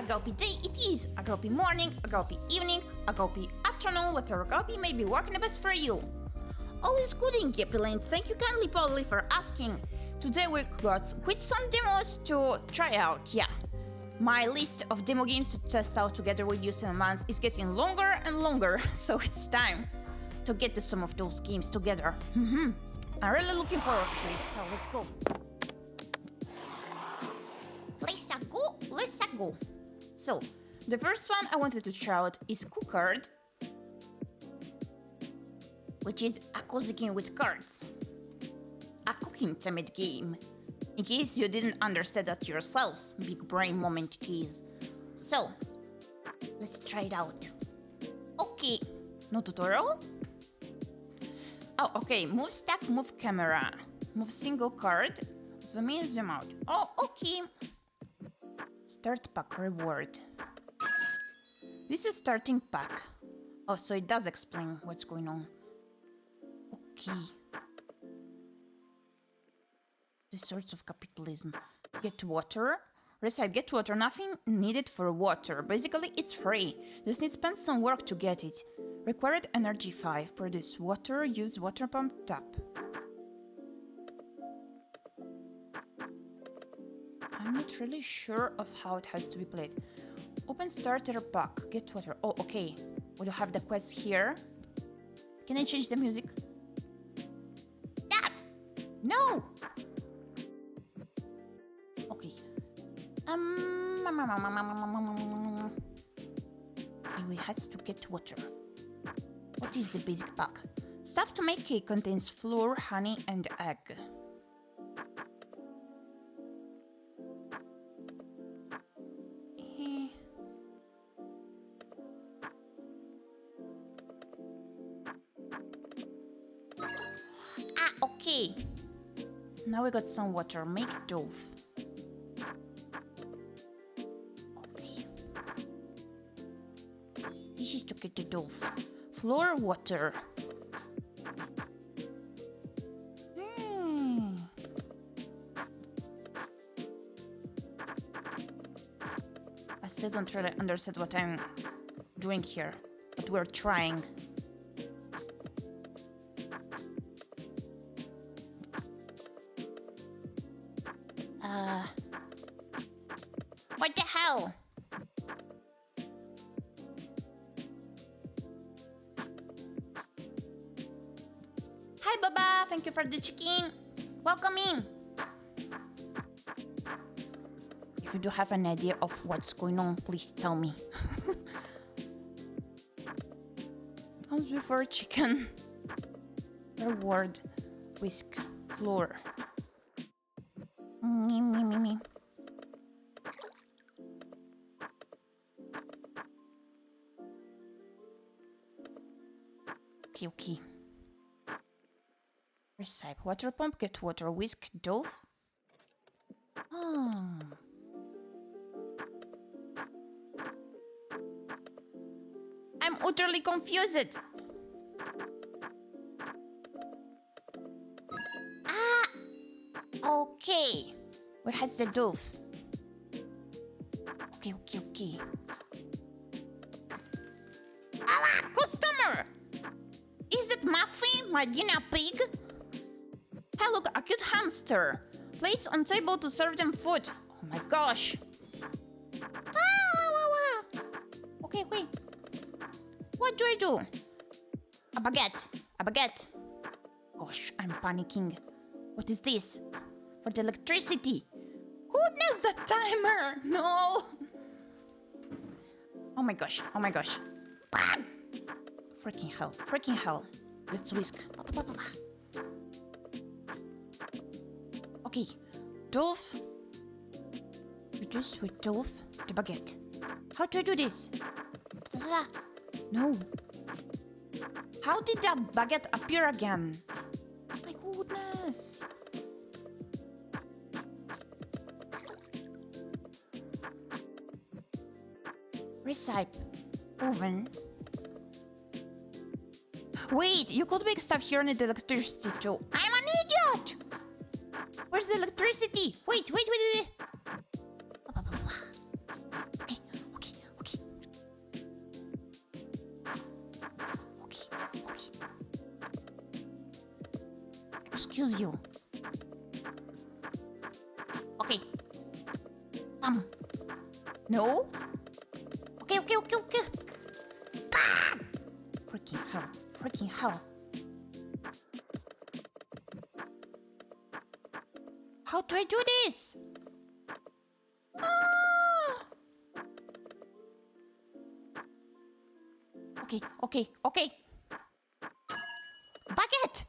ⴁ day it is, ⴁ morning, ⴁ evening, ⴁ afternoon, whatever ⴁ may be working the best for you. All is good in Gyepi land, thank you kindly Polly for asking. Today we got quite some demos to try out, yeah. My list of demo games to test out together with you in months is getting longer and longer, so it's time to get to some of those games together. I'm really looking forward to it, so let's go. Let's go. So, the first one I wanted to try out is Cookard, which is a cozy game with cards. A cooking timid game. In case you didn't understand that yourselves, big brain moment it is. So, let's try it out. Okay, no tutorial? Oh, okay, move stack, move camera. Move single card, zoom in, zoom out. Oh, okay. Start pack reward. This is starting pack. Oh, so it does explain what's going on. Okay. The sorts of capitalism. Get water. Recite get water. Nothing needed for water. Basically, it's free. Just need to spend some work to get it. Required energy 5. Produce water. Use water pump tap. I'm not really sure of how it has to be played. Open starter pack. Get water. Oh, okay. We do have the quest here. Can I change the music? Ah! No! Okay. Anyway, has to get water. What is the basic pack? Stuff to make cake contains flour, honey, and egg. Okay. Now we got some water. Make dough. Okay. This is to get the dough. Flour, water. I still don't really understand what I'm doing here, but we're trying. What the hell? Hi Baba, thank you for the chicken. Welcome in. If you do have an idea of what's going on, please tell me. Comes before chicken. Reward. Whisk. Flour. Me. Okay. Recipe. Water pump, get water, whisk, dough. I'm utterly confused. Okay. Where has the dough? Okay. Customer! Is that Muffin, my guinea pig? Hey, look, a cute hamster. Place on table to serve them food. Oh my gosh. Okay. What do I do? A baguette. Gosh, I'm panicking. What is this? For the electricity. Goodness, the timer! No! Oh my gosh. Freaking hell. Let's whisk. Okay. Dough. Reduce with dough. The baguette. How do I do this? No. How did the baguette appear again? My goodness. Recipe. Oven. Wait, you could make stuff here and need electricity too. I'm an idiot! Where's the electricity? Wait. Okay. Excuse you. Okay. No? Okay. Ah! Freaking hell. How do I do this? Ah! Okay. Baguette!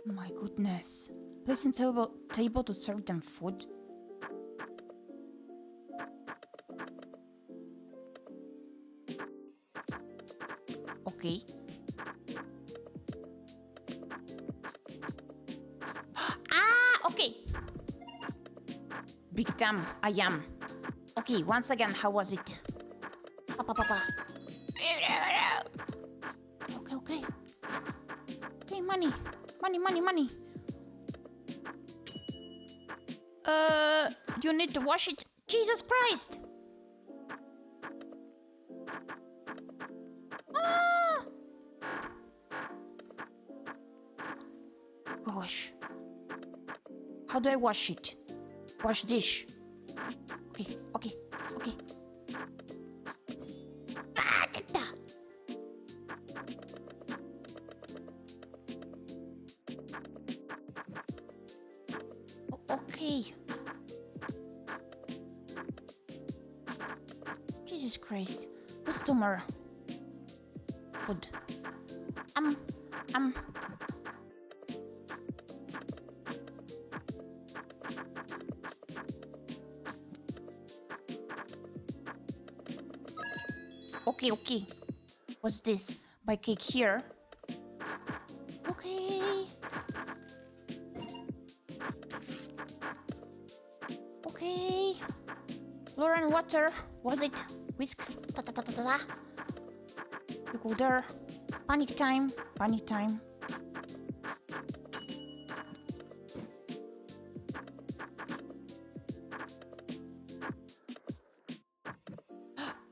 My goodness. Place on table to serve them food. Okay. Okay. Big damn, I am. Okay, once again, how was it? Papa. Okay. Okay, money. You need to wash it. Jesus Christ! Ah! Gosh. How do I wash it? Wash dish. Okay. Ah, okay. Jesus Christ. Customer. Food. Okay. What's this? Buy cake here. Okay. Flour and water. Was it? Whisk. Ta. You go there. Panic time.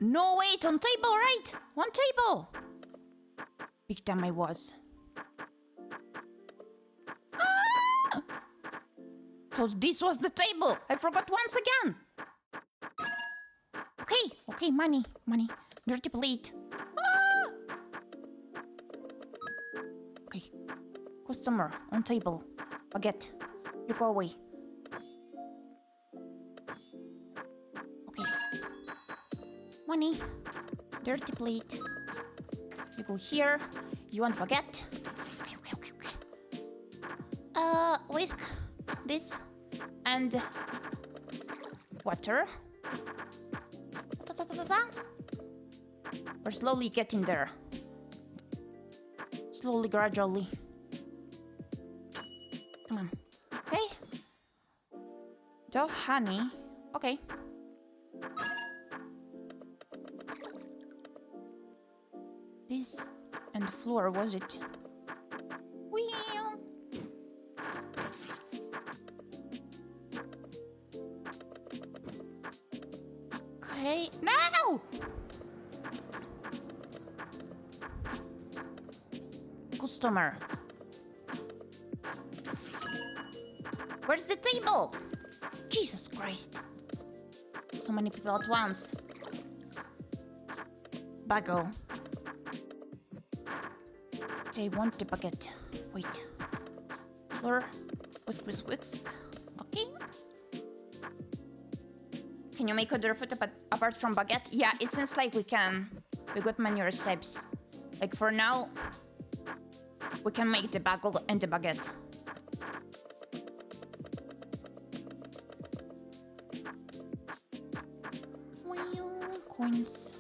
No, wait, on table, right? One table. Big time I was. Ah! So this was the table. I forgot once again. Okay, money. Dirty plate. Ah! Okay. Customer, on table. Baguette. You go away. Okay. Money. Dirty plate. You go here. You want baguette? Okay. Whisk. This. And... water. We're slowly getting there. Slowly, gradually. Come on. Okay. Dove honey. Okay. This and flour, was it? Okay. No! Customer. Where's the table? Jesus Christ. So many people at once. Bagel. They want the baguette. Wait. Or whisk. Okay. Can you make other food apart from baguette? Yeah, it seems like we can. We got many recipes. Like for now, we can make the bagel and the baguette. Coins.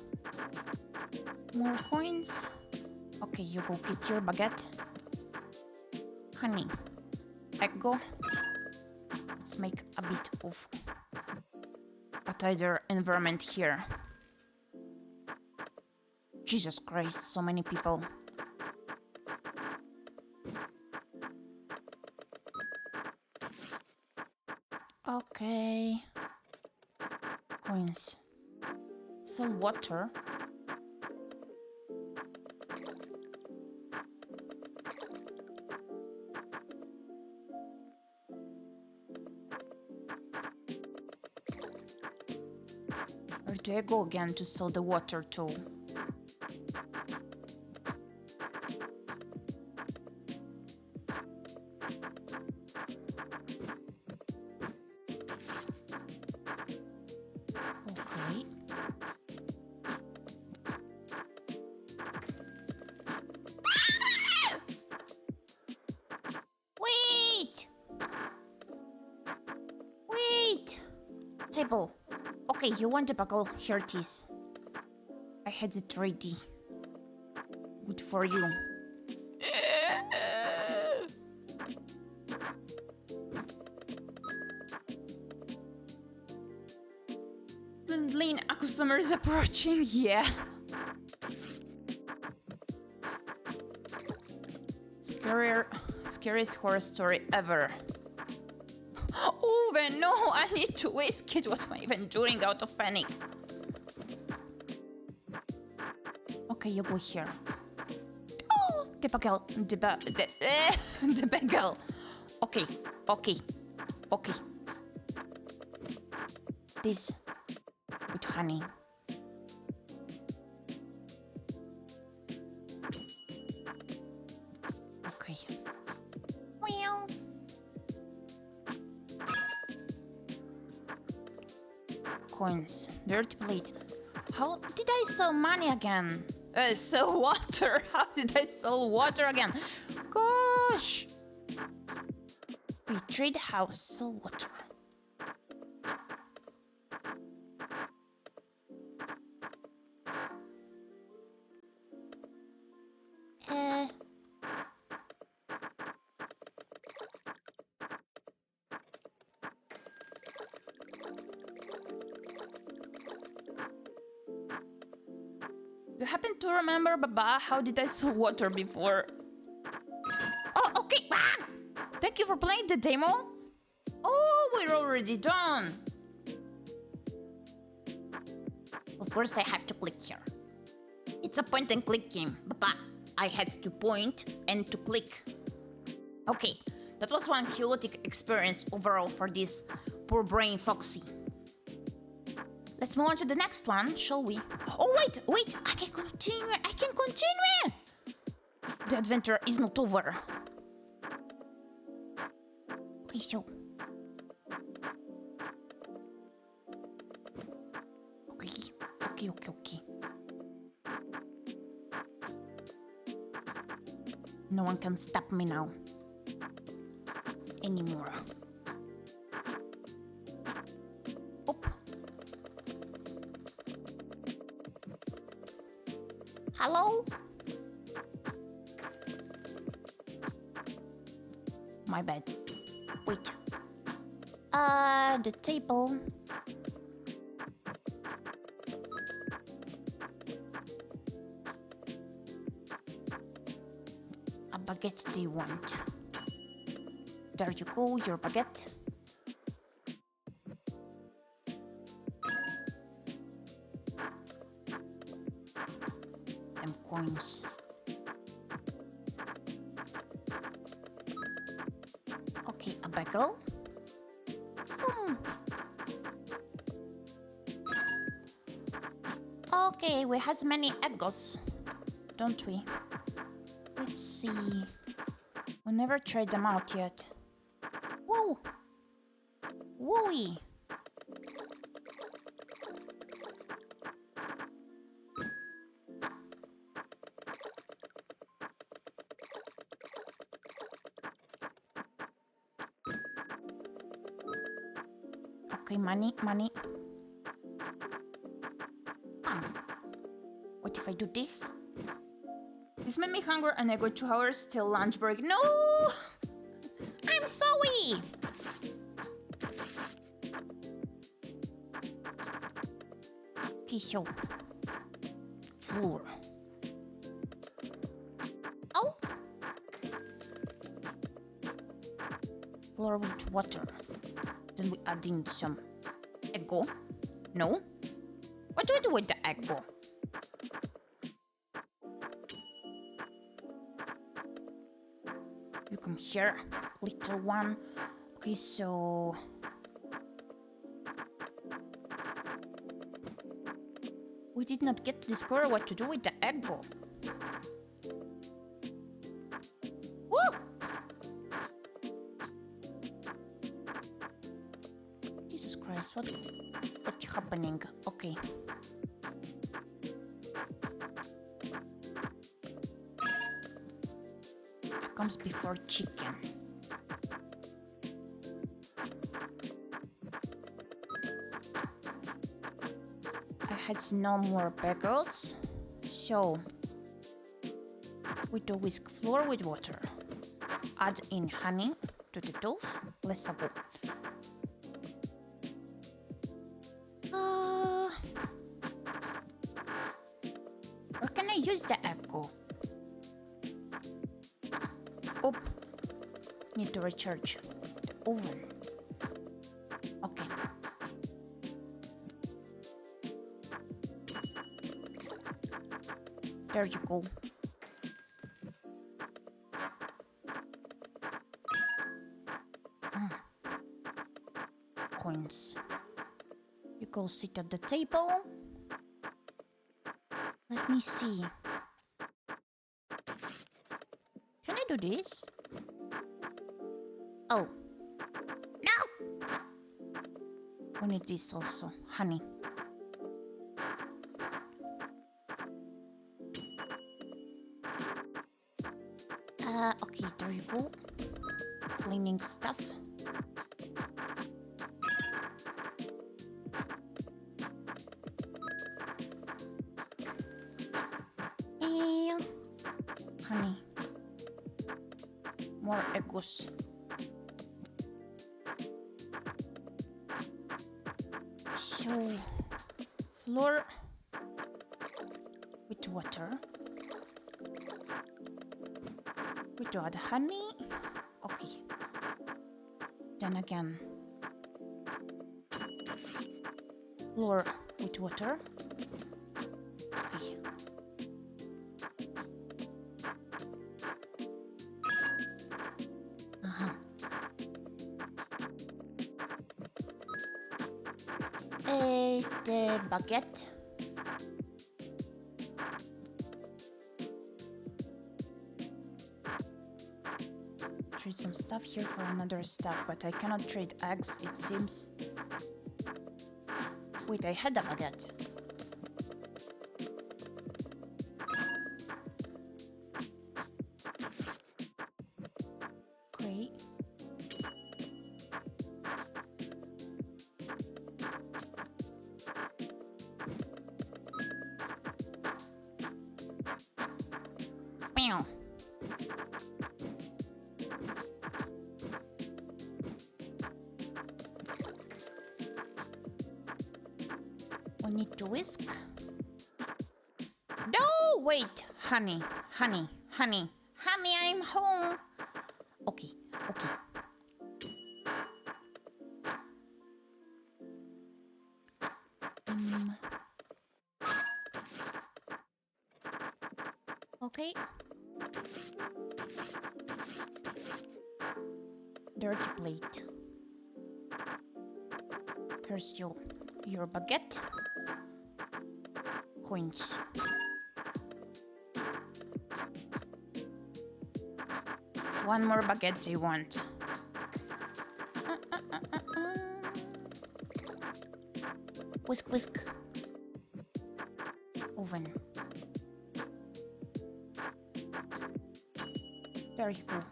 More coins. Okay, you go get your baguette. Honey. Go. Let's make a bit of a tighter environment here. Jesus Christ, so many people. Okay. Coins. Sell water. Where do I go again to sell the water to? Okay. Wait! Wait! Table. Okay, you want the buckle? Here it is. I had it ready. Good for you. Lean, a customer is approaching. Yeah. Scariest horror story ever. Oh, no, I need to whisk it. What am I even doing out of panic? Okay, you go here. Oh, the bagel. The bagel. Okay. This with honey. Okay. Well. Coins. Dirty plate. How did I sell money again? Sell water. How did I sell water again? Gosh. We trade house, sell water. You happen to remember, Baba, how did I sell water before? Oh, okay. Ah! Thank you for playing the demo. Oh, we're already done. Of course, I have to click here. It's a point and click game, Baba. I had to point and to click. Okay, that was one chaotic experience overall for this poor brain Foxy. Let's move on to the next one, shall we? Oh, wait! I can continue! The adventure is not over. Okay, so... Okay. No one can stop me now. Anymore. Oop. Hello? My bad. Wait. The table. A baguette do you want? There you go, your baguette. Them coins. Okay, a bagel. Okay, we have many egos, don't we? Let's see. We never tried them out yet. Whoa! Wooey! Okay, money. What if I do this? This made me hungry and I got 2 hours till lunch break. No! I'm sorry! Okay, so... flour. Oh! Flour with water. Then we add in some eggo. No? What do I do with the eggo? You come here, little one. Okay, so... We did not get to discover what to do with the egg. Woo! Jesus Christ, what's happening? Okay. It comes before chicken. I had no more bagels, so we do whisk flour with water. Add in honey to the dough. Let's go. Where can I use the egg? Oh, need to recharge the oven. Okay. There you go. Coins. You go sit at the table. Let me see. Can I do this? Oh. No! We need this also. Honey. Okay, there you go. Cleaning stuff. Honey. More eggs. So, flour with water. We do add honey. Okay. Then again, flour with water. Okay. The baguette. Trade some stuff here for another stuff, but I cannot trade eggs, it seems. Wait, I had a baguette. Okay. Meow. We need to whisk. No, wait, honey, honey, honey, honey, I'm home. Okay, okay. Okay. Dirty plate. Here's your baguette. Coins. One more baguette I want. Whisk, whisk. Oven. There you go.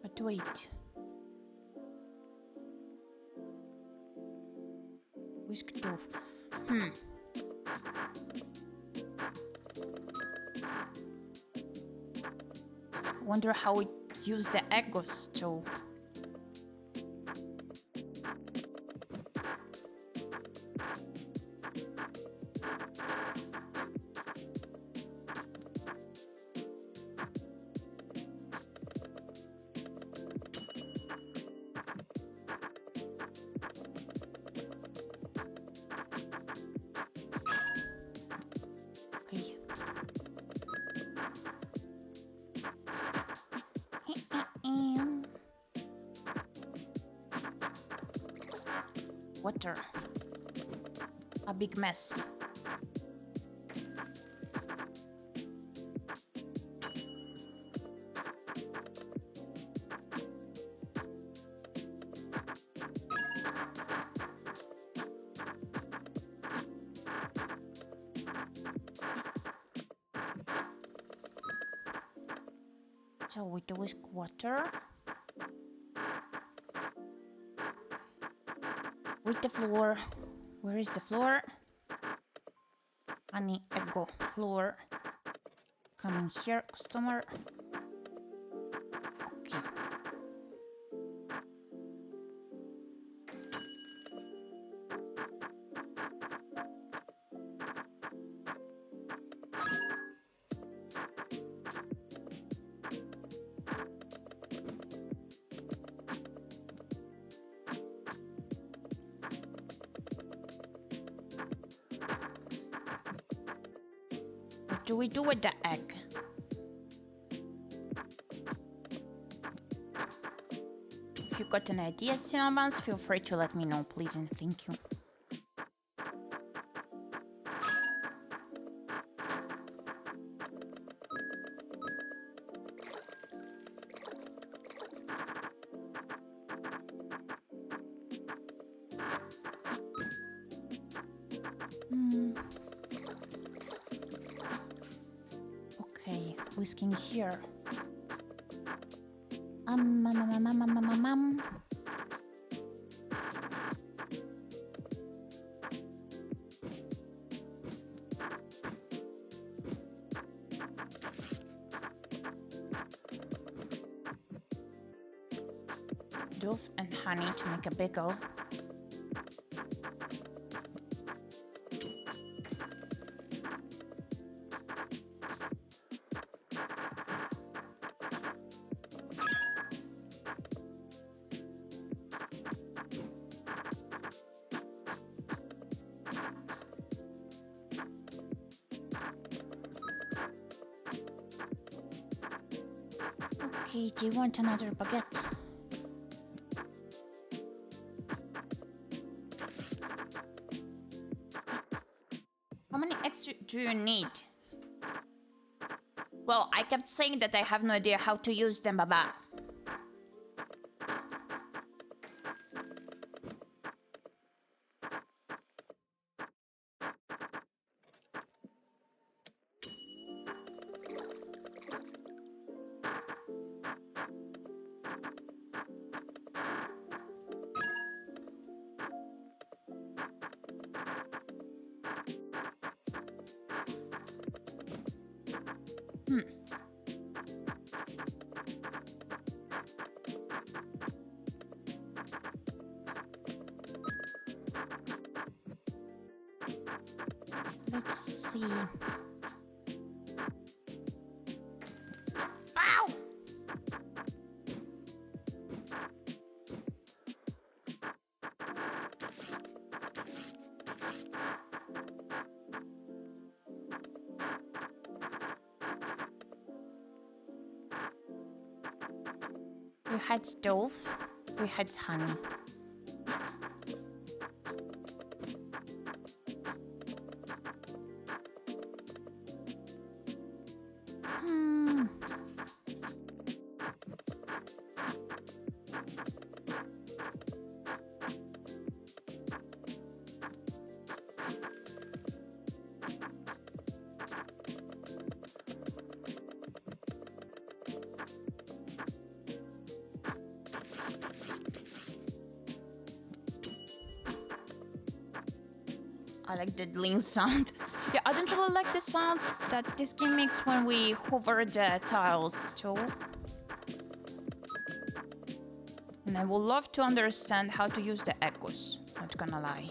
But wait. Whisked off. Wonder how it used the eggs to. Okay. water. A big mess. So we do whisk water with the flour. Where is the flour? Honey, ego, flour. Coming here, customer. Okay. What do we do with the egg? If you got an idea, Cinnabons, feel free to let me know, please, and thank you. Okay, whisking here. Dove and honey to make a bagel. Okay, do you want another baguette? How many eggs do you need? Well, I kept saying that I have no idea how to use them, Baba. Let's see. Ow! We had stove, we had honey. I like the lean sound. Yeah, I don't really like the sounds that this game makes when we hover the tiles too. And I would love to understand how to use the echoes, not gonna lie.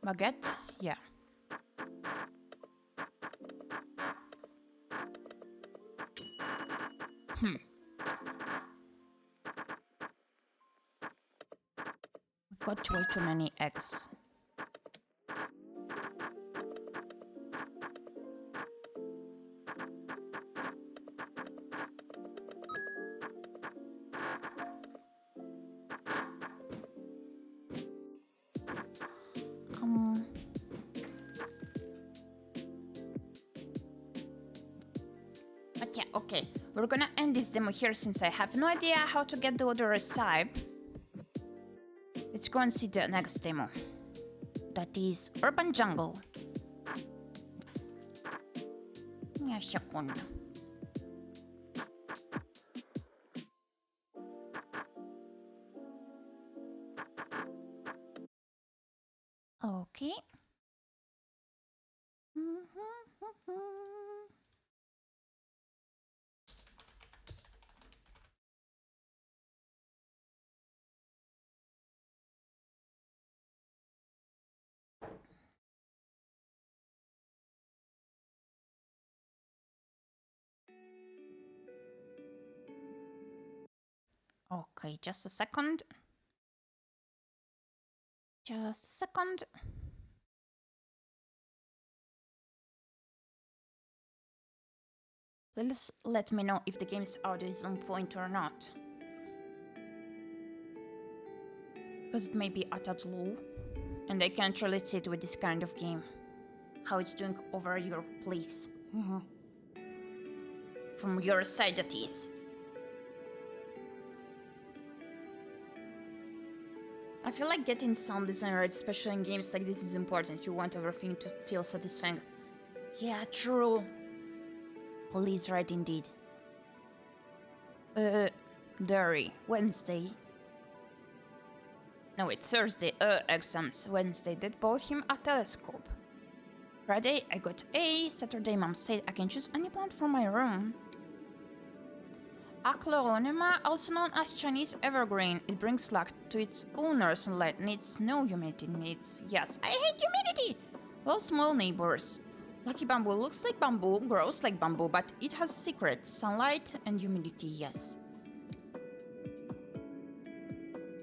Baguette? Yeah. got way too many eggs. But yeah, okay. We're gonna end this demo here since I have no idea how to get the other recipe. Let's go and see the next demo. That is Urban Jungle. ⴄᴏᴍᴍᴜ. Okay. Okay, just a second. Just a second. Please let me know if the game's audio is on point or not. Because it may be a tad low, and I can't really sit with this kind of game. How it's doing over your place. From your side, that is. I feel like getting sound design right, especially in games like this, is important. You want everything to feel satisfying. Yeah, true. Police right indeed. Dairy. Wednesday. No, wait, Thursday. Exams. Wednesday, Dad bought him a telescope. Friday, I got A. Saturday, Mom said I can choose any plant for my room. ⴰᴏᴜᴜᴜ, also known as Chinese evergreen. It brings luck to its owner. Sunlight needs, no humidity needs. Yes, I hate humidity! Well, small neighbors. Lucky bamboo looks like bamboo, grows like bamboo, but it has secrets. Sunlight and humidity, yes.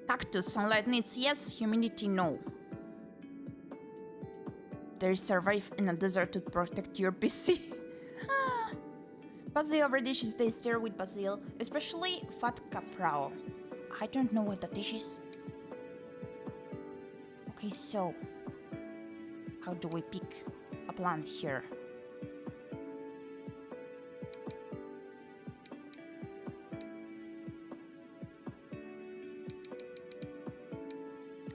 Cactus, sunlight needs, yes, humidity, no. They survive in a desert to protect your PC. Basil every dish is tastier with basil, especially fat kafrao. I don't know what that dish is. Okay, so how do we pick a plant here?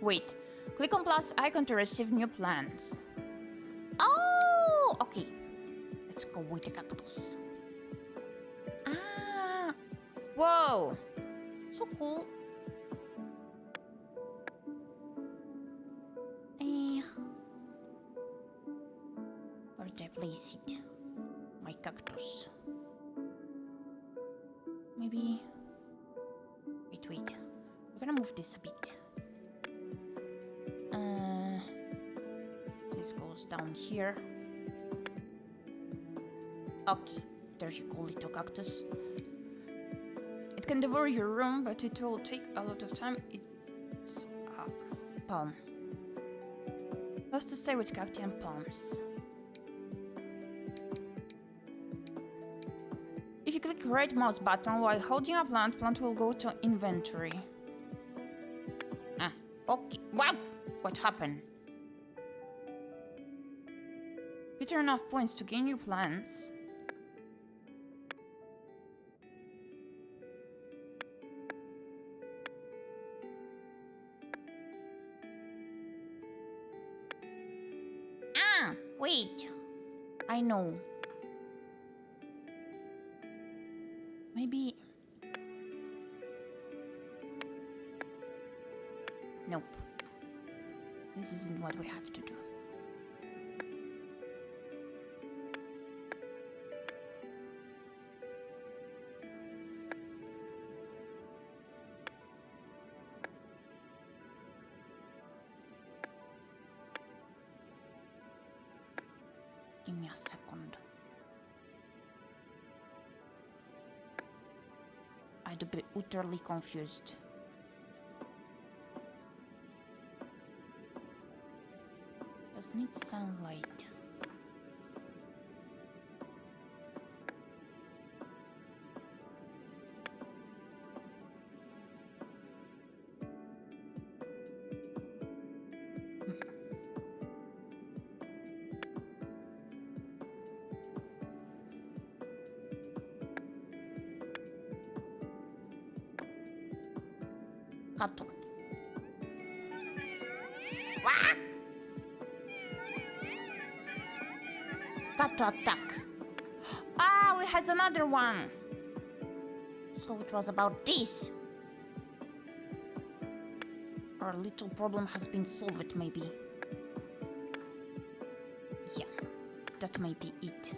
Wait, click on plus icon to receive new plants. Oh, okay. Let's go with the cactus. Ah, whoa, so cool. Where do I place it? My cactus. Maybe. Wait. We're gonna move this a bit. This goes down here. Okay, there you go, little cactus. It can devour your room, but it will take a lot of time. It's a palm. Loves to stay with cacti and palms. If you click right mouse button while holding a plant will go to inventory. Okay. Wow! What happened? Get enough points to gain new plants. Wait. I know. Maybe. Nope. This isn't what we have to do. Give me a second. I'd be utterly confused. Does need sunlight. Kato. Wah! Kato attack. Ah, we had another one. So it was about this. Our little problem has been solved, maybe. Yeah, that might be it.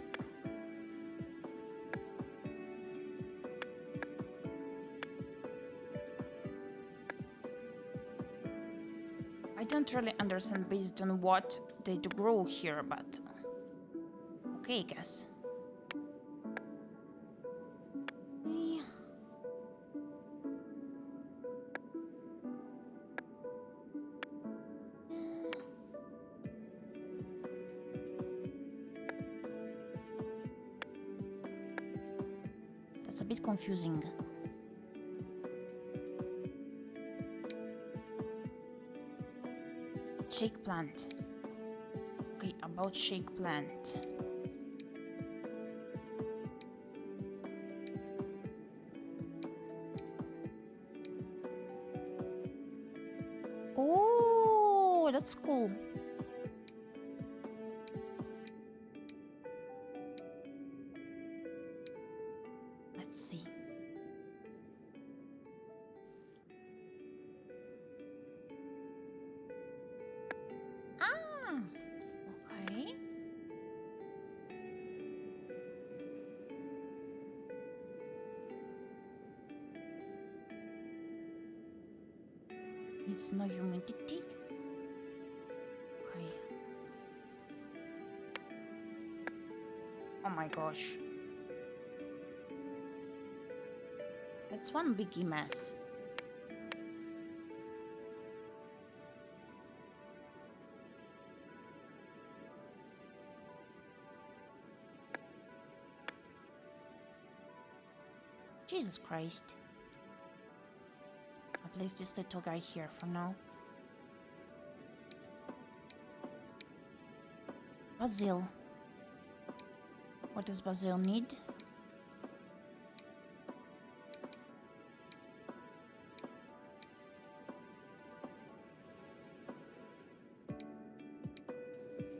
I don't really understand based on what they do grow here, but okay, I guess. Yeah. That's a bit confusing. Shake plant. Okay, about shake plant. Oh, that's cool. Let's see. Okay. It's no humidity. Okay. Oh my gosh. That's one biggie mess. Jesus Christ. I'll place this little guy here for now. Basil. What does Basil need?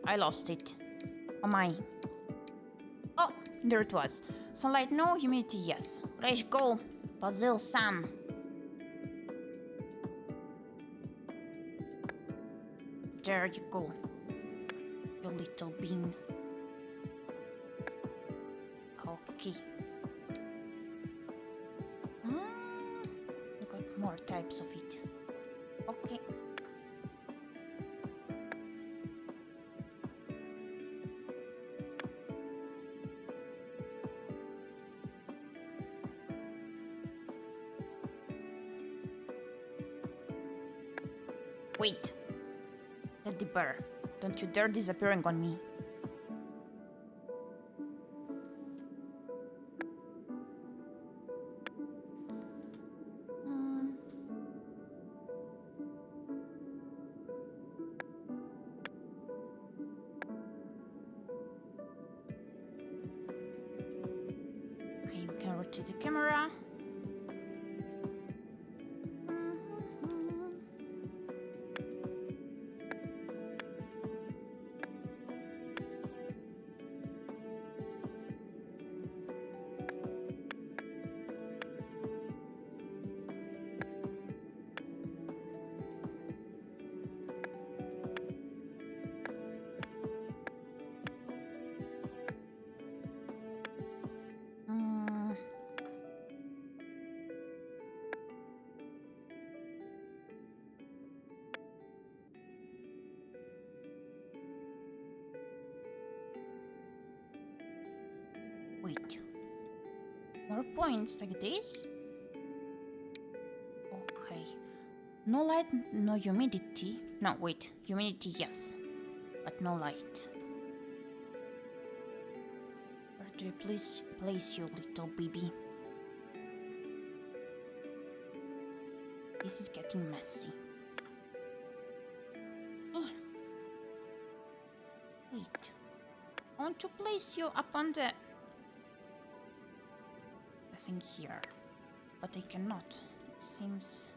I lost it. Oh my. Oh, there it was. Sunlight no, humidity yes. Let's go, Basil-san. There you go, you little bean. Okay. We got more types of it. Okay. Wait. The dipper. Don't you dare disappearing on me. Okay, we can rotate the camera. Wait. More points like this? Okay. No light, no humidity. No, wait. Humidity, yes. but no light. Where do I place you, little baby? This is getting messy. Wait. I want to place you up on the thing here. But I cannot. It seems...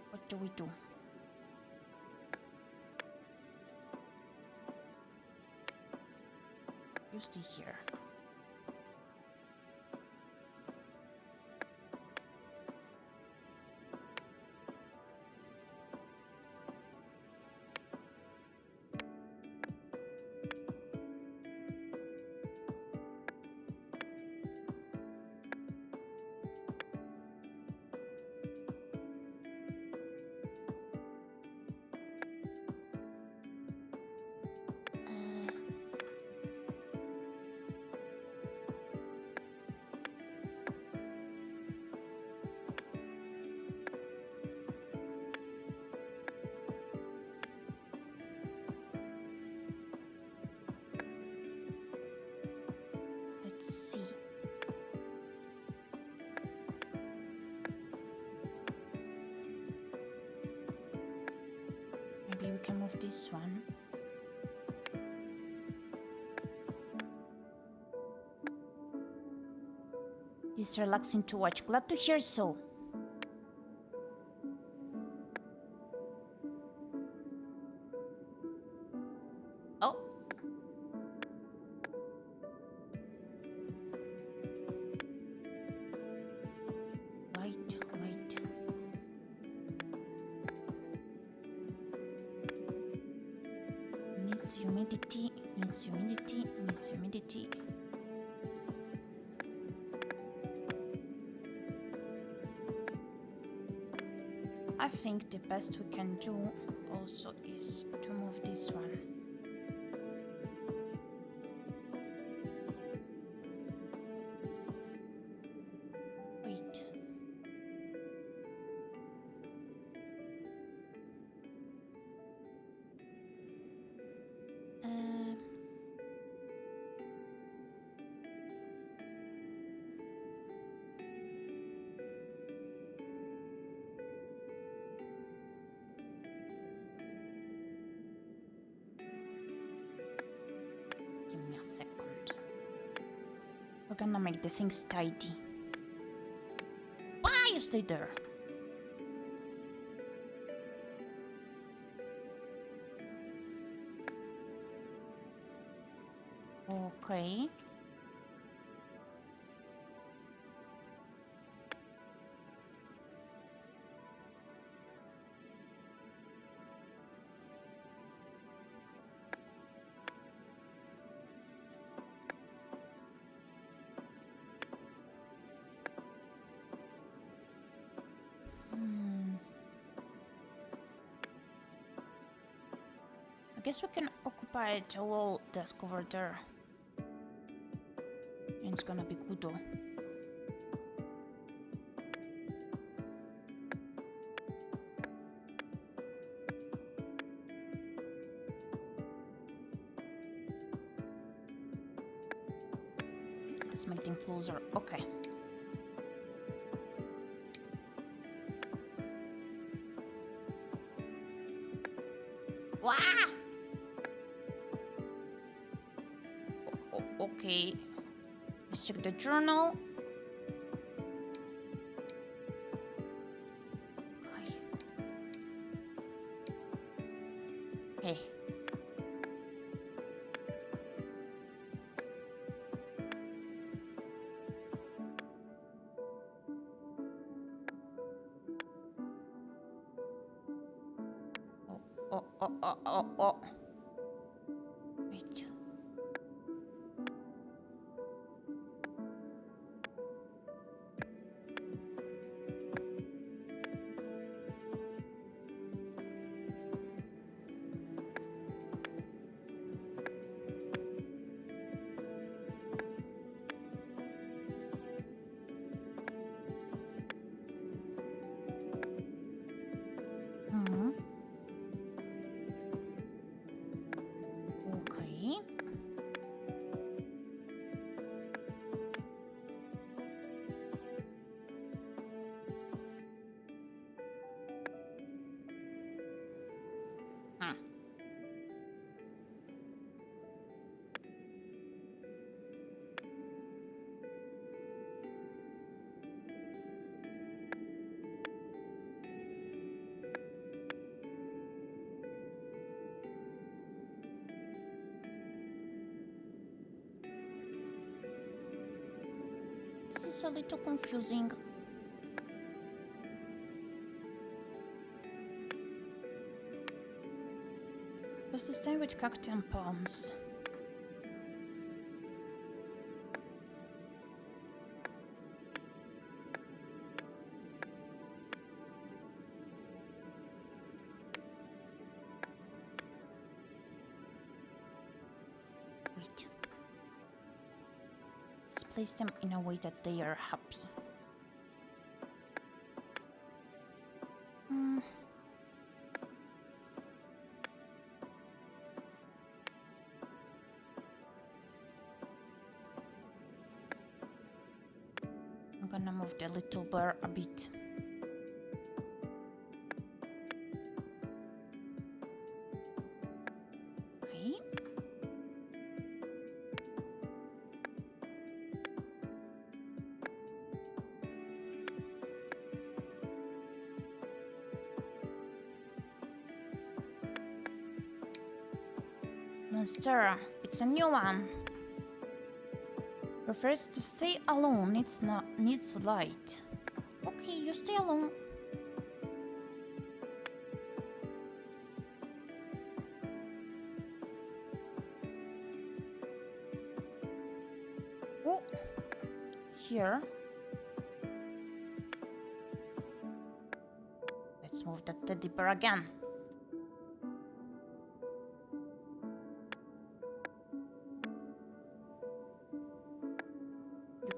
What do we do? You stay here. Let's see. Maybe we can move this one. This is relaxing to watch. Glad to hear so. Oh. Light. Needs humidity. I think the best we can do also is to move this one. Wait. Give me a second. We're gonna make the things tidy. Why you stay there? Okay. I guess we can occupy the whole desk over there. And it's gonna be good though. Let's make them closer. Okay. Wow! Okay. Let's check the journal. Okay. Hey. Oh. Wait. is a little confusing. What's the same with cacti and palms? Wait. Let's place them in a way that they are happy. I'm gonna move the little bear a bit. Okay. Monstera, it's a new one. Prefers to stay alone, needs light. Okay, you stay alone. Oh, here. Let's move that teddy bear again.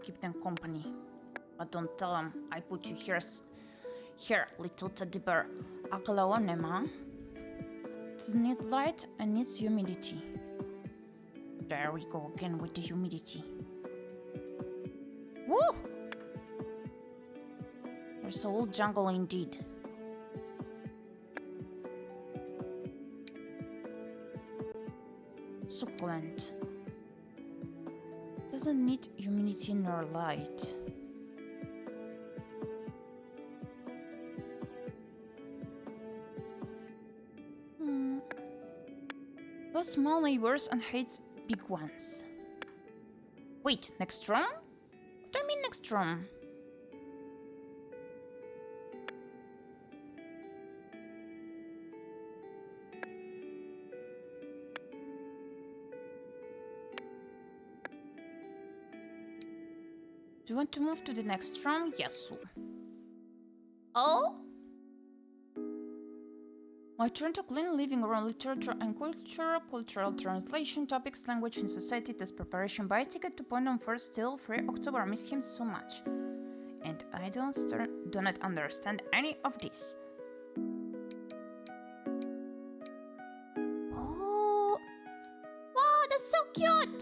Keep them company, but don't tell them I put you here. Here, little teddy bear. 괰ᴏᴜᴄɪᴜ does need light and needs humidity. There we go again with the humidity. Woo! There's a whole jungle indeed. Succulent. Doesn't need humidity nor light. Loves small neighbors and hates big ones. Wait, next room? What do I mean next room? Do you want to move to the next room? Yes. Oh? My turn to clean living room, literature and culture, cultural translation, topics, language and society, test preparation, buy ticket to point on first till 3 October. I miss him so much. And I do not understand any of this. Oh, wow, that's so cute.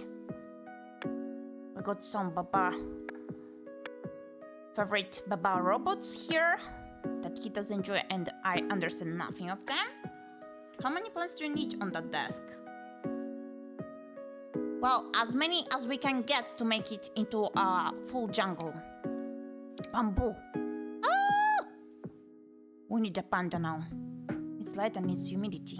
We got some Baba favorite Baba robots here that he does enjoy, and I understand nothing of them. How many plants do you need on that desk? Well, as many as we can get to make it into a full jungle. Bamboo. Ah! We need a panda now. It's light and needs humidity.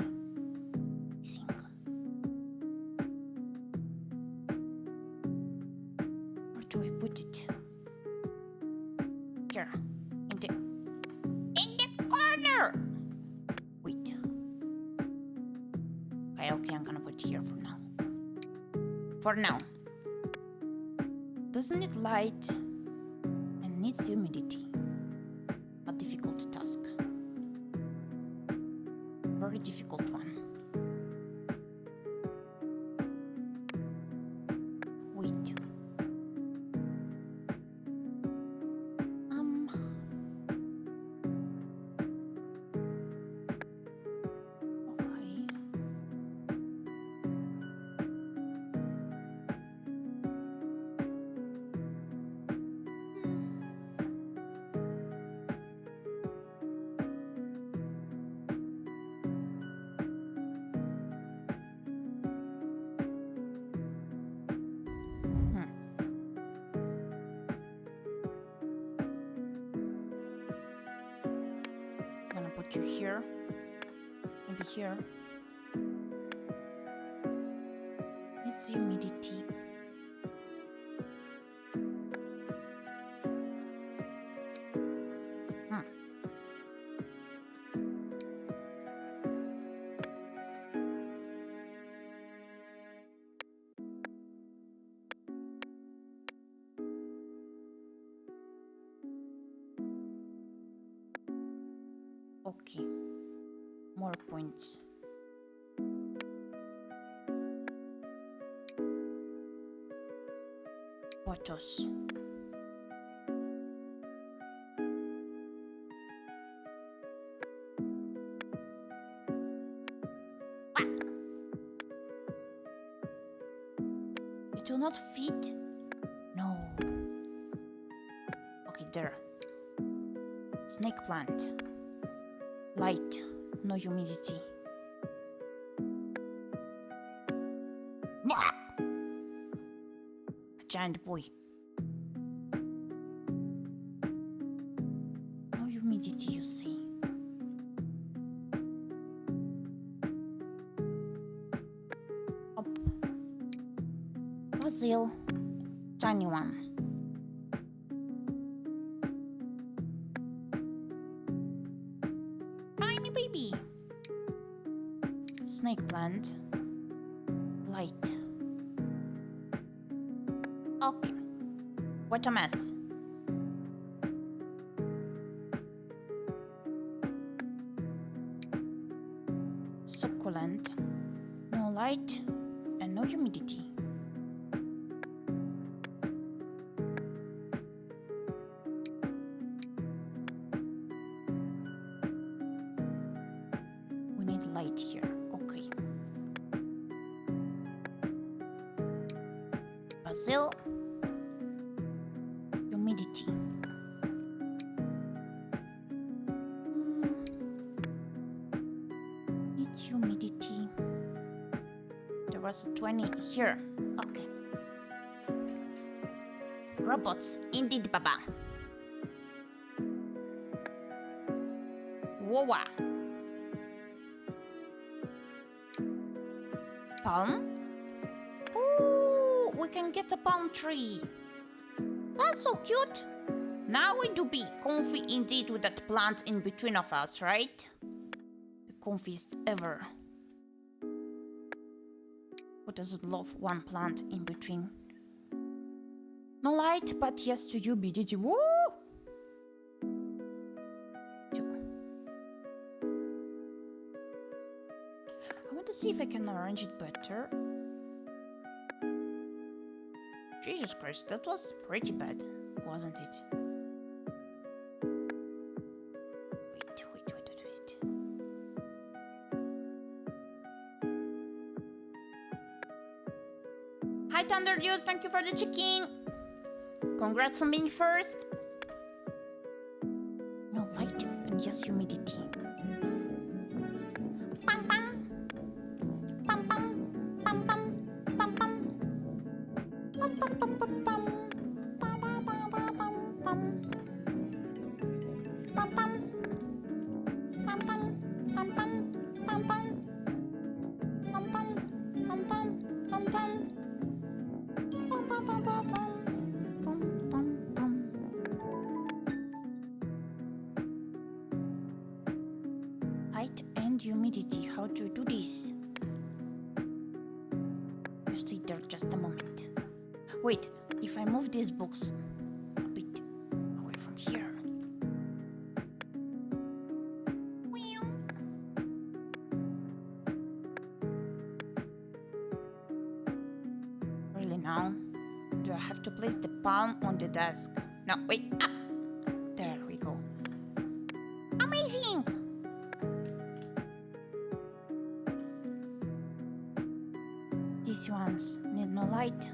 Where do I put it? Here. In the corner! Wait. Okay, I'm gonna put it here for now. For now. Doesn't need light and needs humidity. A difficult task. Very difficult one. Wait. Okay. I'm gonna put you here. Maybe here. It's humidity. Okay. More points. Photos. It will not fit? No. Okay, there. Snake plant. Light, no humidity. A giant boy. No humidity, you say. Up. Basil. Tiny one. Baby. Snake plant. Light. Okay. What a mess. Succulent. No light and no humidity. Light here. Okay. Basil. Humidity. Need humidity. There was a 20 here. Okay. Robots. Indeed, Baba. Whoa. Palm? Ooh, we can get a palm tree. That's so cute. Now we do be comfy indeed with that plant in between of us, right? The comfiest ever. Who doesn't love one plant in between? No light, but yes to humidity. Woo! I want to see if I can arrange it better. Jesus Christ, that was pretty bad, wasn't it? Wait. Hi Thunder Dude, thank you for the check-in. Congrats on being first. No light and yes humidity. Light and humidity. How do you do this? You stay there just a moment. Wait, if I move these books a bit away from here. Really now? Do I have to place the palm on the desk? No, wait. Ah! There we go. Amazing! These ones need no light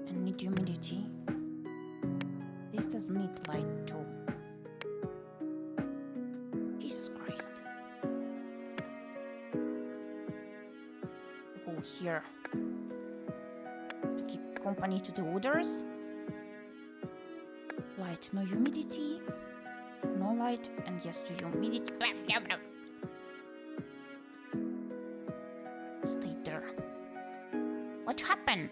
and need humidity. This does need light too. Jesus Christ. Go here to keep company to the others. Light, no humidity. No light and yes to humidity. Stay there. What happened?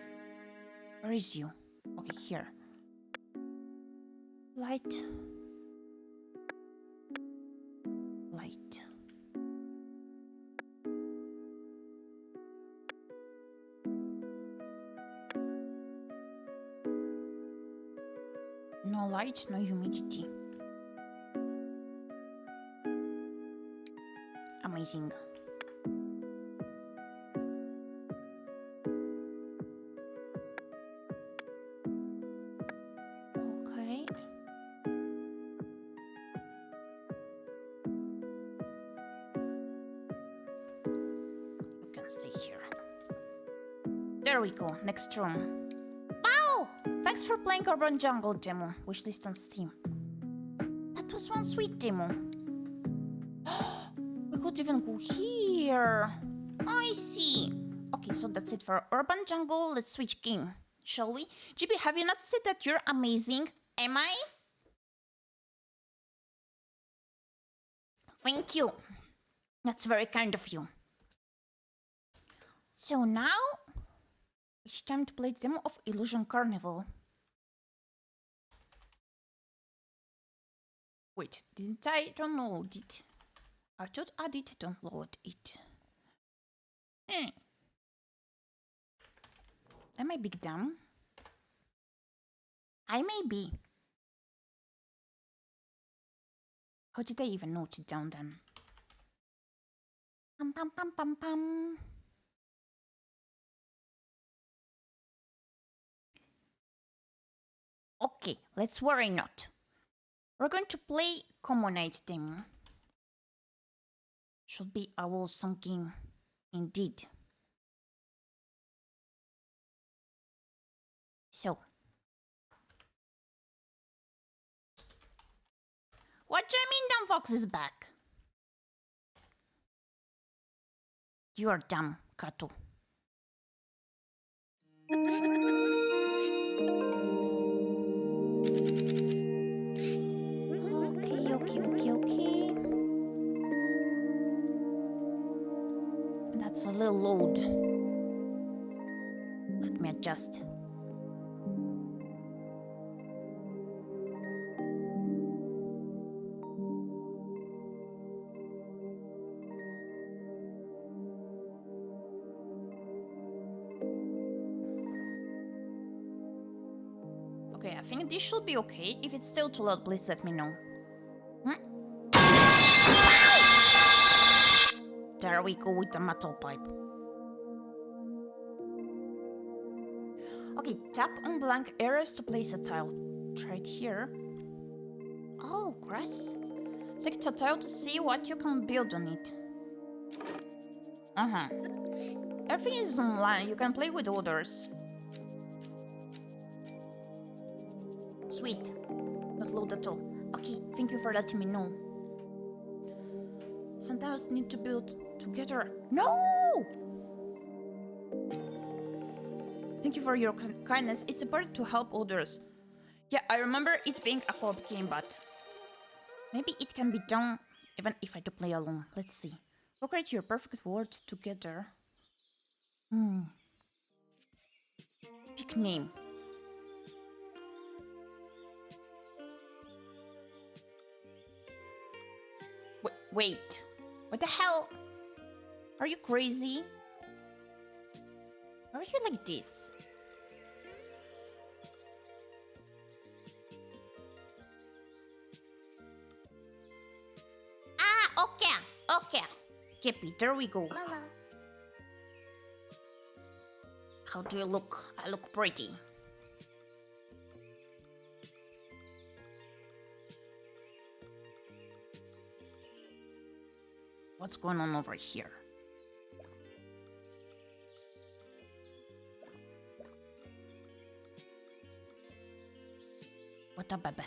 Where is you? Okay, here. Light. Light. No light, no humidity. amazing. Okay. You can stay here. There we go, next room. Wow! Thanks for playing Urban Jungle demo. Wishlist on Steam. That was one sweet demo. We could even go here. I see. Okay, so that's it for Urban Jungle. Let's switch game, shall we? Gyepi, have you noticed that you're amazing? Am I? Thank you. That's very kind of you. So now, it's time to play the demo of Illusion Carnival. Wait, didn't I download it? I thought I did download it. Am I big dumb? I may be. How did I even note it down then? Pam pam pam pam pam. Okay, let's worry not. We're going to play Communite demo. Should be a wholesome game, indeed. So, what do you mean Dumb Fox is back? You are dumb, Kato. Okay. That's a little loud. Let me adjust. Okay, I think this should be okay. If it's still too loud, please let me know. There we go with the metal pipe. Okay, tap on blank areas to place a tile. Try it here. Oh, grass. Select a tile to see what you can build on it. Everything is online, you can play with others. Sweet. Not load at all. Okay, thank you for letting me know. Sometimes need to build together. No! Thank you for your kindness. It's important to help others. Yeah, I remember it being a co-op game, but maybe it can be done even if I do play alone. Let's see. Co-create your perfect world together. Pick name. Wait. What the hell? Are you crazy? Why are you like this? Okay. Gyepi, there we go. Hello. How do you look? I look pretty. What's going on over here? What up, baby?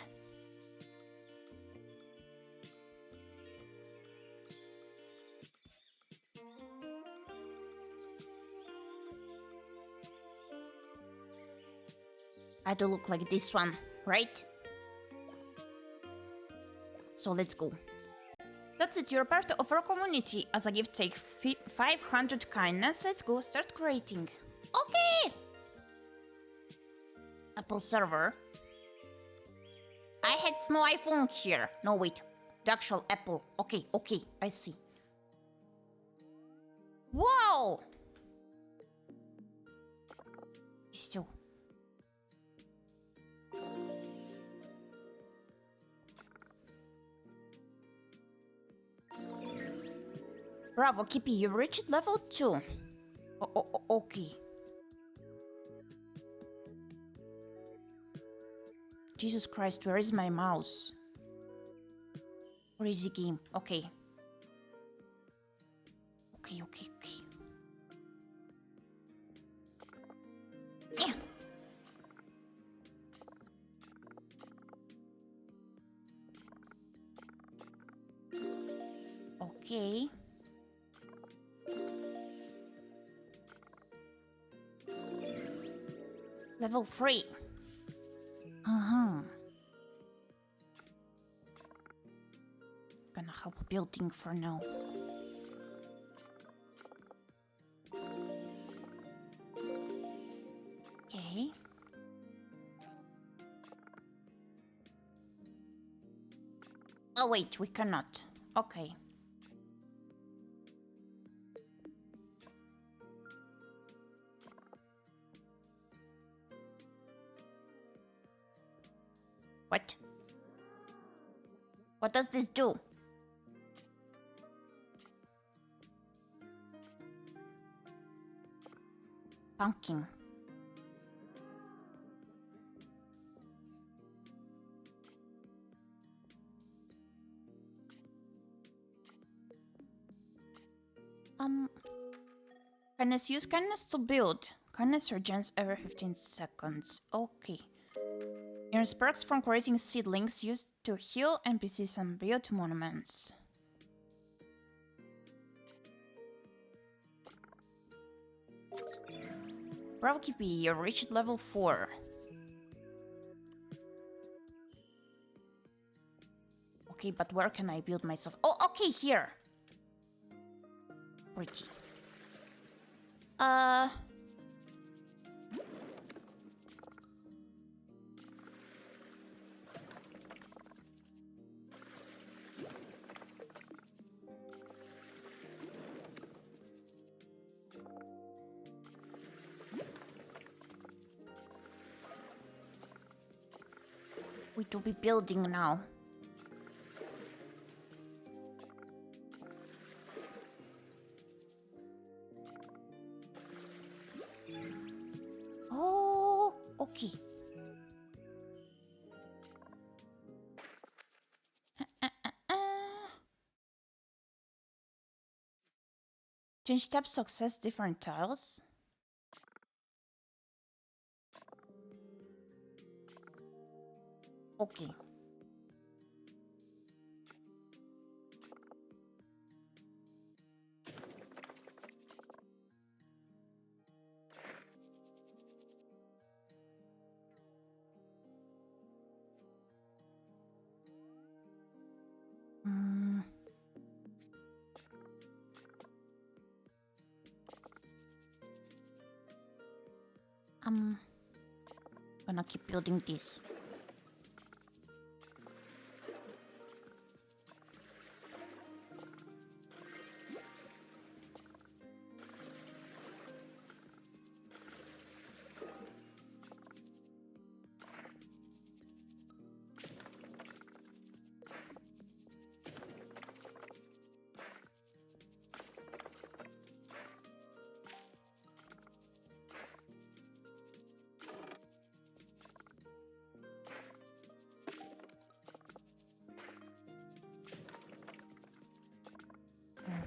I do look like this one, right? So let's go. That's it, you're part of our community. As a gift, take 500 kindness. Let's go start creating. Okay! Apple server. I had no iPhone here. No, wait. The actual Apple. Okay, I see. Wow! So. Bravo, Gyepi, you reached level 2. Okay. Jesus Christ, where is my mouse? Where is the game? Okay. Okay. Yeah. Okay. Level 3. Gonna help building for now. Okay. Oh wait, we cannot. Okay. What? What does this do? Pumpkin. Kindness. Use kindness to build. Kindness regenerates every 15 seconds. Okay. Earn sparks from creating seedlings used to heal NPCs and build monuments. Bravo, Gyepi, you reached level 4. Okay, but where can I build myself? Oh, okay, here. Pretty. We will be building now. Oh, okay. Change tab success different tiles. Okay. I'm gonna keep building this.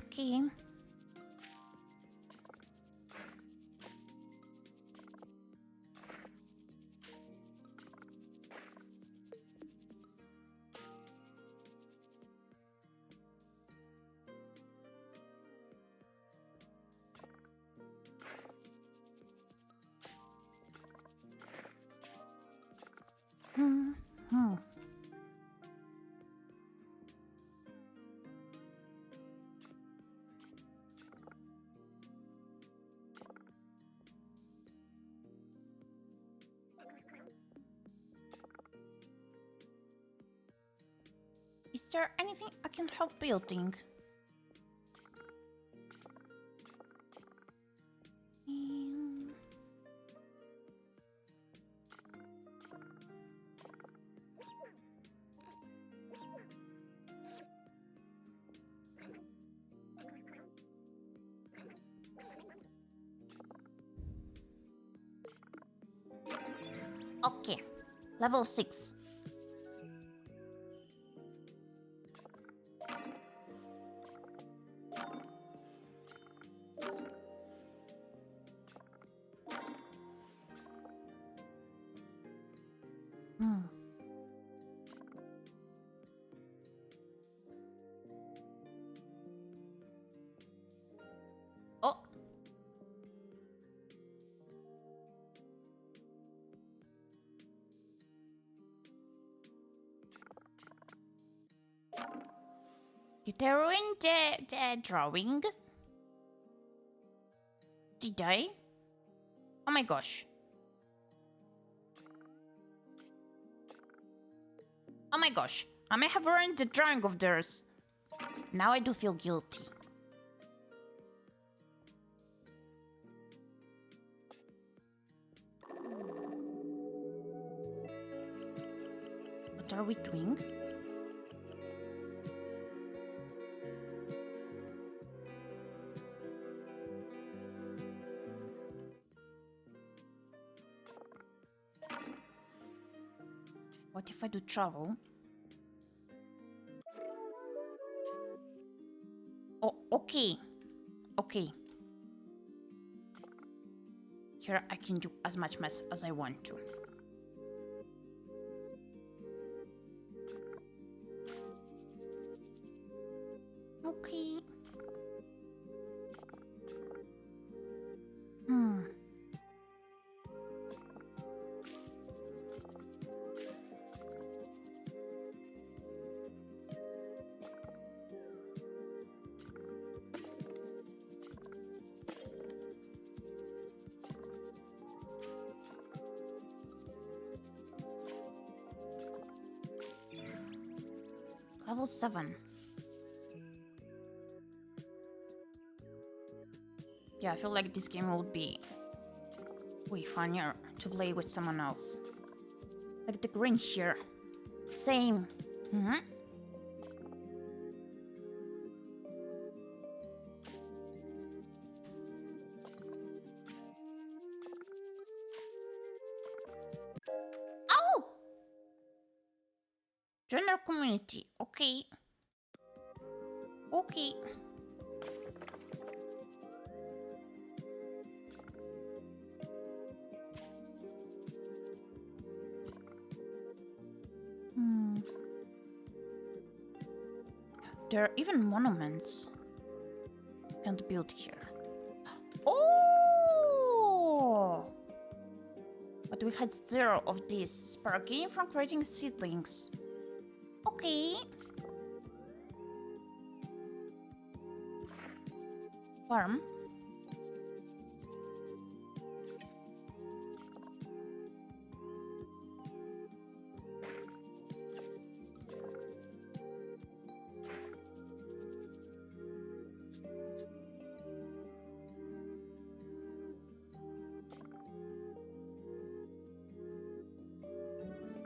Okay. Is there anything I can help building? Okay. Level 6. Oh. Did I ruin the drawing? Did I? Oh my gosh. Oh my gosh. I may have ruined the drawing of theirs. Now I do feel guilty. What are we doing? What if I do travel? Oh, okay. Okay. Here I can do as much mess as I want to. Okay. Level 7. Yeah, I feel like this game would be way funnier to play with someone else. Like the green here. Same. Oh! Join our community. Okay. Okay. There are even monuments you can't build here. Oh! But we had 0 of this. Spare gain from creating seedlings. Okay. Farm.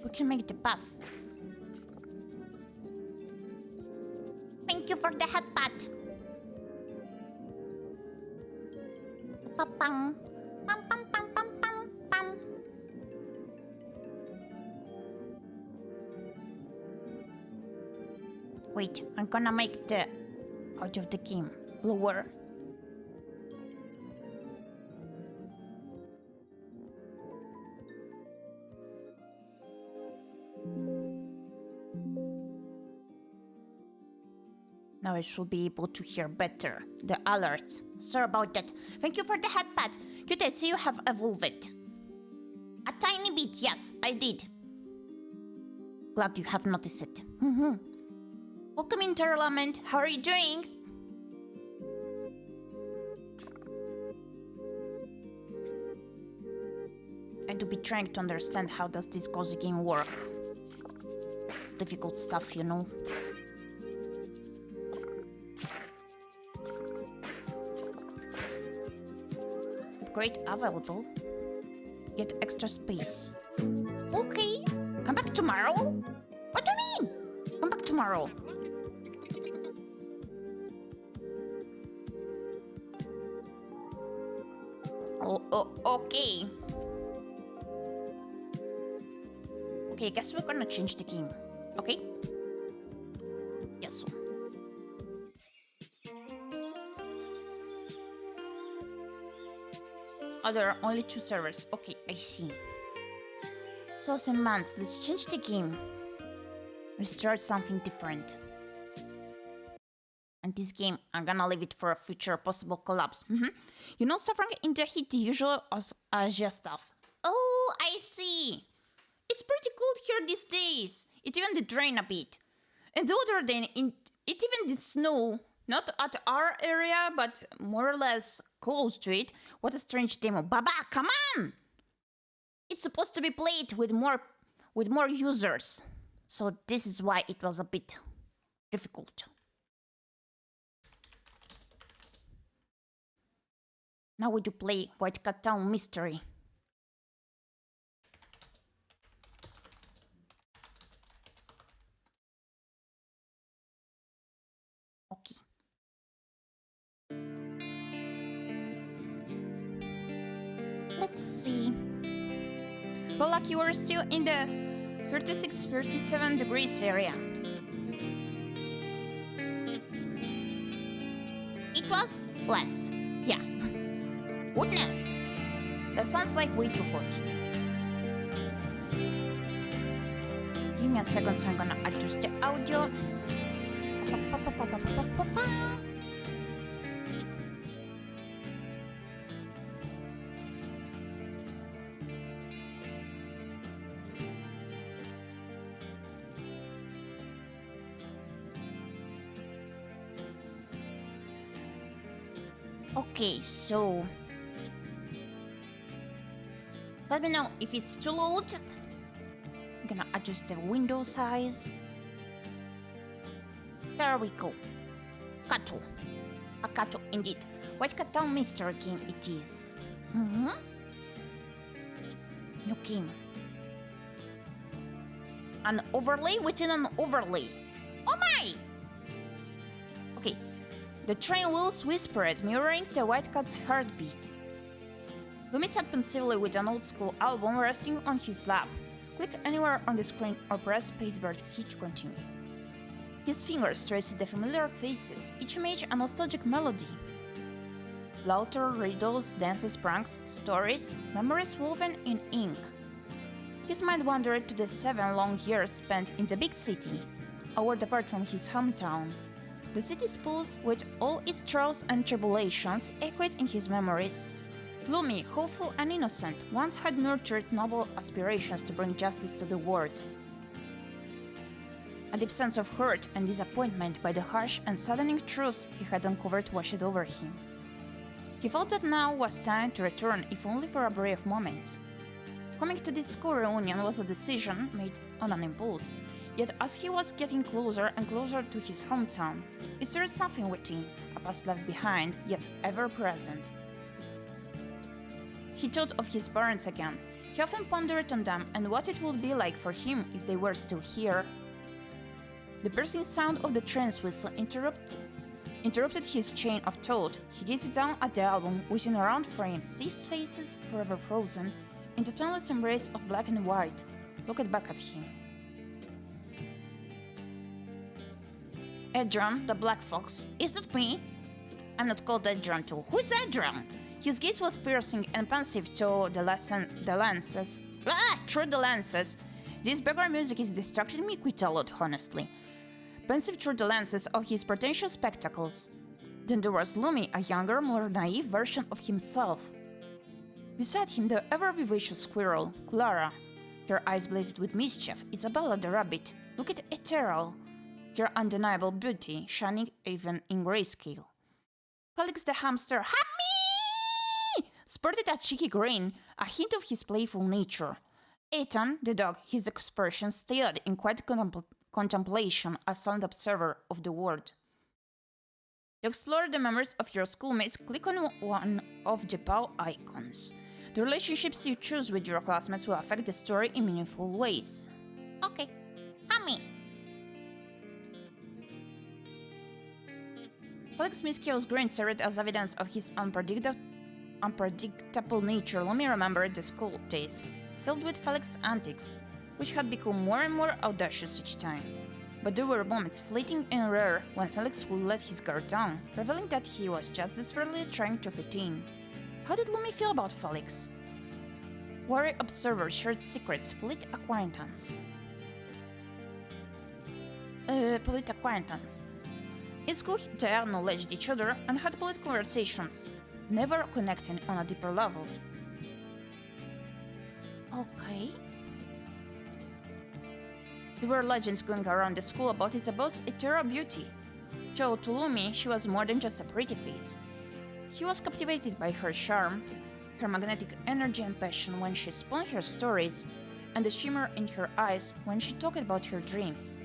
We can make the path. Thank you for the headbutt. Pam pam pam pam pam pam pam. Wait, I'm gonna make the out of the game lower. Now I should be able to hear better the alerts. Sorry about that. Thank you for the headpad. Good, I see you have evolved. A tiny bit, yes, I did. Glad you have noticed it. Welcome in, Terralament. How are you doing? I do be trying to understand how does this cozy game work. Difficult stuff, you know. Upgrade available. Get extra space. Okay. Come back tomorrow? What do you mean? Come back tomorrow. Oh, okay. Okay, I guess we're gonna change the game. Okay? Yes. Oh, there are only 2 servers. Okay, I see. So, months, let's change the game. Let's start something different. And this game, I'm gonna leave it for a future possible collapse. You know, suffering in the heat, the usual Asia stuff. Oh, I see. It's pretty cold here these days. It even did rain a bit. And the other day, it even did snow. Not at our area, but more or less close to it. What a strange demo. Baba, come on! It's supposed to be played with more users. So this is why it was a bit difficult. Now we do play White Cat Town Mystery. Okay. Let's see. Well, lucky we're still in the 36-37 degrees area. It was less. Yeah. Goodness. That sounds like way too hot. Give me a second, so I'm gonna adjust the audio. Okay, so let me know if it's too loud. I'm gonna adjust the window size. There we go. Kato. A Kato indeed. White Cat Town Mystery game it is. New game. An overlay within an overlay. Oh my! Okay. The train wheels whispered, mirroring the White Cat's heartbeat. Lumi sat pensively with an old-school album resting on his lap. Click anywhere on the screen or press spacebar key to continue. His fingers traced the familiar faces, each image a nostalgic melody. Laughter, riddles, dances, pranks, stories, memories woven in ink. His mind wandered to the 7 long years spent in the big city, a world apart from his hometown. The city's pulse, with all its trials and tribulations, echoed in his memories. Lumi, hopeful and innocent, once had nurtured noble aspirations to bring justice to the world. A deep sense of hurt and disappointment by the harsh and saddening truths he had uncovered washed over him. He felt that now was time to return, if only for a brief moment. Coming to this school reunion was a decision made on an impulse, yet as he was getting closer and closer to his hometown, he stirred something within, a past left behind, yet ever present. He thought of his parents again. He often pondered on them and what it would be like for him if they were still here. The piercing sound of the train's whistle interrupted his chain of thought. He gazed down at the album within a round frame, sees faces forever frozen in the timeless embrace of black and white, looked back at him. Adrian, the black fox, is that me? I'm not called Adrian too. Who's Adrian? His gaze was piercing and pensive through the lenses. Through the lenses. This background music is distracting me quite a lot, honestly. Pensive through the lenses of his pretentious spectacles. Then there was Lumi, a younger, more naive version of himself. Beside him, the ever-vivacious squirrel, Clara. Her eyes blazed with mischief. Isabella the rabbit. Look at Ethereal. Her undeniable beauty, shining even in grayscale. Felix the hamster, Hammy! Sported a cheeky grin, a hint of his playful nature. Ethan, the dog, his expression stared in quiet contemplation, a silent observer of the world. To explore the memories of your schoolmates, click on one of the POW icons. The relationships you choose with your classmates will affect the story in meaningful ways. Okay, Hammy! Felix Miskio's grin served as evidence of his unpredictable nature. Lumi remembered the school days, filled with Felix's antics. which had become more and more audacious each time. But there were moments, fleeting and rare, when Felix would let his guard down, revealing that he was just desperately trying to fit in. How did Lumi feel about Felix? Wary observers shared secrets, polite acquaintance. In school, they acknowledged each other and had polite conversations, never connecting on a deeper level. Okay. There were legends going around the school about Isabella's ethereal beauty. Though to Lumi, she was more than just a pretty face. He was captivated by her charm, her magnetic energy and passion when she spun her stories, and the shimmer in her eyes when she talked about her dreams.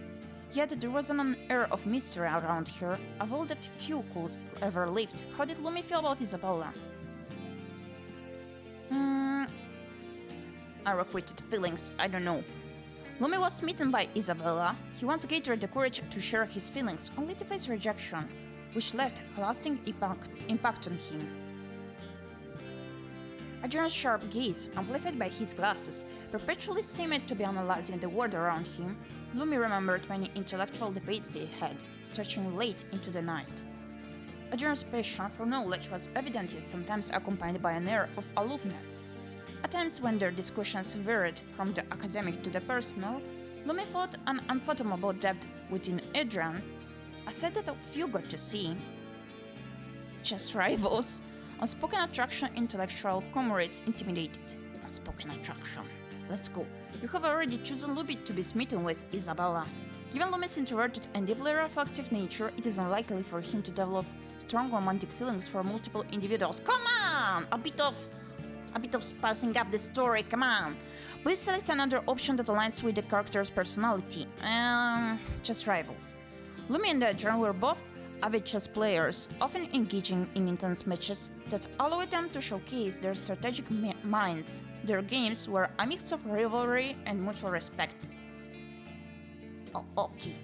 Yet there was an air of mystery around her, a veil that few could ever lift. How did Lumi feel about Isabella? Unrequited feelings, I don't know. Lumi was smitten by Isabella. He once gathered the courage to share his feelings, only to face rejection, which left a lasting impact on him. Adrian's sharp gaze, amplified by his glasses, perpetually seemed to be analyzing the world around him. Lumi remembered many intellectual debates they had, stretching late into the night. Adrian's passion for knowledge was evident, yet sometimes accompanied by an air of aloofness. At times when their discussions varied from the academic to the personal, Lumi felt an unfathomable depth within Adrian, a side that few got to see. Just rivals. Unspoken attraction, intellectual comrades intimidated. Unspoken attraction. Let's go. You have already chosen Lumi to be smitten with Isabella. Given Lumi's introverted and deeply reflective nature, it is unlikely for him to develop strong romantic feelings for multiple individuals. Come on! A bit of spicing up the story, come on! Please select another option that aligns with the character's personality. Just rivals. Lumi and Adrian were both avid chess players, often engaging in intense matches that allowed them to showcase their strategic minds. Their games were a mix of rivalry and mutual respect. Oh, okay.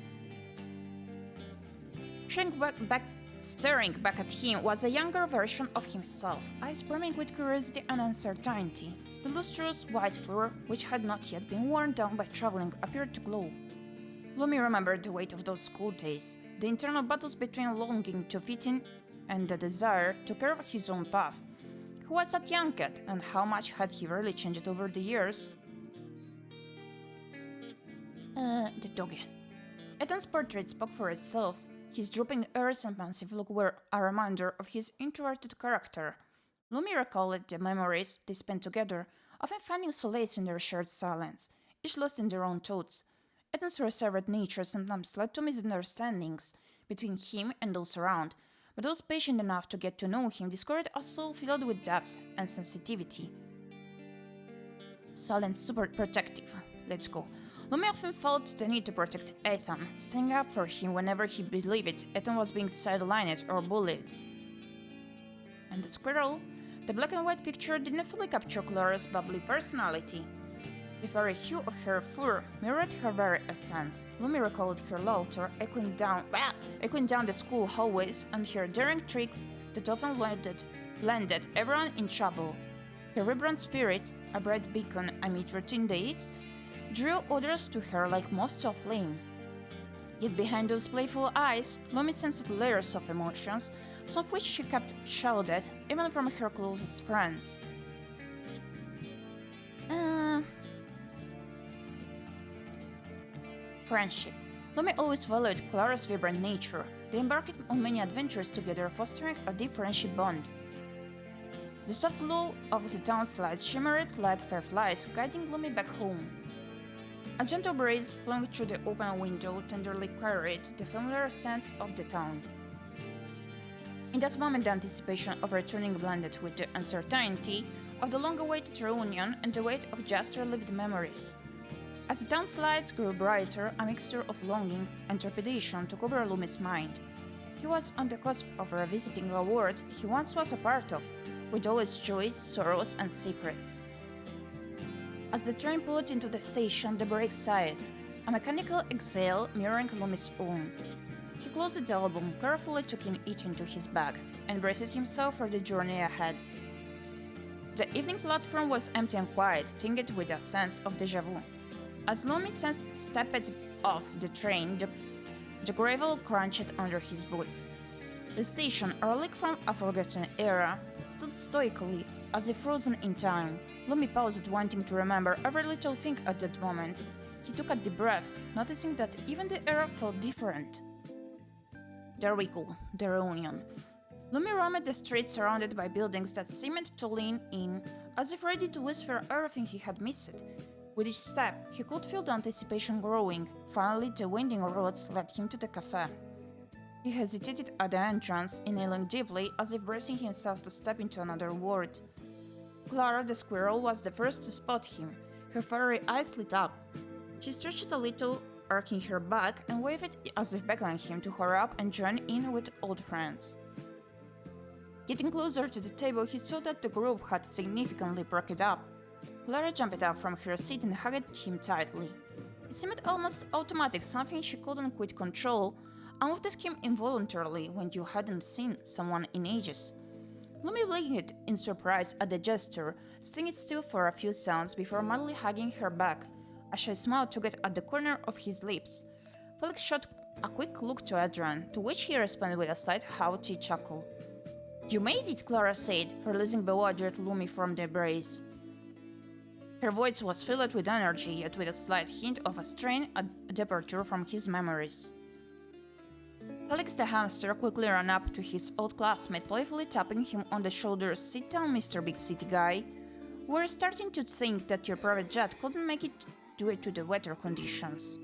Staring back at him was a younger version of himself, eyes brimming with curiosity and uncertainty. The lustrous white fur, which had not yet been worn down by traveling, appeared to glow. Lumi remembered the weight of those school days, the internal battles between longing to fit in and the desire to carve his own path. Who was that young cat, and how much had he really changed over the years? The doggy. Ethan's portrait spoke for itself. His drooping ears and pensive look were a reminder of his introverted character. Lumi recalled the memories they spent together, often finding solace in their shared silence, each lost in their own thoughts. Ethan's reserved nature sometimes led to misunderstandings between him and those around, but those patient enough to get to know him discovered a soul filled with depth and sensitivity. Silent, super protective. Let's go. Lumi often felt the need to protect Ethan, standing up for him whenever he believed Ethan was being sidelined or bullied. And the squirrel? The black and white picture didn't fully capture Clara's bubbly personality. The very hue of her fur mirrored her very essence. Lumi recalled her laughter echoing down the school hallways and her daring tricks that often landed everyone in trouble. Her vibrant spirit, a bright beacon amid routine days, drew others to her like moths to a flame. Yet behind those playful eyes, Lumi sensed layers of emotions, some of which she kept shielded even from her closest friends. Friendship. Lumi always valued Clara's vibrant nature. They embarked on many adventures together, fostering a deep friendship bond. The soft glow of the town's lights shimmered like fireflies, guiding Lumi back home. A gentle breeze flowing through the open window tenderly carried the familiar scents of the town. In that moment, the anticipation of returning blended with the uncertainty of the long-awaited reunion and the weight of just relived memories. As the town's lights grew brighter, a mixture of longing and trepidation took over Lumi's mind. He was on the cusp of revisiting a world he once was a part of, with all its joys, sorrows, and secrets. As the train pulled into the station, the brakes sighed, a mechanical exhale mirroring Lumi's own. He closed the album, carefully tucking it into his bag, and braced himself for the journey ahead. The evening platform was empty and quiet, tinged with a sense of déjà vu. As Lumi stepped off the train, the gravel crunched under his boots. The station, a relic from a forgotten era, stood stoically, as if frozen in time. Lumi paused, wanting to remember every little thing at that moment. He took a deep breath, noticing that even the era felt different. There we go, the reunion. Lumi roamed the streets surrounded by buildings that seemed to lean in, as if ready to whisper everything he had missed. With each step, he could feel the anticipation growing. Finally, the winding roads led him to the cafe. He hesitated at the entrance, inhaling deeply, as if bracing himself to step into another world. Clara the squirrel was the first to spot him. Her fiery eyes lit up. She stretched a little, arching her back, and waved as if beckoning him to hurry up and join in with old friends. Getting closer to the table, he saw that the group had significantly broken up. Clara jumped up from her seat and hugged him tightly. It seemed almost automatic, something she couldn't quite control, and moved at him involuntarily when you hadn't seen someone in ages. Lumi blinked in surprise at the gesture, staying still for a few seconds before madly hugging her back. A shy smile tugged at the corner of his lips. Felix shot a quick look to Adrian, to which he responded with a slight haughty chuckle. "You made it," Clara said, releasing bewildered Lumi from the embrace. Her voice was filled with energy, yet with a slight hint of a strain, a departure from his memories. Felix the hamster quickly ran up to his old classmate, playfully tapping him on the shoulder. "Sit down, Mr. Big City Guy. We're starting to think that your private jet couldn't make it due to the weather conditions."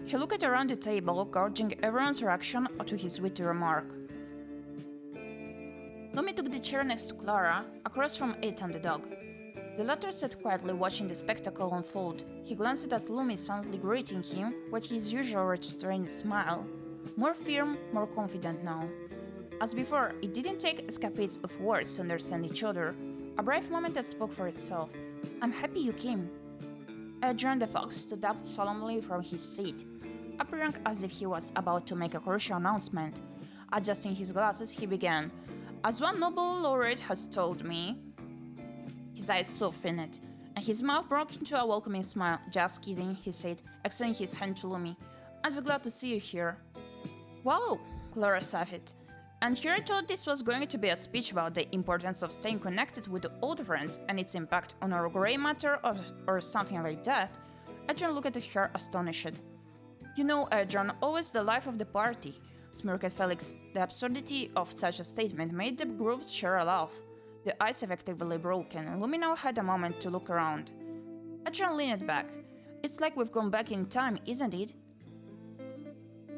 He looked around the table, gauging everyone's reaction to his witty remark. Lumi took the chair next to Clara, across from Ethan the dog. The latter sat quietly watching the spectacle unfold. He glanced at Lumi, silently greeting him with his usual restrained smile. More firm, more confident now. As before, it didn't take escapades of words to understand each other. A brief moment that spoke for itself. "I'm happy you came." Adrian the fox stood up solemnly from his seat, appearing as if he was about to make a crucial announcement. Adjusting his glasses, he began. "As one Nobel laureate has told me..." His eyes softened, and his mouth broke into a welcoming smile. "Just kidding," he said, extending his hand to Lumi. "I'm just glad to see you here." "Wow," Clara sighed. "And here I thought this was going to be a speech about the importance of staying connected with old friends and its impact on our grey matter or something like that." Adrian looked at her astonished. "You know, Adrian, always the life of the party," smirked Felix. The absurdity of such a statement made the group share a laugh. The ice effectively broken, Lumi now had a moment to look around. Adrian leaned back. "It's like we've gone back in time, isn't it?"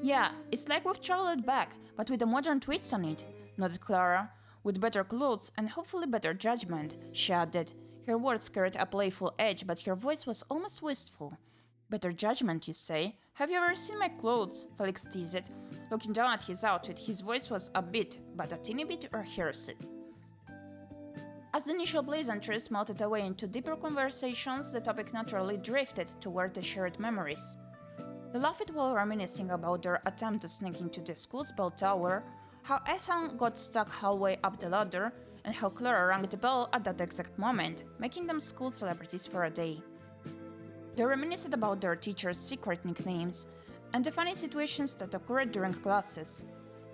"Yeah, it's like we've traveled back, but with a modern twist on it," nodded Clara. "With better clothes and hopefully better judgment," she added. Her words carried a playful edge, but her voice was almost wistful. "Better judgment, you say? Have you ever seen my clothes?" Felix teased. Looking down at his outfit, his voice was a bit, but a teeny bit rehearsed. As the initial pleasantries melted away into deeper conversations, the topic naturally drifted toward the shared memories. They laughed while reminiscing about their attempt to sneak into the school's bell tower, how Ethan got stuck halfway up the ladder, and how Clara rang the bell at that exact moment, making them school celebrities for a day. They reminisced about their teachers' secret nicknames, and the funny situations that occurred during classes.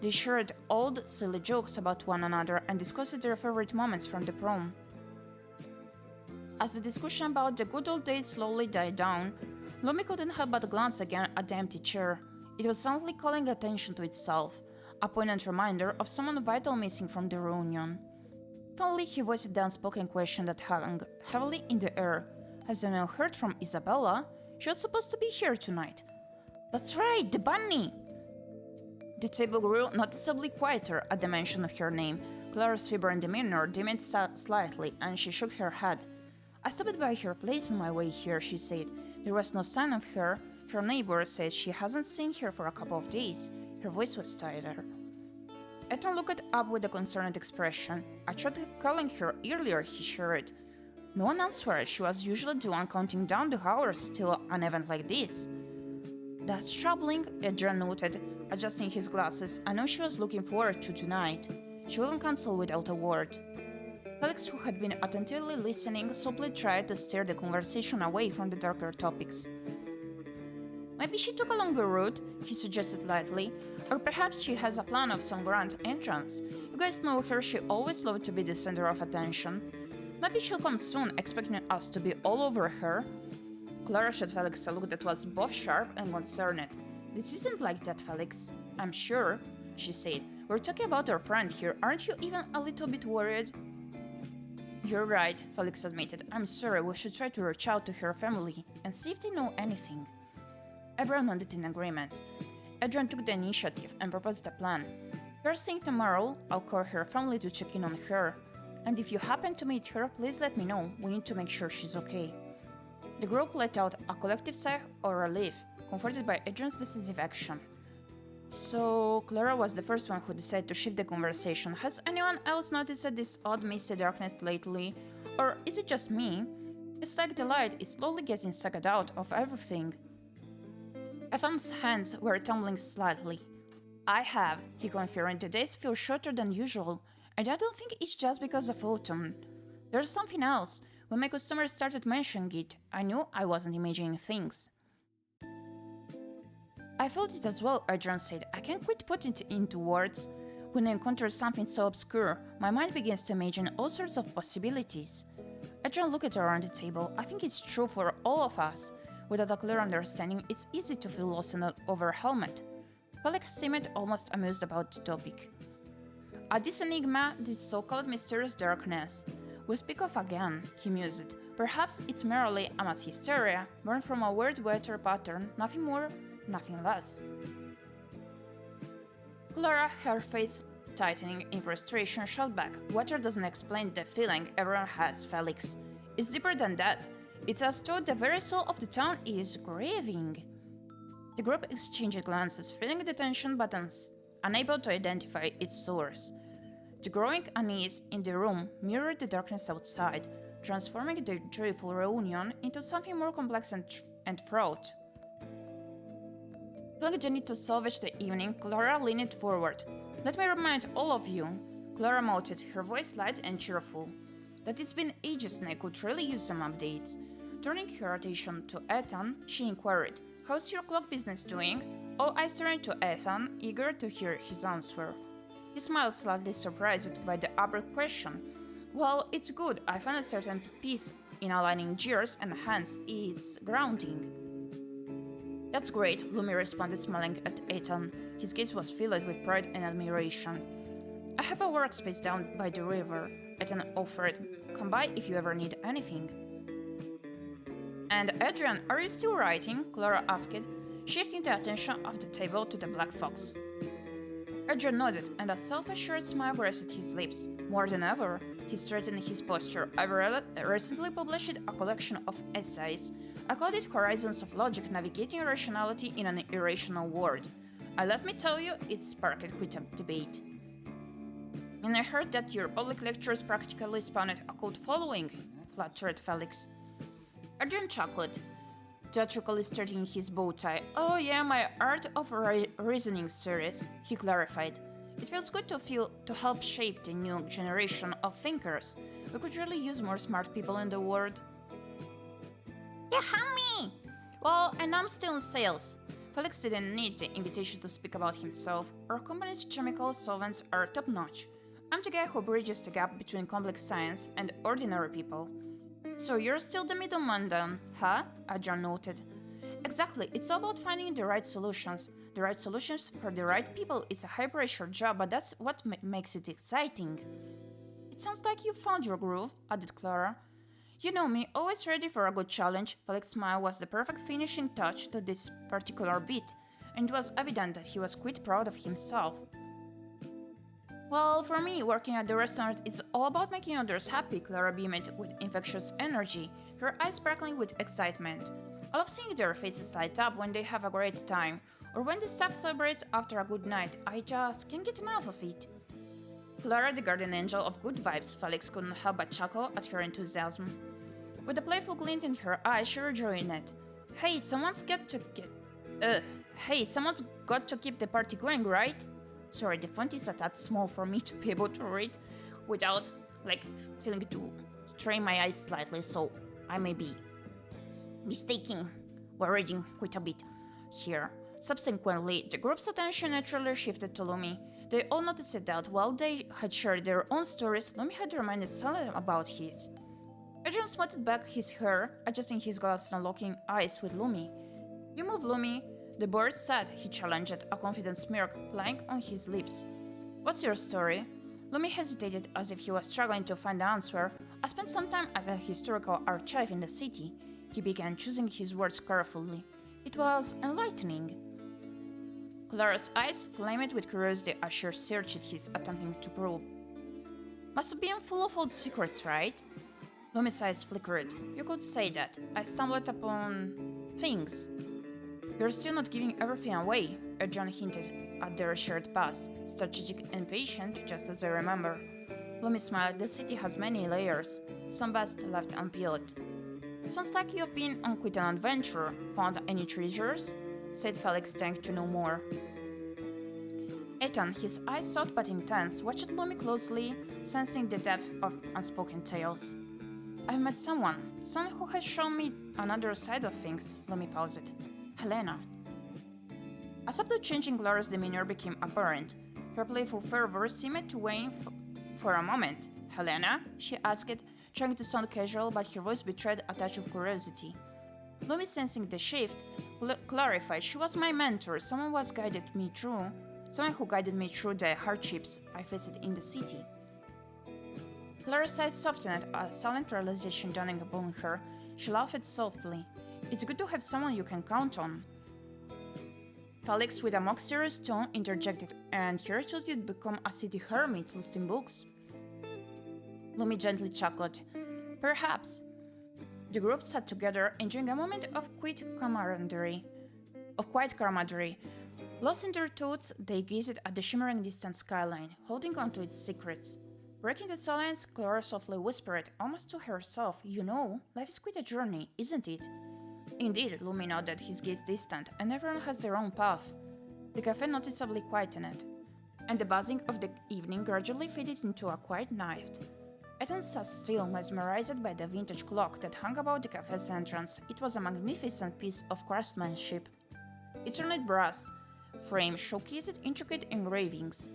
They shared old, silly jokes about one another and discussed their favorite moments from the prom. As the discussion about the good old days slowly died down, Lumi couldn't help but glance again at the empty chair. It was suddenly calling attention to itself, a poignant reminder of someone vital missing from the reunion. Finally, he voiced the unspoken question that hung heavily in the air. "Has anyone heard from Isabella? She was supposed to be here tonight." "That's right, the bunny!" The table grew noticeably quieter at the mention of her name. Clara's fever and demeanor dimmed slightly, and she shook her head. "I stopped by her place on my way here," she said. "There was no sign of her. Her neighbor said she hasn't seen her for a couple of days." Her voice was tighter. Ethan looked up with a concerned expression. "I tried calling her earlier," he shared. "No one answered. She was usually the one counting down the hours till an event like this." "That's troubling," Adrian noted, adjusting his glasses. "I know she was looking forward to tonight. She wouldn't cancel without a word." Felix, who had been attentively listening, softly tried to steer the conversation away from the darker topics. Maybe she took a longer route, he suggested lightly, or perhaps she has a plan of some grand entrance. You guys know her, she always loved to be the center of attention. Maybe she'll come soon, expecting us to be all over her. Clara shot Felix a look that was both sharp and concerned. This isn't like that, Felix. I'm sure, she said. We're talking about our friend here, aren't you even a little bit worried? You're right, Felix admitted. I'm sorry, we should try to reach out to her family and see if they know anything. Everyone nodded in agreement. Adrian took the initiative and proposed a plan. First thing tomorrow, I'll call her family to check in on her. And if you happen to meet her, please let me know. We need to make sure she's okay. The group let out a collective sigh of relief, comforted by Adrian's decisive action. So, Clara was the first one who decided to shift the conversation. Has anyone else noticed this odd misty darkness lately? Or is it just me? It's like the light is slowly getting sucked out of everything. Ethan's hands were tumbling slightly. I have, he confirmed. The days feel shorter than usual, and I don't think it's just because of autumn. There's something else. When my customers started mentioning it, I knew I wasn't imagining things. I felt it as well, Adrian said. I can't quite put it into words. When I encounter something so obscure, my mind begins to imagine all sorts of possibilities. Adrian looked around the table. I think it's true for all of us. Without a clear understanding, it's easy to feel lost and overwhelmed. Felix seemed almost amused about the topic. This enigma, this so-called mysterious darkness. We speak of again, he mused. Perhaps it's merely a mass hysteria, born from a weird weather pattern, nothing more, nothing less. Clara, her face tightening in frustration, shot back. Water doesn't explain the feeling everyone has, Felix. It's deeper than that. It's as though the very soul of the town is grieving. The group exchanged glances, feeling the tension but unable to identify its source. The growing unease in the room mirrored the darkness outside, transforming the joyful reunion into something more complex and fraught. Feeling the need to salvage the evening, Clara leaned forward. Let me remind all of you, Clara mouthed, her voice light and cheerful, that it's been ages and I could really use some updates. Turning her attention to Ethan, she inquired, "How's your clock business doing?" All eyes turned to Ethan, eager to hear his answer. He smiled, slightly surprised by the abrupt question. "Well, it's good. I find a certain peace in aligning gears and hence it's grounding." "That's great," Lumi responded, smiling at Ethan. His gaze was filled with pride and admiration. "I have a workspace down by the river," Ethan offered. "Come by if you ever need anything." "And Adrian, are you still writing?" Clara asked, shifting the attention of the table to the black fox. Adrian nodded, and a self-assured smile graced his lips. More than ever, he straightened his posture. "I've recently published a collection of essays. I called it Horizons of Logic, Navigating Rationality in an Irrational World. And let me tell you, it sparked quite a debate. And I heard that your public lectures practically spawned a cult following," fluttered Felix. Adrian chuckled, theatrically straightening his bow tie. "Oh yeah, my Art of Reasoning series," he clarified. "It feels good to help shape the new generation of thinkers. We could really use more smart people in the world." "Yeah, me!" "Well, and I'm still in sales." Felix didn't need the invitation to speak about himself. Our company's chemical solvents are top-notch. I'm the guy who bridges the gap between complex science and ordinary people. "So you're still the middleman then, huh?" Adrian noted. "Exactly, it's all about finding the right solutions. The right solutions for the right people is a high-pressure job, but that's what makes it exciting." "It sounds like you found your groove," added Clara. "You know me, always ready for a good challenge." Felix's smile was the perfect finishing touch to this particular bit, and it was evident that he was quite proud of himself. "Well, for me, working at the restaurant is all about making others happy," Clara beamed with infectious energy, her eyes sparkling with excitement. "I love seeing their faces light up when they have a great time, or when the staff celebrates after a good night. I just can't get enough of it." Clara, the guardian angel of good vibes, Felix couldn't help but chuckle at her enthusiasm. With a playful glint in her eye, she rejoined it. Hey, someone's got to keep the party going, right?" Sorry, the font is a tad small for me to be able to read without like feeling to strain my eyes slightly, so I may be mistaken. We're reading quite a bit here. Subsequently, the group's attention naturally shifted to Lumi. They all noticed that while they had shared their own stories, Lumi had remained silent about his. Adrian smoothed back his hair, adjusting his glasses and locking eyes with Lumi. "You move, Lumi," the boy said. He challenged, a confident smirk playing on his lips. "What's your story?" Lumi hesitated as if he was struggling to find the answer. "I spent some time at a historical archive in the city." He began choosing his words carefully. "It was enlightening." Clara's eyes flamed with curiosity as she searched his, attempting to probe. "Must have been full of old secrets, right?" Lumi's eyes flickered. "You could say that. I stumbled upon things." "You're still not giving everything away," Adrian hinted at their shared past, strategic and patient, just as I remember. Lumi smiled. "The city has many layers, some best left unpeeled." "Sounds like you've been on quite an adventure. Found any treasures?" said Felix, trying to know more. Ethan, his eyes soft but intense, watched Lumi closely, sensing the depth of unspoken tales. "I've met someone who has shown me another side of things," Lumi paused. "Helena." A subtle change in Clara's demeanor became apparent. Her playful fervor seemed to wane for a moment. "Helena?" she asked, trying to sound casual, but her voice betrayed a touch of curiosity. Lumi, sensing the shift, clarified. "She was my mentor, someone who guided me through the hardships I faced in the city." Clara's eyes softened, a silent realization dawning upon her. She laughed softly. "It's good to have someone you can count on." Felix, with a mock serious tone, interjected, "And here thought you'd become a city hermit lost in books." Lumi gently chuckled. "Perhaps." The group sat together, enjoying a moment of quiet camaraderie. Lost in their thoughts, they gazed at the shimmering distant skyline, holding on to its secrets. Breaking the silence, Clara softly whispered, almost to herself, "You know, life is quite a journey, isn't it?" Indeed, Lumi nodded, his gaze distant, and everyone has their own path. The cafe noticeably quietened, and the buzzing of the evening gradually faded into a quiet night. Ethan sat still, mesmerized by the vintage clock that hung above the cafe's entrance. It was a magnificent piece of craftsmanship. Its ornate brass frame showcased intricate engravings.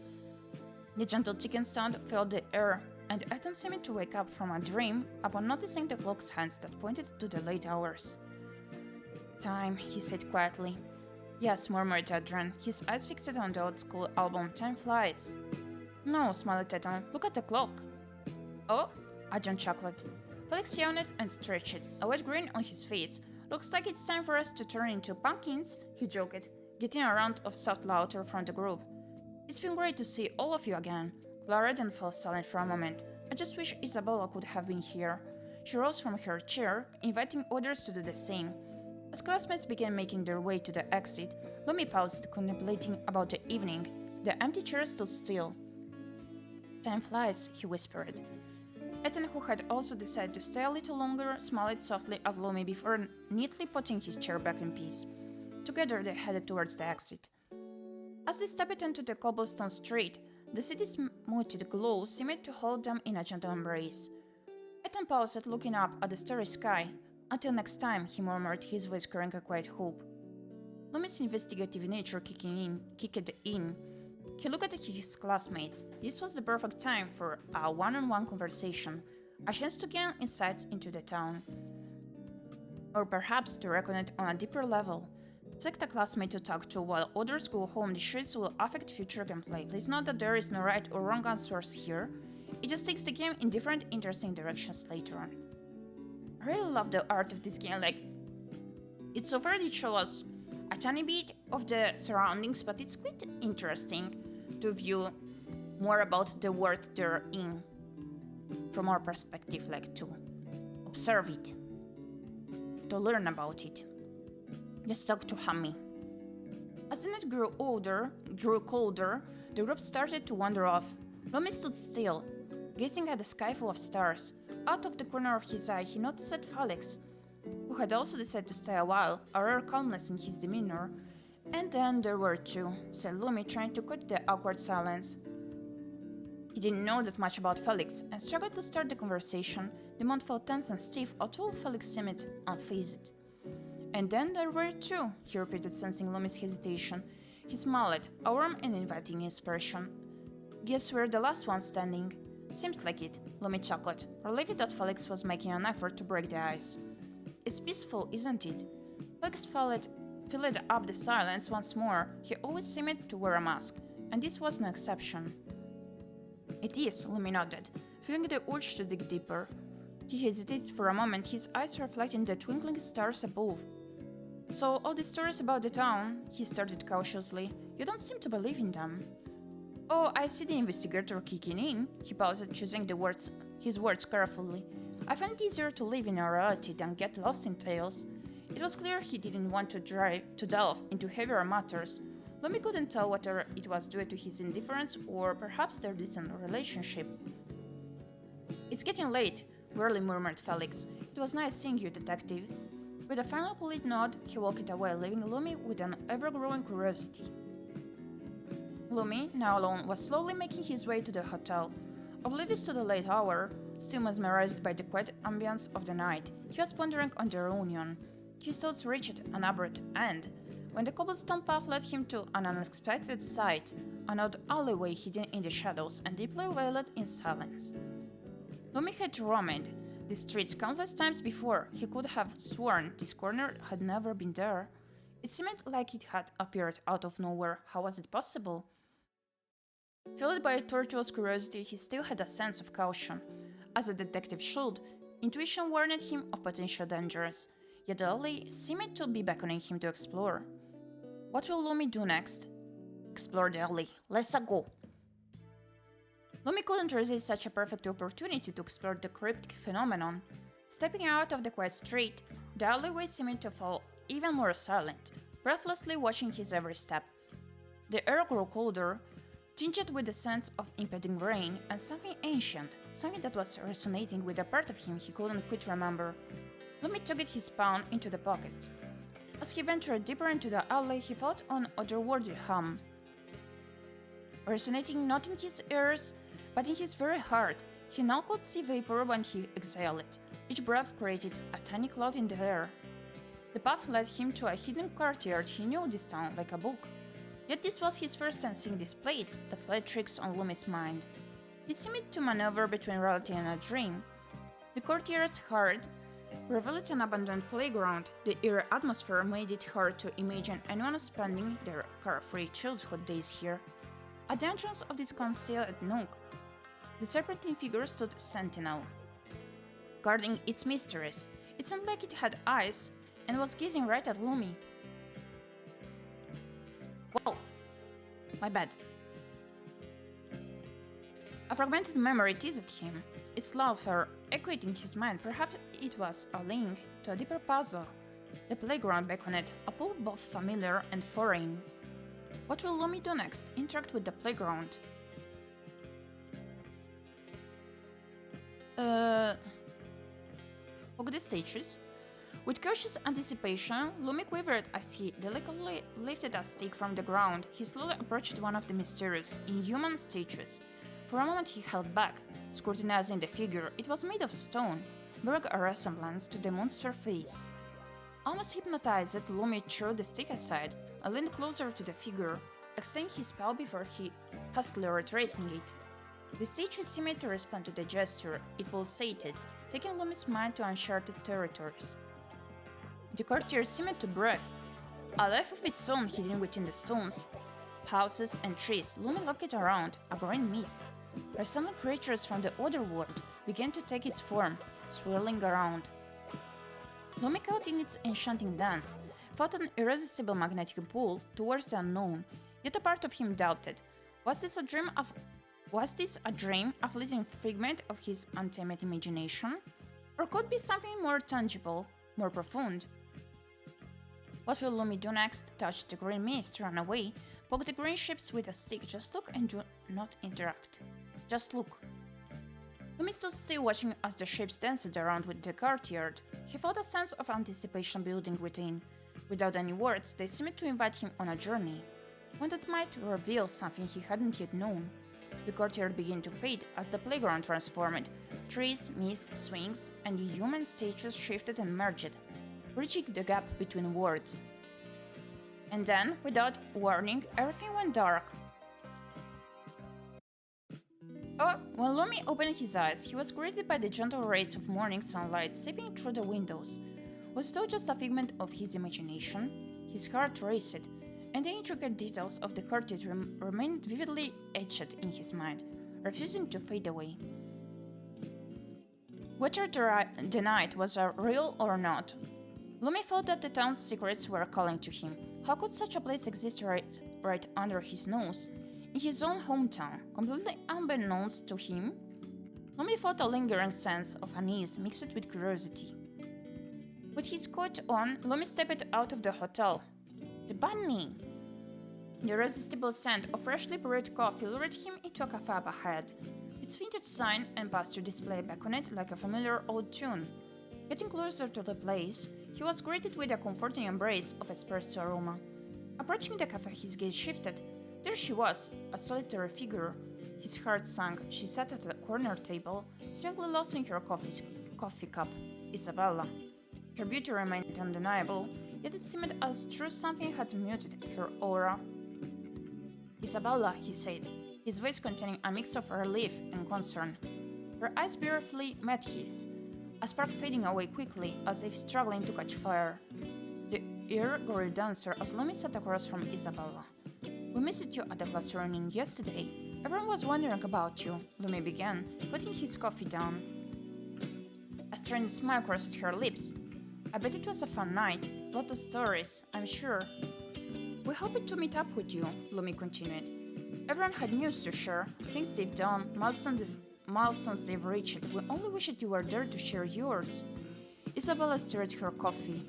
The gentle ticking sound filled the air, and Ethan seemed to wake up from a dream upon noticing the clock's hands that pointed to the late hours. "Time," he said quietly. "Yes," murmured Adrian, his eyes fixed on the old-school album. "Time flies." "No," smiled Ethan. "Look at the clock." "Oh?" Adrian chuckled. Felix yawned and stretched, a wet grin on his face. "Looks like it's time for us to turn into pumpkins," he joked, getting a round of soft laughter from the group. "It's been great to see all of you again." Clara then fell silent for a moment. "I just wish Isabella could have been here." She rose from her chair, inviting others to do the same. As classmates began making their way to the exit, Lumi paused, contemplating about the evening. The empty chair stood still. "Time flies," he whispered. Ethan, who had also decided to stay a little longer, smiled softly at Lumi before neatly putting his chair back in peace. Together they headed towards the exit. As they stepped into the cobblestone street, the city's muted glow seemed to hold them in a gentle embrace. Ethan paused, looking up at the starry sky. "Until next time," he murmured, his voice carrying a quiet hope. Lumi's investigative nature kicked in. He looked at his classmates. This was the perfect time for a one-on-one conversation, a chance to gain insights into the town. Or perhaps to reconnect on a deeper level. Select a classmate to talk to while others go home. The streets will affect future gameplay. Please note that there is no right or wrong answers here. It just takes the game in different interesting directions later on. I really love the art of this game. It's so far it shows us a tiny bit of the surroundings, but it's quite interesting to view more about the world they're in from our perspective, to observe it, to learn about it. Let's talk to Hammy. As the night grew colder, the group started to wander off. Lumi stood still, gazing at the sky full of stars. Out of the corner of his eye, he noticed Felix, who had also decided to stay a while, a rare calmness in his demeanor. "And then there were two," said Lumi, trying to cut the awkward silence. He didn't know that much about Felix and struggled to start the conversation. The moment felt tense and stiff, although Felix seemed unfazed. And then there were two, he repeated, sensing Lumi's hesitation. He smiled, a warm and inviting expression. Guess we're the last one standing. Seems like it, Lumi chuckled, relieved that Felix was making an effort to break the ice. It's peaceful, isn't it? Felix filled up the silence once more. He always seemed to wear a mask, and this was no exception. It is, Lumi nodded, feeling the urge to dig deeper. He hesitated for a moment, his eyes reflecting the twinkling stars above. So, all the stories about the town, he started cautiously. You don't seem to believe in them. Oh, I see the investigator kicking in. He paused, choosing his words carefully. I find it easier to live in a reality than get lost in tales. It was clear he didn't want to delve into heavier matters. Lumi couldn't tell whether it was due to his indifference or perhaps their distant relationship. It's getting late, wearily murmured Felix. It was nice seeing you, detective. With a final polite nod, he walked away, leaving Lumi with an ever-growing curiosity. Lumi, now alone, was slowly making his way to the hotel. Oblivious to the late hour, still mesmerized by the quiet ambience of the night, he was pondering on the reunion. His thoughts reached an abrupt end, when the cobblestone path led him to an unexpected sight, an odd alleyway hidden in the shadows and deeply veiled in silence. Lumi had roamed the streets countless times before. He could have sworn this corner had never been there. It seemed like it had appeared out of nowhere. How was it possible? Filled by a tortuous curiosity, he still had a sense of caution. As a detective should, intuition warned him of potential dangers, yet the alley seemed to be beckoning him to explore. What will Lumi do next? Explore the alley. Let's go. Lumi couldn't resist such a perfect opportunity to explore the cryptic phenomenon. Stepping out of the quiet street, the alleyway seemed to fall even more silent, breathlessly watching his every step. The air grew colder, tinged with the sense of impending rain and something ancient, something that was resonating with a part of him he couldn't quite remember. Lumi tugged his palm into the pockets. As he ventured deeper into the alley, he felt an otherworldly hum, resonating not in his ears, but in his very heart. He now could see vapor when he exhaled it. Each breath created a tiny cloud in the air. The path led him to a hidden courtyard. He knew this town like a book. Yet this was his first time seeing this place that played tricks on Lumi's mind. He seemed to maneuver between reality and a dream. The courtyard's heart revealed an abandoned playground. The eerie atmosphere made it hard to imagine anyone spending their carefree childhood days here. At the entrance of this concealed nook, the serpentine figure stood sentinel, guarding its mistress. It sounded like it had eyes and was gazing right at Lumi. Whoa, my bad. A fragmented memory teased him, its laughter echoing his mind. Perhaps it was a link to a deeper puzzle. The playground beckoned, a pool both familiar and foreign. What will Lumi do next? Interact with the playground. Poke the statues. With cautious anticipation, Lumi quivered as he delicately lifted a stick from the ground. He slowly approached one of the mysterious, inhuman statues. For a moment he held back, scrutinizing the figure. It was made of stone, bearing a resemblance to the monster face. Almost hypnotized, Lumi threw the stick aside and leaned closer to the figure, extending his spell before he hastily retracing it. The statue seemed to respond to the gesture. It pulsated, taking Lumi's mind to uncharted territories. The courtyard seemed to breathe, a life of its own hidden within the stones, houses and trees. Lumi looked around. A green mist, resembling creatures from the other world, began to take its form, swirling around. Lumi caught in its enchanting dance, felt an irresistible magnetic pull towards the unknown, yet a part of him doubted. Was this a dream, a fleeting figment of his untamed imagination? Or could it be something more tangible, more profound? What will Lumi do next? Touch the green mist, run away, poke the green ships with a stick. Just look and do not interact. Just look. Lumi stood still, watching as the ships danced around with the courtyard. He felt a sense of anticipation building within. Without any words, they seemed to invite him on a journey, one that might reveal something he hadn't yet known. The courtyard began to fade as the playground transformed. Trees, mist, swings, and the human statues shifted and merged, bridging the gap between worlds. And then, without warning, everything went dark. When Lumi opened his eyes, he was greeted by the gentle rays of morning sunlight seeping through the windows. Was it all just a figment of his imagination? His heart raced, and the intricate details of the courtyard remained vividly etched in his mind, refusing to fade away. Whether the night was real or not, Lumi felt that the town's secrets were calling to him. How could such a place exist right under his nose? In his own hometown, completely unbeknownst to him? Lumi felt a lingering sense of unease mixed with curiosity. With his coat on, Lumi stepped out of the hotel. The bunny! The irresistible scent of freshly brewed coffee lured him into a cafe up ahead. Its vintage sign and pasture display beckoned like a familiar old tune. Getting closer to the place, he was greeted with a comforting embrace of espresso aroma. Approaching the cafe, his gaze shifted. There she was, a solitary figure. His heart sank. She sat at a corner table, seemingly lost in her coffee cup. Isabella. Her beauty remained undeniable, yet it seemed as though something had muted her aura. Isabella, he said, his voice containing a mix of relief and concern. Her eyes briefly met his, a spark fading away quickly as if struggling to catch fire. The air grew denser as Lumi sat across from Isabella. We missed you at the class reunion yesterday. Everyone was wondering about you, Lumi began, putting his coffee down. A strange smile crossed her lips. I bet it was a fun night. Lot of stories, I'm sure. We hoped to meet up with you, Lumi continued. Everyone had news to share, things they've done, milestones they've reached. We only wished you were there to share yours. Isabella stirred her coffee,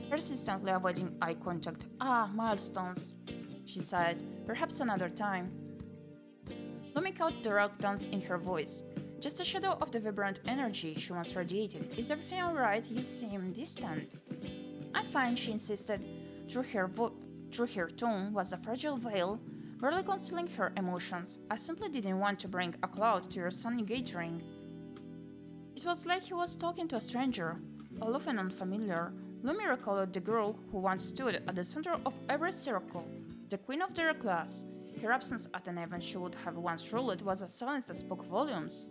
persistently avoiding eye contact. Milestones, she sighed. Perhaps another time. Lumi caught the reluctance in her voice. Just a shadow of the vibrant energy she once radiated. Is everything alright? You seem distant. I'm fine, she insisted. Through her tone was a fragile veil, barely concealing her emotions. I simply didn't want to bring a cloud to your sunny gathering. It was like he was talking to a stranger, aloof and unfamiliar. Lumi recalled the girl who once stood at the center of every circle, the queen of their class. Her absence at an event she would have once ruled was a silence that spoke volumes.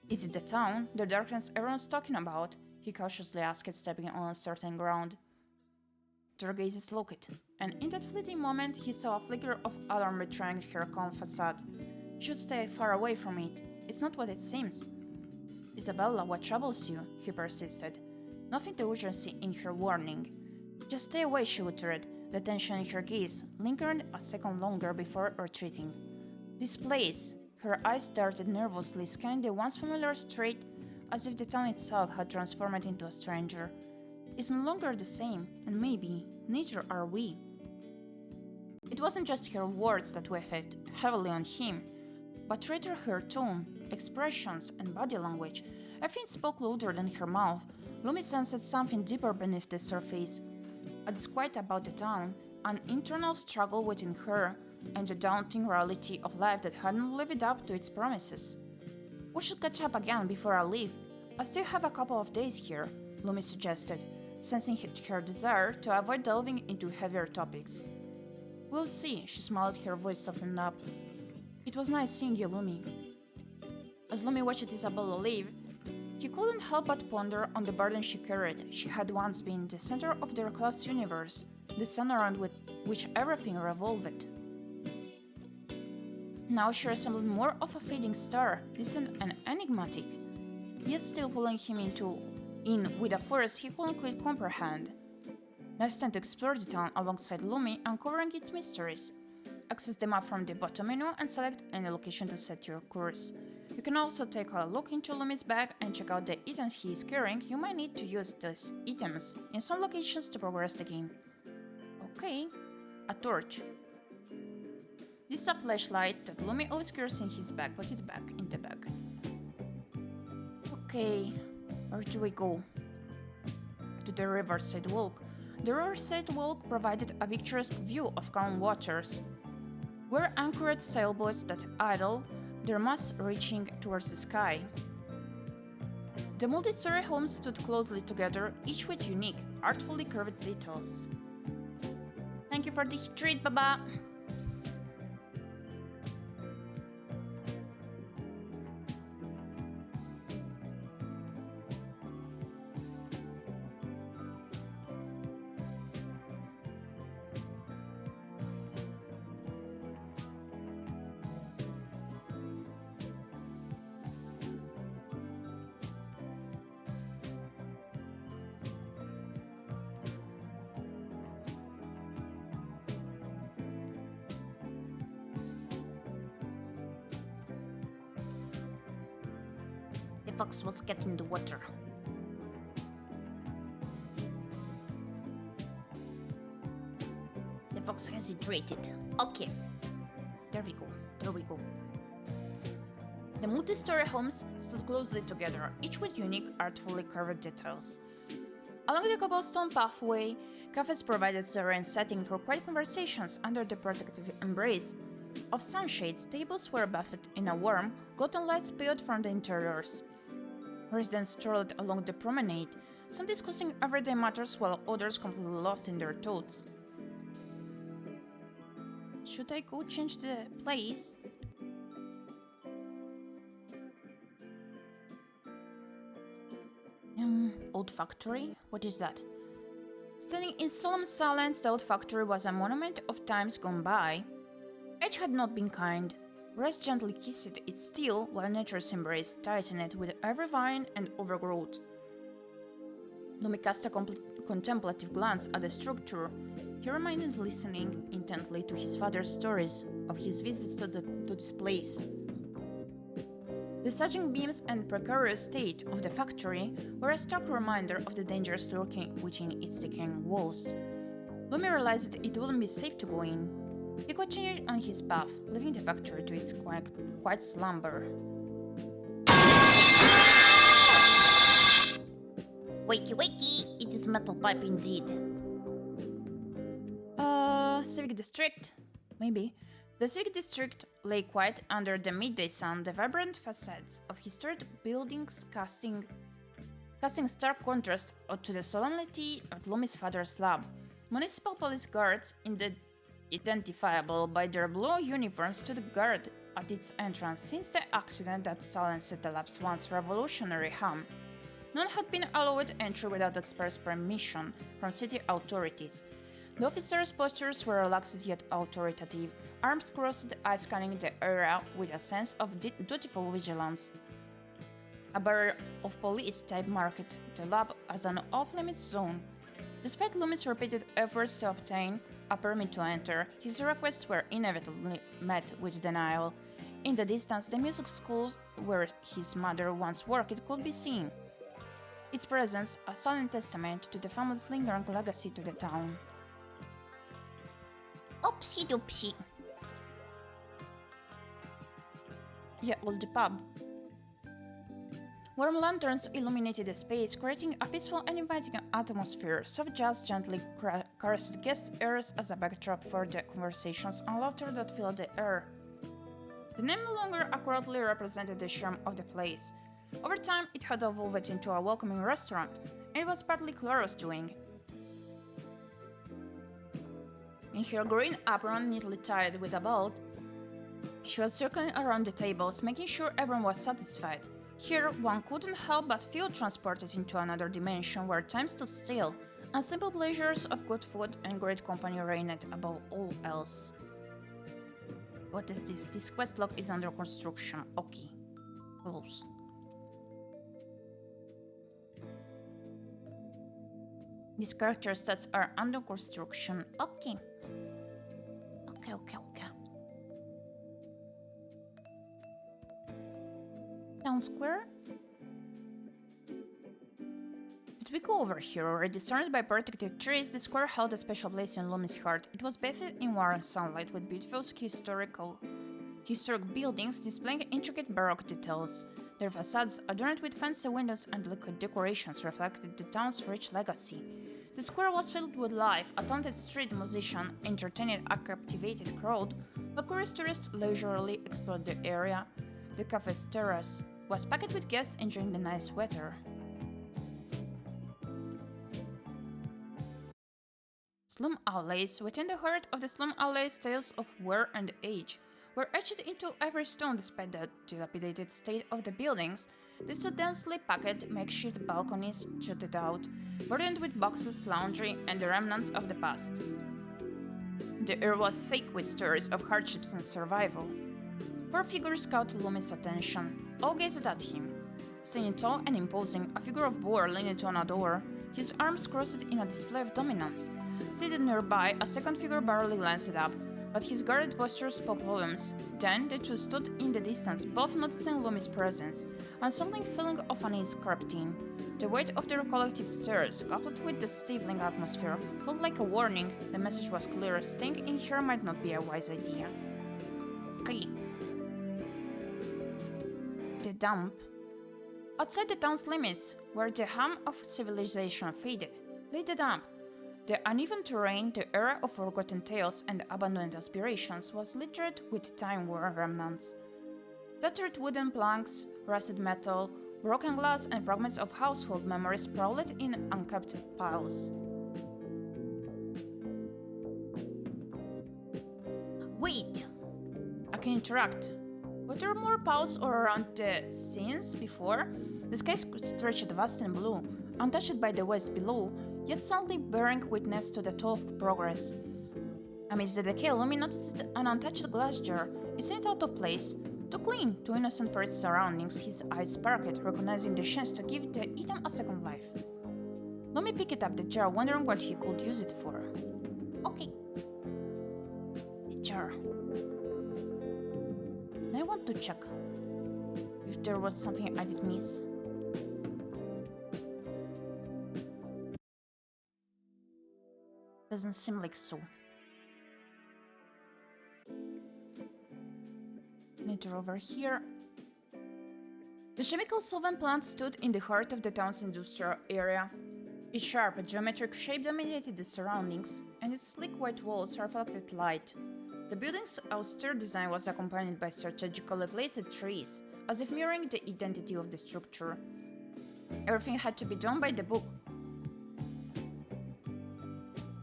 Is it the town, the darkness everyone's talking about? He cautiously asked, stepping on uncertain ground. Their gazes locked, and in that fleeting moment he saw a flicker of alarm betraying her calm facade. You should stay far away from it. It's not what it seems. Isabella, what troubles you? He persisted, nothing to urgency in her warning. Just stay away, she uttered, the tension in her gaze lingered a second longer before retreating. This place! Her eyes darted nervously, scanning the once familiar street as if the town itself had transformed into a stranger. It's no longer the same, and maybe neither are we. It wasn't just her words that weighed heavily on him, but rather her tone, expressions, and body language. Everything spoke louder than her mouth. Lumi sensed something deeper beneath the surface. A disquiet about the town, an internal struggle within her, and the daunting reality of life that hadn't lived up to its promises. We should catch up again before I leave. I still have a couple of days here, Lumi suggested, sensing her desire to avoid delving into heavier topics. We'll see, she smiled, her voice softened up. It was nice seeing you, Lumi. As Lumi watched Isabella leave, he couldn't help but ponder on the burden she carried. She had once been the center of their class universe, the sun around which everything revolved. Now she resembled more of a fading star, distant and enigmatic, yet still pulling him in with a force he couldn't quite comprehend. Now it's time to explore the town alongside Lumi, uncovering its mysteries. Access the map from the bottom menu and select any location to set your course. You can also take a look into Lumi's bag and check out the items he is carrying. You might need to use these items in some locations to progress the game. Okay, a torch. This is a flashlight that Lumi always carries in his bag. Put it back in the bag. Okay, where do we go? To the riverside walk. The riverside walk provided a picturesque view of calm waters, were anchored sailboats that idle, their masts reaching towards the sky. The multi-story homes stood closely together, each with unique, artfully curved details. Thank you for the treat, Baba! The fox was getting the water. The fox has hydrated. Okay. There we go. The multi-story homes stood closely together, each with unique, artfully carved details. Along the cobblestone pathway, cafes provided serene setting for quiet conversations under the protective embrace of sunshades. Tables were buffeted in a warm, golden light spilled from the interiors. Residents strolled along the promenade, some discussing everyday matters while others completely lost in their thoughts. Should I go change the place? Old factory? What is that? Standing in solemn silence, the old factory was a monument of times gone by. Age had not been kind. Rest gently kissed it still, while nature's embrace tightened with every vine and overgrowth. Lumi cast a contemplative glance at the structure. He remained listening intently to his father's stories of his visits to this place. The sagging beams and precarious state of the factory were a stark reminder of the dangers lurking within its decaying walls. Lumi realized that it wouldn't be safe to go in. He continued on his path, leaving the factory to its quiet slumber. Wakey wakey, it is Metal Pipe indeed. Civic District? Maybe. The Civic District lay quiet under the midday sun, the vibrant facades of historic buildings casting stark contrast to the solemnity of Lumi's father's lab. Municipal police guards, identifiable by their blue uniforms, stood guard at its entrance since the accident that silenced the lab's once revolutionary hum. None had been allowed entry without express permission from city authorities. The officers' postures were relaxed yet authoritative, arms crossed, eyes scanning the area with a sense of dutiful vigilance. A barrier of police type marked the lab as an off-limits zone. Despite Lumi's repeated efforts to obtain a permit to enter, his requests were inevitably met with denial. In the distance, the music school where his mother once worked could be seen, its presence a solemn testament to the family's lingering legacy to the town. Oopsie doopsie. Yeah, old pub. Warm lanterns illuminated the space, creating a peaceful and inviting atmosphere. Soft jazz gently caressed guests' ears as a backdrop for the conversations and laughter that filled the air. The name no longer accurately represented the charm of the place. Over time, it had evolved into a welcoming restaurant, and it was partly Clara's doing. In her green apron, neatly tied with a belt, she was circling around the tables, making sure everyone was satisfied. Here, one couldn't help but feel transported into another dimension where time stood still, and simple pleasures of good food and great company reigned above all else. What is this? This quest log is under construction. Okay. Close. These character stats are under construction. Okay. Okay. Town square? Did we go over here already? Surrounded by protective trees, the square held a special place in Lumi's heart. It was bathed in warm sunlight with beautiful historic buildings displaying intricate baroque details. Their facades, adorned with fancy windows and delicate decorations, reflected the town's rich legacy. The square was filled with life. A talented street musician entertained a captivated crowd, While curious tourists leisurely explored the area, the cafe's terrace was packed with guests enjoying the nice weather. Slum alleys. Within the heart of the slum alleys, tales of war and age were etched into every stone. Despite the dilapidated state of the buildings, they saw densely packed makeshift balconies jutted out, burdened with boxes, laundry, and the remnants of the past. The air was thick with stories of hardships and survival. Four figures caught Lumi's attention. All gazed at him. Standing tall and imposing, a figure of boar leaned on a door, his arms crossed in a display of dominance. Seated nearby, a second figure barely glanced up, but his guarded posture spoke volumes. Then the two stood in the distance, both noticing Lumi's presence, and something feeling of unease crept in. The weight of their collective stares, coupled with the stifling atmosphere, felt like a warning. The message was clear: staying in here might not be a wise idea. Okay. The dump. Outside the town's limits, where the hum of civilization faded, lay the dump. The uneven terrain, the era of forgotten tales and abandoned aspirations, was littered with time-worn remnants. Tattered wooden planks, rusted metal, broken glass, and fragments of household memories sprawled in unkept piles. Wait! I can interact. Were there more piles all around the scenes before? The sky stretched vast and blue, untouched by the west below, yet suddenly bearing witness to the toll of progress. Amidst the decay, Lumi noticed an untouched glass jar. Isn't it out of place? Too clean, too innocent for its surroundings, his eyes sparkled, recognizing the chance to give the item a second life. Lumi picked up the jar, wondering what he could use it for. Okay. The jar. I want to check if there was something I did miss. Doesn't seem like so. Enter over here. The chemical solvent plant stood in the heart of the town's industrial area. Its sharp, geometric shape dominated the surroundings, and its sleek white walls reflected light. The building's austere design was accompanied by strategically placed trees, as if mirroring the identity of the structure. Everything had to be done by the book.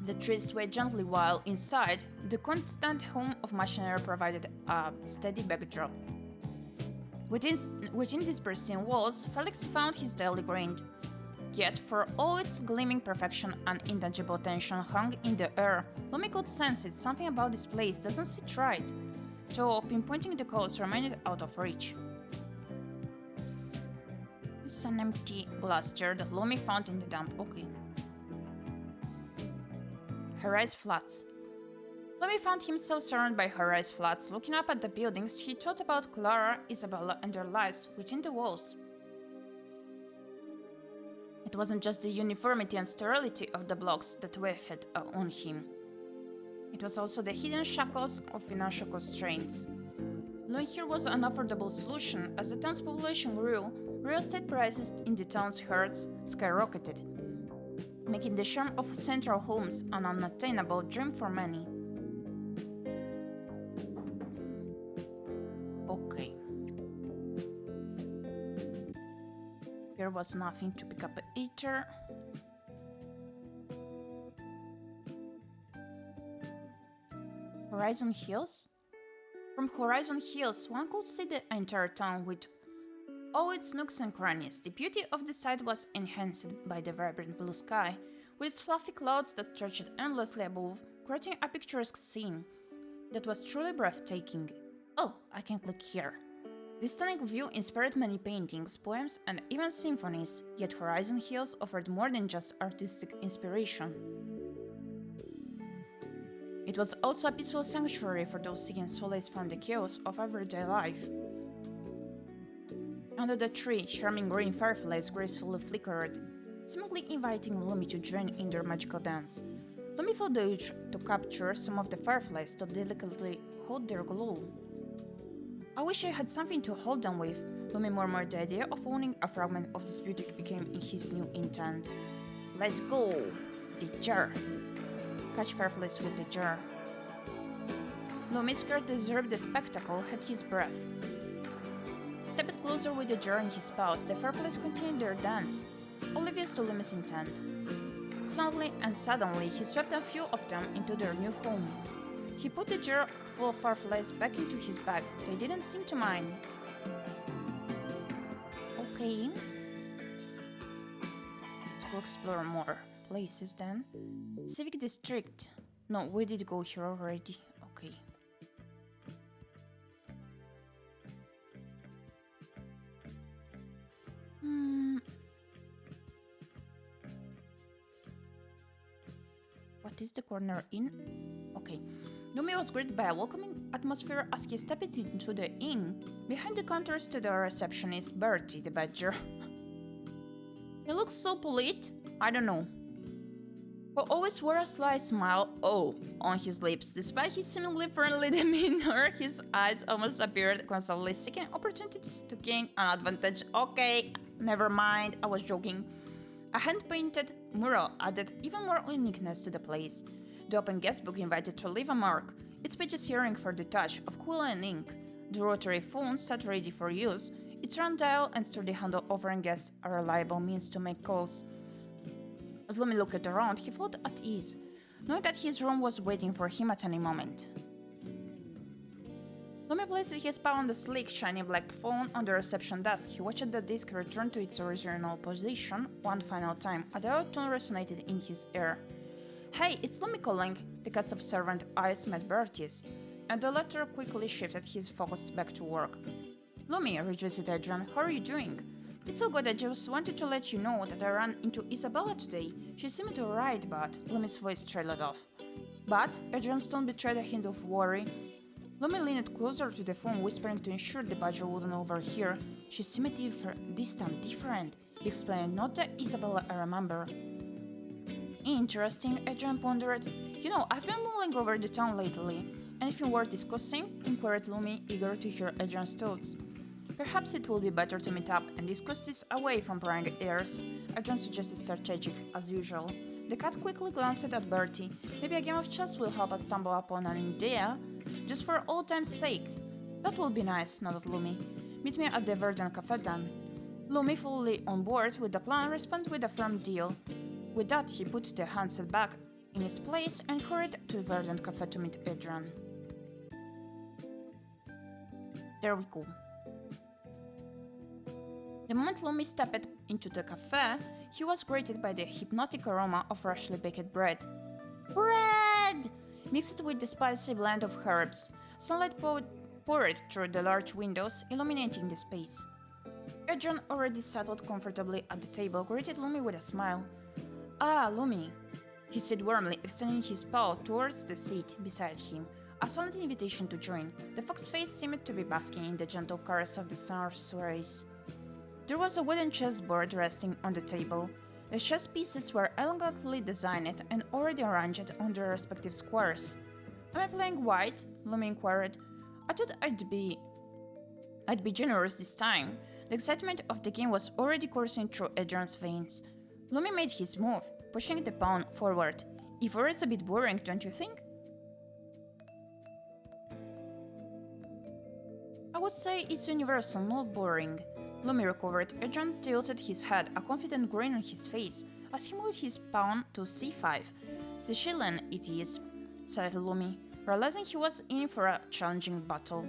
The trees swayed gently while, inside, the constant hum of machinery provided a steady backdrop. Within these pristine walls, Felix found his daily grind. Yet, for all its gleaming perfection, an intangible tension hung in the air. Lumi could sense it. Something about this place doesn't sit right, though pinpointing the cause remained out of reach. This is an empty glass jar that Lumi found in the dump. Okay. High-rise flats. Lumi found himself surrounded by high-rise flats. Looking up at the buildings, he thought about Clara, Isabella, and their lives within the walls. It wasn't just the uniformity and sterility of the blocks that weighed on him. It was also the hidden shackles of financial constraints. Living here was an affordable solution. As the town's population grew, real estate prices in the town's herds skyrocketed, making the charm of central homes an unattainable dream for many. Okay. There was nothing to pick up either. Horizon Hills? From Horizon Hills, one could see the entire town with all its nooks and crannies. The beauty of the sight was enhanced by the vibrant blue sky, with its fluffy clouds that stretched endlessly above, creating a picturesque scene that was truly breathtaking. Oh, I can click here. This stunning view inspired many paintings, poems, and even symphonies, yet Horizon Hills offered more than just artistic inspiration. It was also a peaceful sanctuary for those seeking solace from the chaos of everyday life. Under the tree, charming green fireflies gracefully flickered, seemingly inviting Lumi to join in their magical dance. Lumi felt the urge to capture some of the fireflies to delicately hold their glow. I wish I had something to hold them with. Lumi murmured. The idea of owning a fragment of this beauty became his new intent. Let's go! The jar. Catch fireflies with the jar. Lumi, scared to observe the spectacle, had his breath. He stepped closer with the jar in his paws. The fireflies continued their dance, oblivious to Lumi's intent. Suddenly, he swept a few of them into their new home. He put the jar full of fireflies back into his bag. They didn't seem to mind. Okay. Let's go explore more places then. Civic District. No, we did go here already. Okay. What is the corner inn? Okay. Lumi was greeted by a welcoming atmosphere as he stepped into the inn. Behind the counter stood a receptionist, Bertie the badger. He looks so polite. I don't know. He always wore a sly smile, on his lips. Despite his seemingly friendly demeanor, his eyes almost appeared, constantly seeking opportunities to gain an advantage. Okay, never mind, I was joking. A hand-painted mural added even more uniqueness to the place. The open guestbook invited to leave a mark, its pages yearning for the touch of quill and ink. The rotary phone sat ready for use, its round dial and sturdy handle offering guests a reliable means to make calls. As Lumi looked around, he felt at ease, knowing that his room was waiting for him at any moment. Lumi placed his paw on the sleek, shiny black phone on the reception desk. He watched the disc return to its original position one final time. A dial tone resonated in his ear. "Hey, it's Lumi calling." The cat's observant eyes met Bertie's, and the latter quickly shifted his focus back to work. "Lumi," rejoiced Adrian, "how are you doing?" "It's all good, I just wanted to let you know that I ran into Isabella today. She seemed alright, but..." Lumi's voice trailed off. "But?" Adrian's tone betrayed a hint of worry. Lumi leaned closer to the phone, whispering to ensure the badger wouldn't overhear. "She seemed distant, different," he explained, "not the Isabella I remember." "Interesting," Adrian pondered. "You know, I've been mulling over the town lately. Anything worth discussing?" inquired Lumi, eager to hear Adrian's thoughts. "Perhaps it will be better to meet up and discuss this away from prying ears," Adrian suggested, strategic as usual. The cat quickly glanced at Bertie. "Maybe a game of chess will help us stumble upon an idea, just for old time's sake." "That will be nice," nodded Lumi. "Meet me at the Verdant Cafe then." Lumi, fully on board with the plan, responded with a firm deal. With that, he put the handset back in its place and hurried to the Verdant Cafe to meet Adrian. There we go. The moment Lumi stepped into the cafe, he was greeted by the hypnotic aroma of freshly baked bread. Bread! Mixed with the spicy blend of herbs, sunlight poured through the large windows, illuminating the space. Adrian, already settled comfortably at the table, greeted Lumi with a smile. "Ah, Lumi," he said warmly, extending his paw towards the seat beside him, a silent invitation to join. The fox's face seemed to be basking in the gentle caress of the summer's rays. There was a wooden chessboard resting on the table. The chess pieces were elegantly designed and already arranged on their respective squares. "Am I playing white?" Lumi inquired. "I thought I'd be generous this time." The excitement of the game was already coursing through Adrian's veins. Lumi made his move, pushing the pawn forward. "E4 is a bit boring, don't you think?" "I would say it's universal, not boring." Lumi recovered. Adrian tilted his head, a confident grin on his face, as he moved his pawn to c5. "Sicilian it is," said Lumi, realizing he was in for a challenging battle.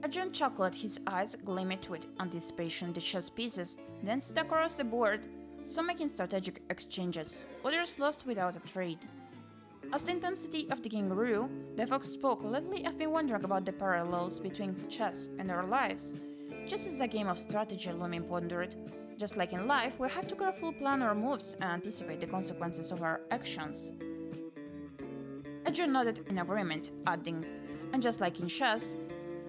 Adrian chuckled, his eyes gleamed with anticipation. The chess pieces danced across the board, some making strategic exchanges, others lost without a trade. As the intensity of the game grew, the fox spoke. "Lately I've been wondering about the parallels between chess and our lives. Chess is a game of strategy," Lumi pondered. "Just like in life, we have to carefully plan our moves and anticipate the consequences of our actions." Adrian nodded in agreement, adding, "And just like in chess,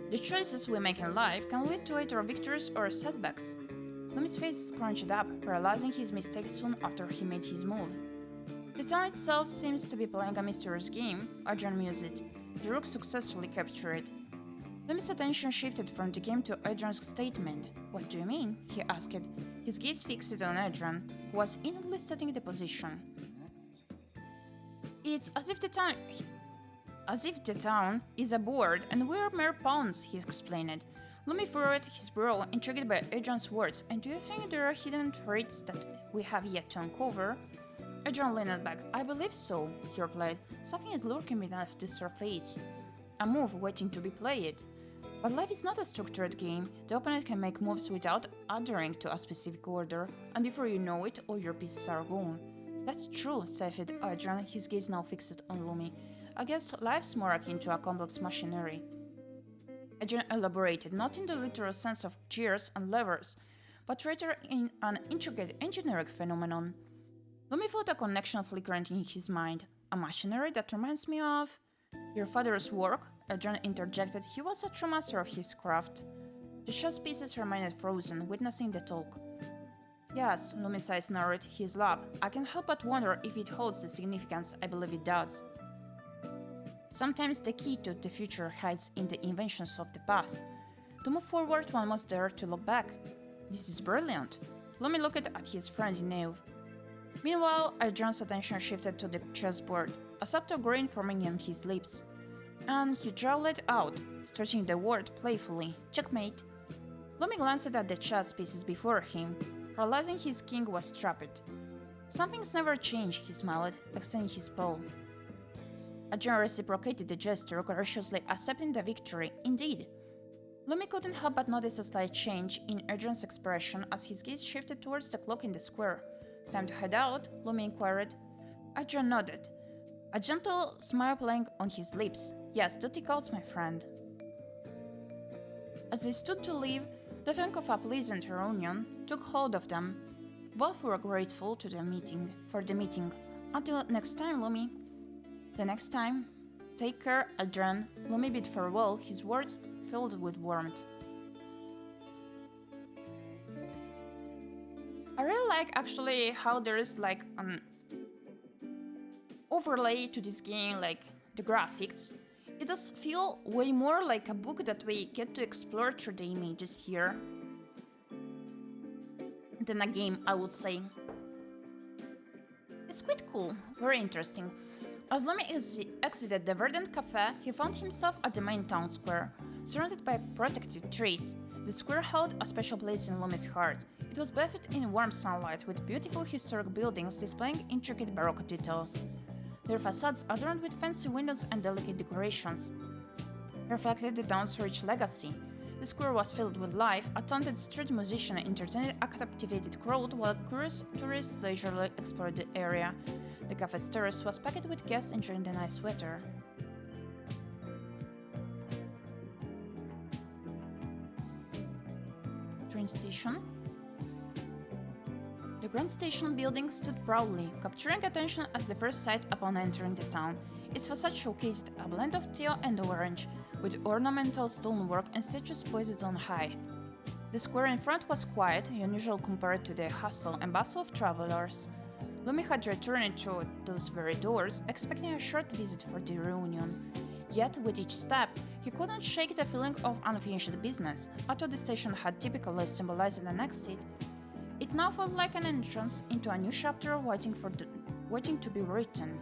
the choices we make in life can lead to either victories or setbacks." Lumi's face scrunched up, realizing his mistake soon after he made his move. "The town itself seems to be playing a mysterious game," Adrian mused. "The rook successfully captured." Lumi's attention shifted from the game to Adrian's statement. "What do you mean?" he asked, his gaze fixed on Adrian, who was inwardly studying the position. "It's as if the town..." As if the town is a board and we're mere pawns, he explained. Lumi furrowed his brow, intrigued by Adrian's words. And do you think there are hidden traits that we have yet to uncover? Adrian leaned back. I believe so, he replied. Something is lurking beneath the surface. A move waiting to be played. But life is not a structured game. The opponent can make moves without adhering to a specific order, and before you know it, all your pieces are gone. That's true, sighed Adrian, his gaze now fixed on Lumi. I guess life's more akin to a complex machinery. Adrian elaborated, not in the literal sense of gears and levers, but rather in an intricate engineering phenomenon. Lumi felt a connection flickering in his mind. A machinery that reminds me of... Your father's work? Adrian interjected. He was a true master of his craft. The chess pieces remained frozen, witnessing the talk. Yes, Lumi's eyes narrowed his lap. I can't help but wonder if it holds the significance I believe it does. Sometimes the key to the future hides in the inventions of the past. To move forward, one must dare to look back. This is brilliant. Lumi looked at his friend ᴄᴏ. Meanwhile, Adrian's attention shifted to the chessboard, a subtle grin forming on his lips. And he drawled out, stretching the word playfully. Checkmate. Lumi glanced at the chess pieces before him, realizing his king was trapped. Something's never changed, he smiled, extending his paw. Adrian reciprocated the gesture, graciously accepting the victory. Indeed. Lumi couldn't help but notice a slight change in Adrian's expression as his gaze shifted towards the clock in the square. Time to head out? Lumi inquired. Adrian nodded, a gentle smile playing on his lips. Yes, duty calls, my friend. As they stood to leave, the feeling of a pleasant reunion took hold of them. Both were grateful for the meeting. Until next time, Lumi. The next time. Take care, Adrian. Lumi bid farewell, his words filled with warmth. I really like actually how there is like an overlay to this game, like the graphics. It does feel way more like a book that we get to explore through the images here than a game, I would say. It's quite cool, very interesting. As Lumi exited the verdant cafe, he found himself at the main town square, surrounded by protected trees. The square held a special place in Lumi's heart. It was bathed in warm sunlight, with beautiful historic buildings displaying intricate Baroque details. Their facades, adorned with fancy windows and delicate decorations, reflected the town's rich legacy. The square was filled with life. A talented street musician entertained a captivated crowd, while curious tourists leisurely explored the area. The cafe's terrace was packed with guests enjoying the nice weather. Train station. The Grand Station building stood proudly, capturing attention as the first sight upon entering the town. Its facade showcased a blend of teal and orange, with ornamental stonework and statues poised on high. The square in front was quiet, unusual compared to the hustle and bustle of travelers. Lumi had returned through those very doors, expecting a short visit for the reunion. Yet, with each step, he couldn't shake the feeling of unfinished business. Although the station had typically symbolized an exit, it now felt like an entrance into a new chapter waiting to be written.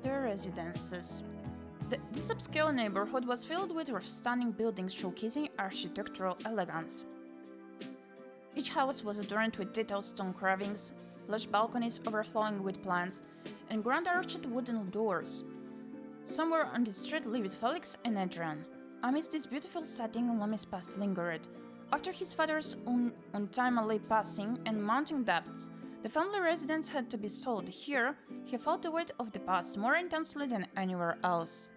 Their residences. This upscale neighborhood was filled with stunning buildings showcasing architectural elegance. Each house was adorned with detailed stone carvings, large balconies overflowing with plants, and grand arched wooden doors. Somewhere on the street lived Felix and Adrian. Amidst this beautiful setting, Lumi's past lingered. After his father's untimely passing and mounting debts, the family residence had to be sold. Here, he felt the weight of the past more intensely than anywhere else.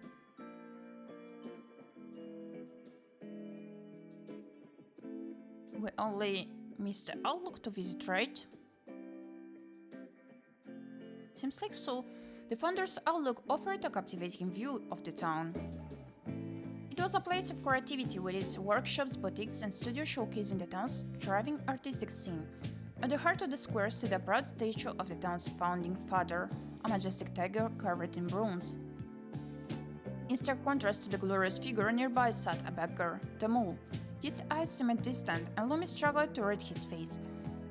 We only missed the outlook to visit, right? Seems like so. The founder's outlook offered a captivating view of the town. It was a place of creativity with its workshops, boutiques, and studios showcasing the town's thriving artistic scene. At the heart of the square stood a proud statue of the town's founding father, a majestic tiger carved in bronze. In stark contrast to the glorious figure, nearby sat a beggar, the mole. His eyes seemed distant, and Lumi struggled to read his face.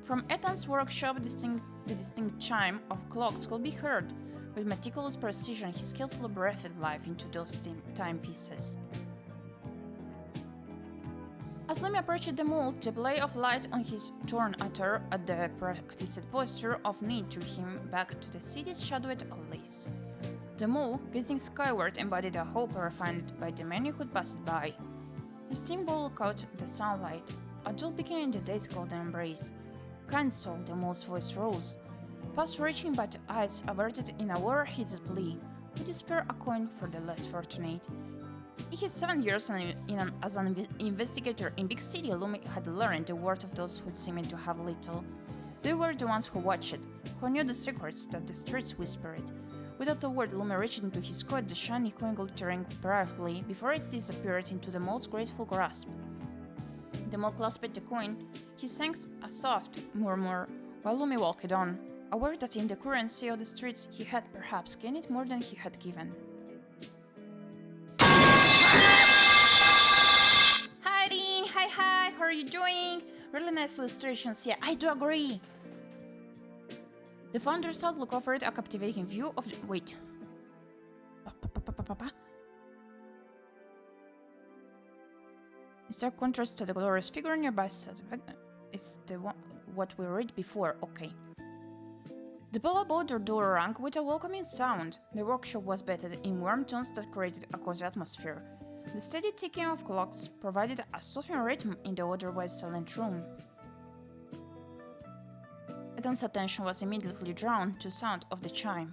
From Ethan's workshop, distinct The distinct chime of clocks could be heard. With meticulous precision, he skillfully breathed life into those timepieces. As Lemmy approached the mole, the play of light on his torn attire at the practiced posture of knee took him back to the city's shadowed alleys. The mole, gazing skyward, embodied a hope refined by the many who passed by. His thin ball caught the sunlight. A dull beginning in the day's golden embrace. Kind soul, the mole's voice rose. Past reaching but eyes averted in a war-hissed plea. Would you spare a coin for the less fortunate? In his 7 years as an investigator in Big City, Lumi had learned the word of those who seemed to have little. They were the ones who watched, who knew the secrets that the streets whispered. Without a word, Lumi reached into his coat, the shiny coin glittering brightly before it disappeared into the mole's grateful grasp. The mole clasped the coin. He sang a soft murmur while Lumi walked on, aware that in the currency of the streets he had perhaps gained more than he had given. Hi Rin! Hi! How are you doing? Really nice illustrations, yeah, I do agree! The founder's outlook offered a captivating view of the— wait. In stark contrast to the glorious figure nearby, it's the one what we read before, okay. The bell outer door rang with a welcoming sound. The workshop was bathed in warm tones that created a cozy atmosphere. The steady ticking of clocks provided a soothing rhythm in the otherwise silent room. Etan's attention was immediately drawn to the sound of the chime.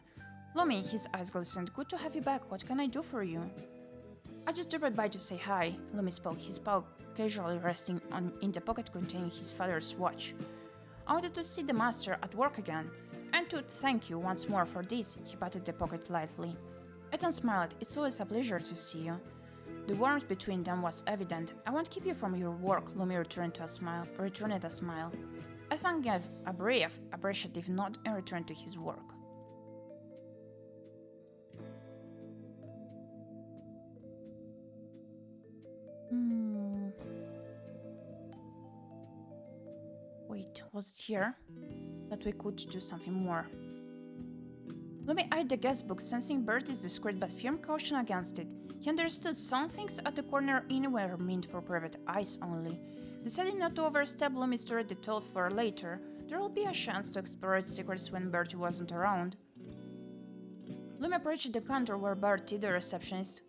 Lumi, his eyes glistened. Good to have you back. What can I do for you? I just dropped by to say hi, Lumi spoke, his paw casually resting in the pocket containing his father's watch. I wanted to see the master at work again, and to thank you once more for this, he patted the pocket lightly. Ethan smiled. It's always a pleasure to see you. The warmth between them was evident. I won't keep you from your work, Lumi returned a smile. Ethan gave a brief, appreciative nod and returned to his work. Wait, was it here that we could do something more? Lumi eyed the guestbook, sensing Bertie's discreet but firm caution against it. He understood some things at the corner inn were meant for private eyes only. Deciding not to overstep, Lumi stored the thought for later. There will be a chance to explore its secrets when Bertie wasn't around. Lumi approached the counter where Bertie, the receptionist,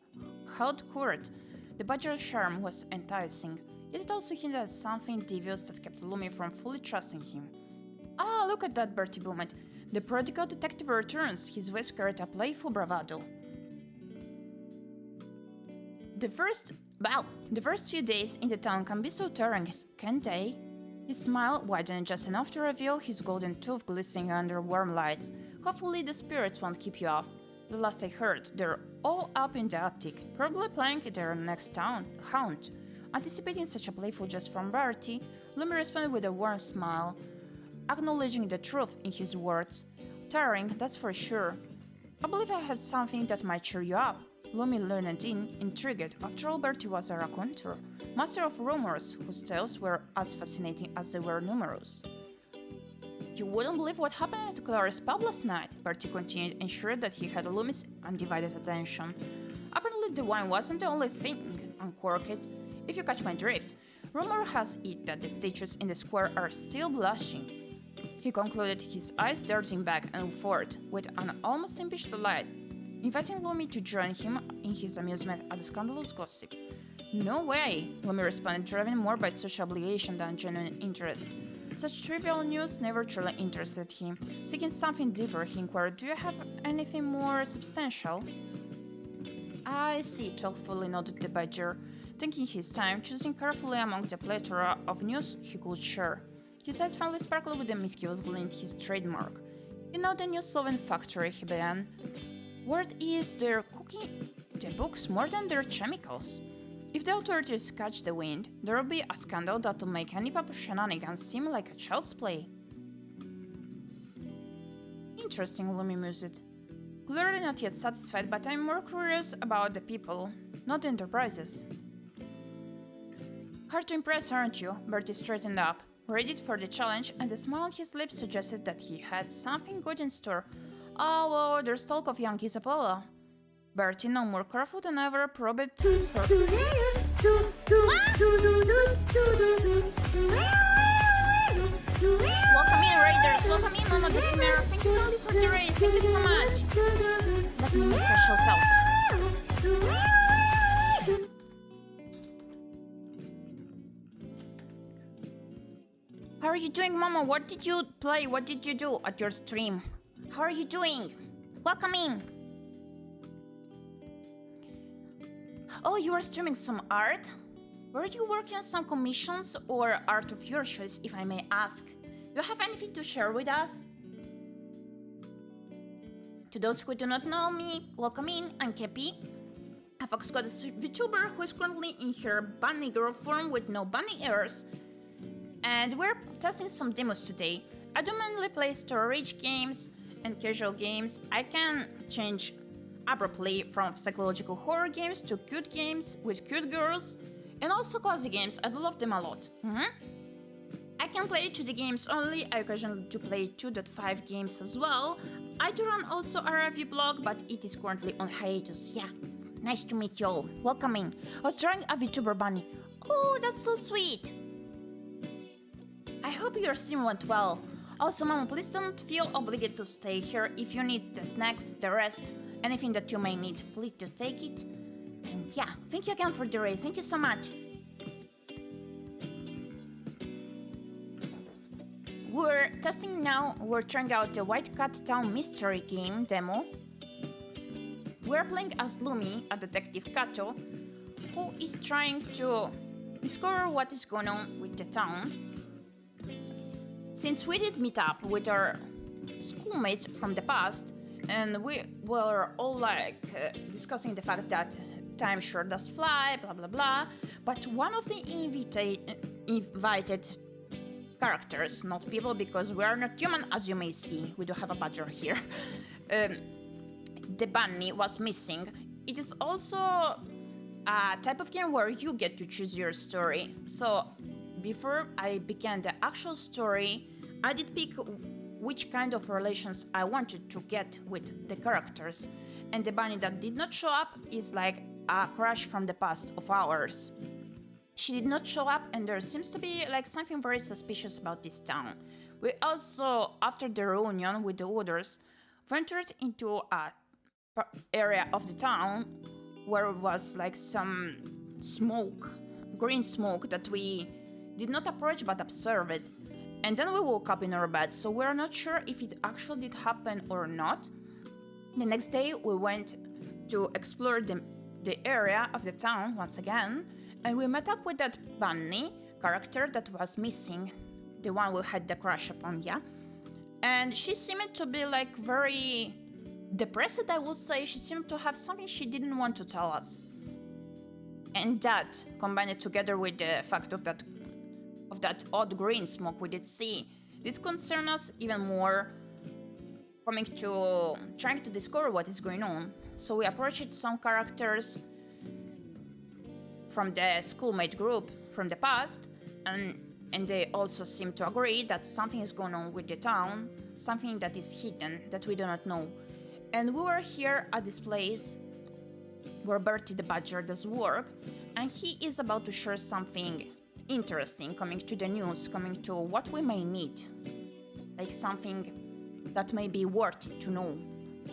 held court. The badger's charm was enticing, yet it also hinted at something devious that kept Lumi from fully trusting him. Ah, look at that, Bertie boomed. The prodigal detective returns, his voice carried a playful bravado. The first few days in the town can be so tiring, can't they? His smile widened just enough to reveal his golden tooth glistening under warm lights. Hopefully the spirits won't keep you up. The last I heard, they're all up in the attic, probably planning their next haunt. Anticipating such a playful jest from Bertie, Lumi responded with a warm smile, acknowledging the truth in his words. Tiring, that's for sure. I believe I have something that might cheer you up. Lumi leaned in, intrigued. After all, Bertie was a raconteur, master of rumors whose tales were as fascinating as they were numerous. You wouldn't believe what happened at Clara's pub last night, Bertie continued, ensured that he had Lumi's undivided attention. Apparently the wine wasn't the only thing uncorked, if you catch my drift. Rumor has it that the statues in the square are still blushing. He concluded, his eyes darting back and forth with an almost impish delight, inviting Lumi to join him in his amusement at the scandalous gossip. No way, Lumi responded, driven more by social obligation than genuine interest. Such trivial news never truly interested him. Seeking something deeper, he inquired, do you have anything more substantial? I see, thoughtfully nodded the badger, taking his time, choosing carefully among the plethora of news he could share. His eyes finally sparkled with a mischievous glint, his trademark. You know the new solvent factory, he began. Word is they're cooking the books more than their chemicals. If the authorities catch the wind, there will be a scandal that'll make any pub shenanigans seem like a child's play. Interesting, Lumi mused. Clearly not yet satisfied, but I'm more curious about the people, not the enterprises. Hard to impress, aren't you? Bertie straightened up. ready for the challenge, and the smile on his lips suggested that he had something good in store. Oh, well, there's talk of young Isabella. Bertie, now more careful than ever, probed for... Welcome in, Raiders! Welcome in, Mama the Khmer! Thank you kindly for the raid, thank you so much! Let me make a shout out. How are you doing, Mama? What did you play? What did you do at your stream? How are you doing? Welcome in! Oh, you are streaming some art? Were you working on some commissions or art of your choice, if I may ask? Do you have anything to share with us? To those who do not know me, welcome in, I'm Gyepi, a Fox Goddess VTuber who is currently in her bunny girl form with no bunny ears. And we're testing some demos today. I do mainly play story-rich games and casual games. I can change abruptly from psychological horror games to cute games with cute girls, and also cozy games. I do love them a lot. I can play 2D games only. I occasionally do play 2.5 games as well. I do run also a review blog, but it is currently on hiatus. Yeah, nice to meet you all. Welcome in. I was drawing a VTuber bunny. Oh, that's so sweet. I hope your stream went well. Also, Mama, please don't feel obligated to stay here. If you need the snacks, the rest, anything that you may need, please do take it. And yeah, thank you again for the raid. Thank you so much. We're testing now. We're trying out the White Cat Town mystery game demo. We're playing as Lumi, a detective Kato, who is trying to discover what is going on with the town. Since we did meet up with our schoolmates from the past, and we were all like discussing the fact that time sure does fly, blah blah blah, but one of the invited characters, not people because we are not human, as you may see, we do have a badger here, the bunny was missing. It is also a type of game where you get to choose your story. So before I began the actual story, I did pick which kind of relations I wanted to get with the characters, and the bunny that did not show up is like a crush from the past of ours. She did not show up, and there seems to be like something very suspicious about this town. We also, after the reunion with the others, ventured into a area of the town where was like some smoke, green smoke that we did not approach but observed. And then we woke up in our bed, so we're not sure if it actually did happen or not. The next day we went to explore the area of the town once again, and we met up with that bunny character that was missing, the one we had the crush upon, yeah? And she seemed to be like very depressed, I would say. She seemed to have something she didn't want to tell us. And that, combined together with the fact of that odd green smoke we did see, did concern us even more, trying to discover what is going on. So we approached some characters from the schoolmate group from the past, and they also seem to agree that something is going on with the town, something that is hidden, that we do not know. And we were here at this place where Bertie the Badger does work, and he is about to share something interesting coming to the news, coming to what we may need, like something that may be worth it to know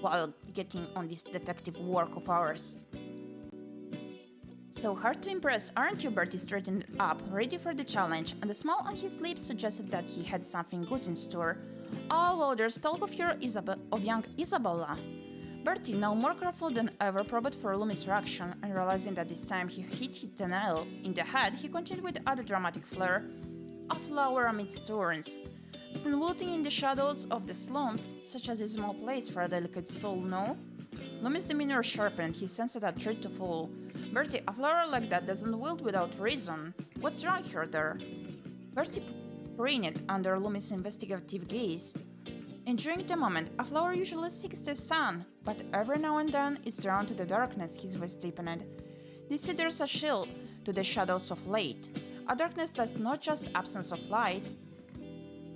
while getting on this detective work of ours. So hard to impress, aren't you? Bertie straightened up, ready for the challenge, and the smile on his lips suggested that he had something good in store. Oh, well, there's talk of young Isabella. Bertie, now more careful than ever, probed for Lumi's reaction, and realizing that this time he hit the nail in the head, he continued with other dramatic flair. A flower amidst thorns. Seen wilting in the shadows of the slums, such as a small place for a delicate soul, no? Lumi's demeanor sharpened, he sensed a threat to fall. Bertie, a flower like that doesn't wilt without reason. What's wrong here there? Bertie preened under Lumi's investigative gaze. Enjoying the moment, a flower usually seeks the sun, but every now and then is drawn to the darkness, his voice deepened. They say there's a chill to the shadows of late, a darkness that's not just absence of light,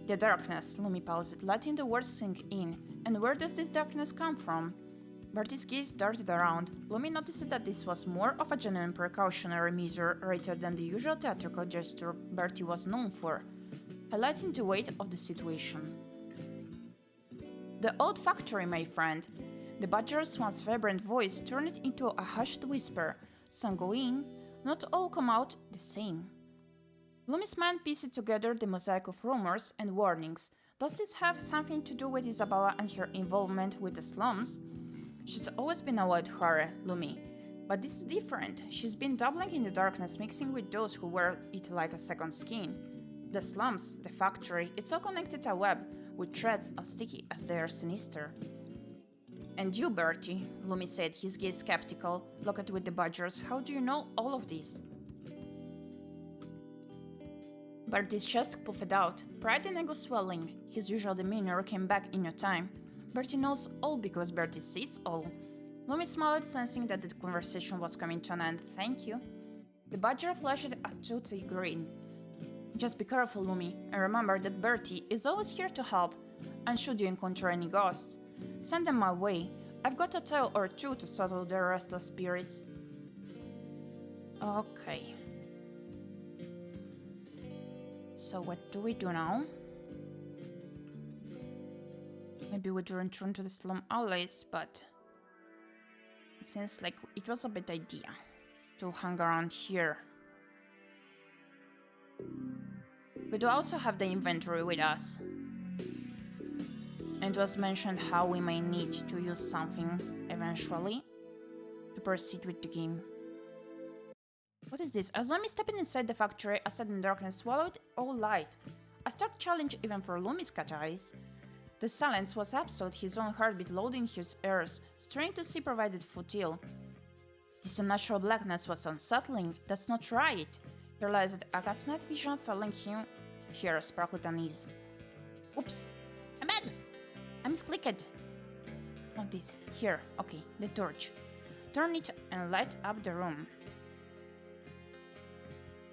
The darkness, Lumi paused, letting the words sink in. And where does this darkness come from? Bertie's gaze darted around. Lumi noticed that this was more of a genuine precautionary measure rather than the usual theatrical gesture Bertie was known for, highlighting the weight of the situation. The old factory, my friend. The badger's once vibrant voice turned into a hushed whisper. Some go in, not all come out the same. Lumi's mind pieced together the mosaic of rumors and warnings. Does this have something to do with Isabella and her involvement with the slums? She's always been a wild horror, Lumi. But this is different. She's been dabbling in the darkness, mixing with those who wear it like a second skin. The slums, the factory, it's all connected a web, with threads as sticky as they are sinister. And you, Bertie, Lumi said, his gaze skeptical, looked with the badgers. How do you know all of this? Bertie's chest puffed out, pride and ego swelling. His usual demeanor came back in no time. Bertie knows all because Bertie sees all. Lumi smiled, sensing that the conversation was coming to an end. Thank you. The badger flashed a toothy grin. Just be careful, Lumi, and remember that Bertie is always here to help. And should you encounter any ghosts, send them my way. I've got a tale or two to settle their restless spirits. Okay. So what do we do now? Maybe we don't return to the slum alleys, but it seems like it was a bad idea to hang around here. We do also have the inventory with us. And it was mentioned how we may need to use something eventually to proceed with the game. What is this? As Lumi stepped inside the factory, a sudden darkness swallowed all light. A stark challenge even for Lumi's cat eyes. The silence was absolute, his own heartbeat loading his ears, straining to see provided futile. This unnatural blackness was unsettling. That's not right. He realized a cat's night vision failing him. Here sparkled unease. Oops. I'm bad. I misclicked. Not this. Here. Okay, the torch. Turn it and light up the room.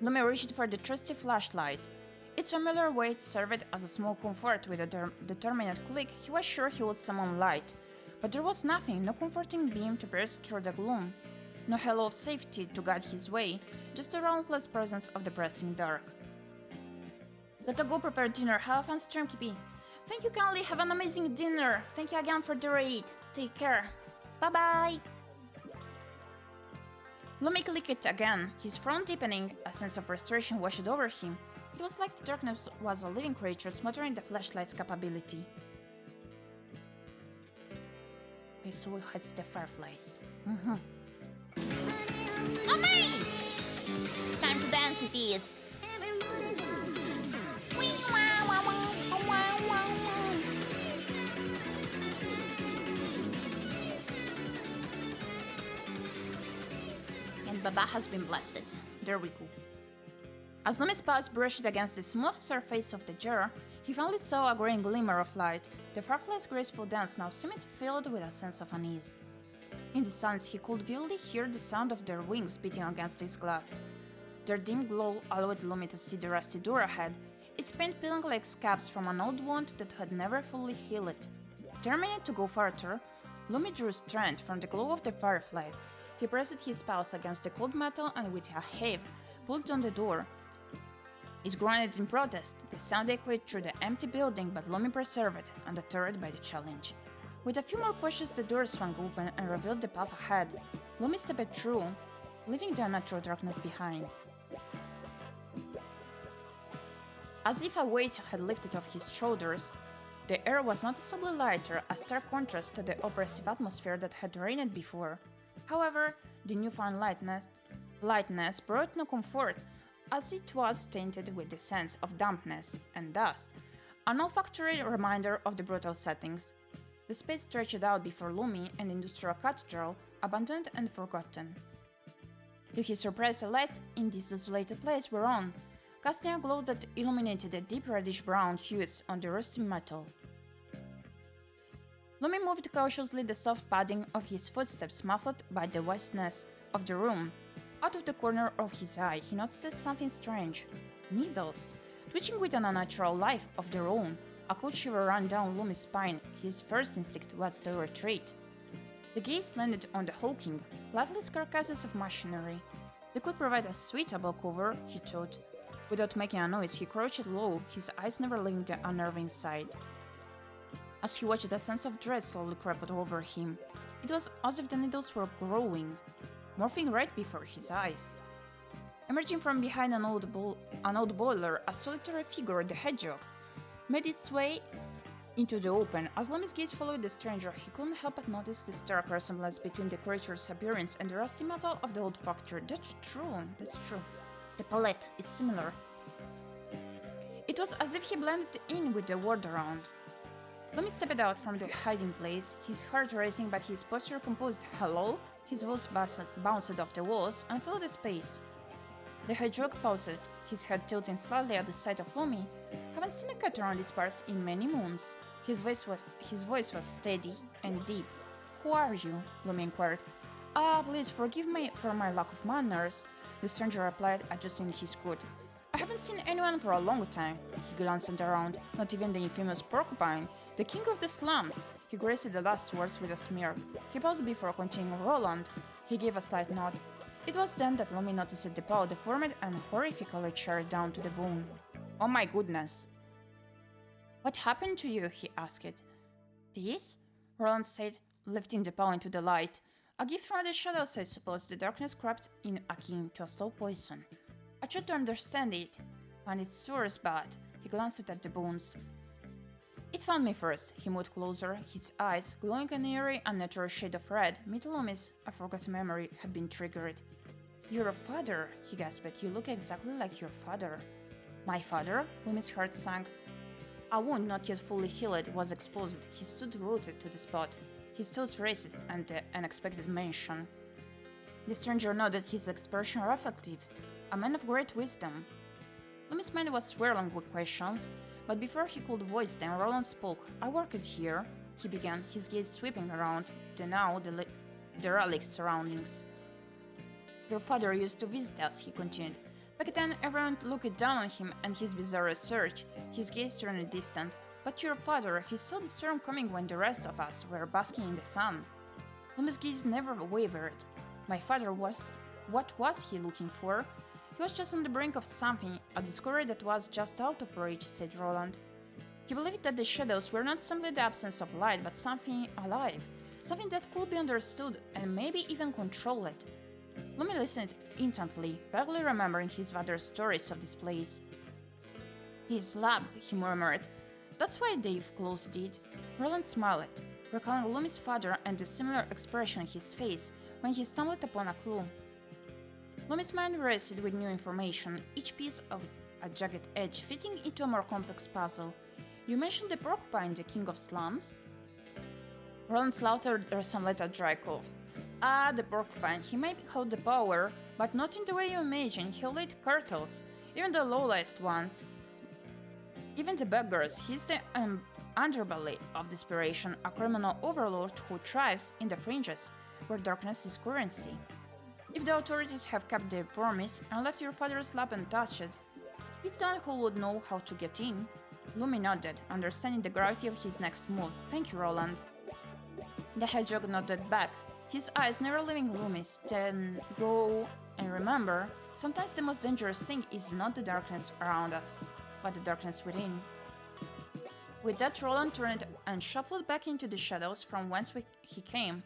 Lumi reached for the trusty flashlight. Its familiar weight served as a small comfort. With a determined click, he was sure he would summon light. But there was nothing, no comforting beam to pierce through the gloom. No halo of safety to guide his way, just the relentless presence of the pressing dark. Gotta go prepare dinner. Have a fun stream, Gyepi. Thank you kindly, have an amazing dinner. Thank you again for the raid. Take care. Bye-bye. Lumi clicked again, his frown deepening. A sense of frustration washed over him. It was like the darkness was a living creature smothering the flashlight's capability. Okay, so we hide the fireflies. Oh my! Time to dance it is! And Baba has been blessed. There we go. As Lumi's pulse brushed against the smooth surface of the jar, he finally saw a green glimmer of light. The fireflies' graceful dance now seemed filled with a sense of unease. In the silence, he could vividly hear the sound of their wings beating against his glass. Their dim glow allowed Lumi to see the rusty door ahead, its paint peeling like scabs from an old wound that had never fully healed. Determined to go further, Lumi drew strength from the glow of the fireflies. He pressed his pulse against the cold metal and with a heave pulled on the door. It groaned in protest. The sound echoed through the empty building, but Lumi persevered, undeterred by the challenge. With a few more pushes, the door swung open and revealed the path ahead. Lumi stepped through, leaving the unnatural darkness behind. As if a weight had lifted off his shoulders, the air was noticeably lighter, a stark contrast to the oppressive atmosphere that had reigned before. However, the newfound lightness brought no comfort, as it was tainted with the sense of dampness and dust, an olfactory reminder of the brutal settings. The space stretched out before Lumi and the industrial cathedral, abandoned and forgotten. To his surprise, the lights in this desolated place were on, casting a glow that illuminated the deep reddish-brown hues on the rusty metal. Lumi moved cautiously, the soft padding of his footsteps muffled by the vastness of the room. Out of the corner of his eye, he noticed something strange. Needles. Twitching with an unnatural life of their own, a cold shiver ran down Lumi's spine. His first instinct was to retreat. The gaze landed on the hulking, lifeless carcasses of machinery. They could provide a suitable cover, he thought. Without making a noise, he crouched low, his eyes never leaving the unnerving sight. As he watched, a sense of dread slowly crept over him. It was as if the needles were growing, morphing right before his eyes. Emerging from behind an old boiler, a solitary figure, the hedgehog, made its way into the open. As Lumi's gaze followed the stranger, he couldn't help but notice the stark resemblance between the creature's appearance and the rusty metal of the old factory. That's true. The palette is similar. It was as if he blended in with the world around. Lumi stepped out from the hiding place, his heart racing but his posture composed. Hello? His voice bounced off the walls and filled the space. The hedgehog paused, his head tilting slightly at the sight of Lumi. Haven't seen a cat around these parts in many moons. His voice was steady and deep. Who are you? Lumi inquired. Please forgive me for my lack of manners, the stranger replied, adjusting his coat. I haven't seen anyone for a long time. He glanced around, not even the infamous porcupine, the king of the slums. He graced the last words with a smirk. He paused before continuing. Roland. He gave a slight nod. It was then that Lumi noticed the paw deformed and horrifically charred down to the bone. Oh my goodness. What happened to you? He asked. This? Roland said, lifting the paw into the light. A gift from the shadows, I suppose. The darkness crept in akin to a slow poison. I tried to understand it, found its source, but he glanced at the bones. It found me first. He moved closer, his eyes glowing an eerie, unnatural shade of red. Lumi's a forgotten memory had been triggered. You're a father, he gasped. You look exactly like your father. My father? Lumi's heart sank. A wound not yet fully healed was exposed. He stood rooted to the spot. His toes raced at the unexpected mention. The stranger nodded, his expression reflective. A man of great wisdom. Lumi's mind was swirling with questions, but before he could voice them, Roland spoke. I worked here, he began, his gaze sweeping around the derelict surroundings. Your father used to visit us, he continued. Back then, everyone looked down on him and his bizarre research. His gaze turned distant. But your father, he saw the storm coming when the rest of us were basking in the sun. Lumi's gaze never wavered. My father was... What was he looking for? He was just on the brink of something, a discovery that was just out of reach, said Roland. He believed that the shadows were not simply the absence of light, but something alive, something that could be understood and maybe even controlled. Lumi listened intently, vaguely remembering his father's stories of this place. His lab, he murmured. That's why they've closed it. Roland smiled, recalling Lumi's father and the similar expression on his face when he stumbled upon a clue. Lumi's mind raced with new information, each piece of a jagged edge fitting into a more complex puzzle. You mentioned the porcupine, the king of slums? Roland's laughter resembled a dry cough. The porcupine. He may hold the power, but not in the way you imagine. He'll lead cartels, even the lowliest ones. Even the beggars. He's the underbelly of desperation, a criminal overlord who thrives in the fringes, where darkness is currency. If the authorities have kept their promise and left your father's lab untouched, it's the one who would know how to get in. Lumi nodded, understanding the gravity of his next move. Thank you, Roland. The hedgehog nodded back, his eyes never leaving Lumi's. Then go and remember, sometimes the most dangerous thing is not the darkness around us, but the darkness within. With that, Roland turned and shuffled back into the shadows from whence he came,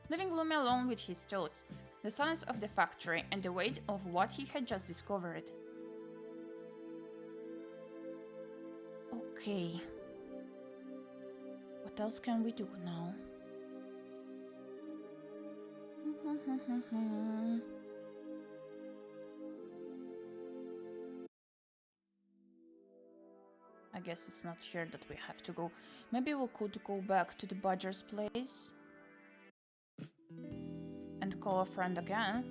leaving Lumi alone with his thoughts, the silence of the factory and the weight of what he had just discovered. Okay. What else can we do now? I guess it's not here that we have to go. Maybe we could go back to the Badger's place and call a friend again.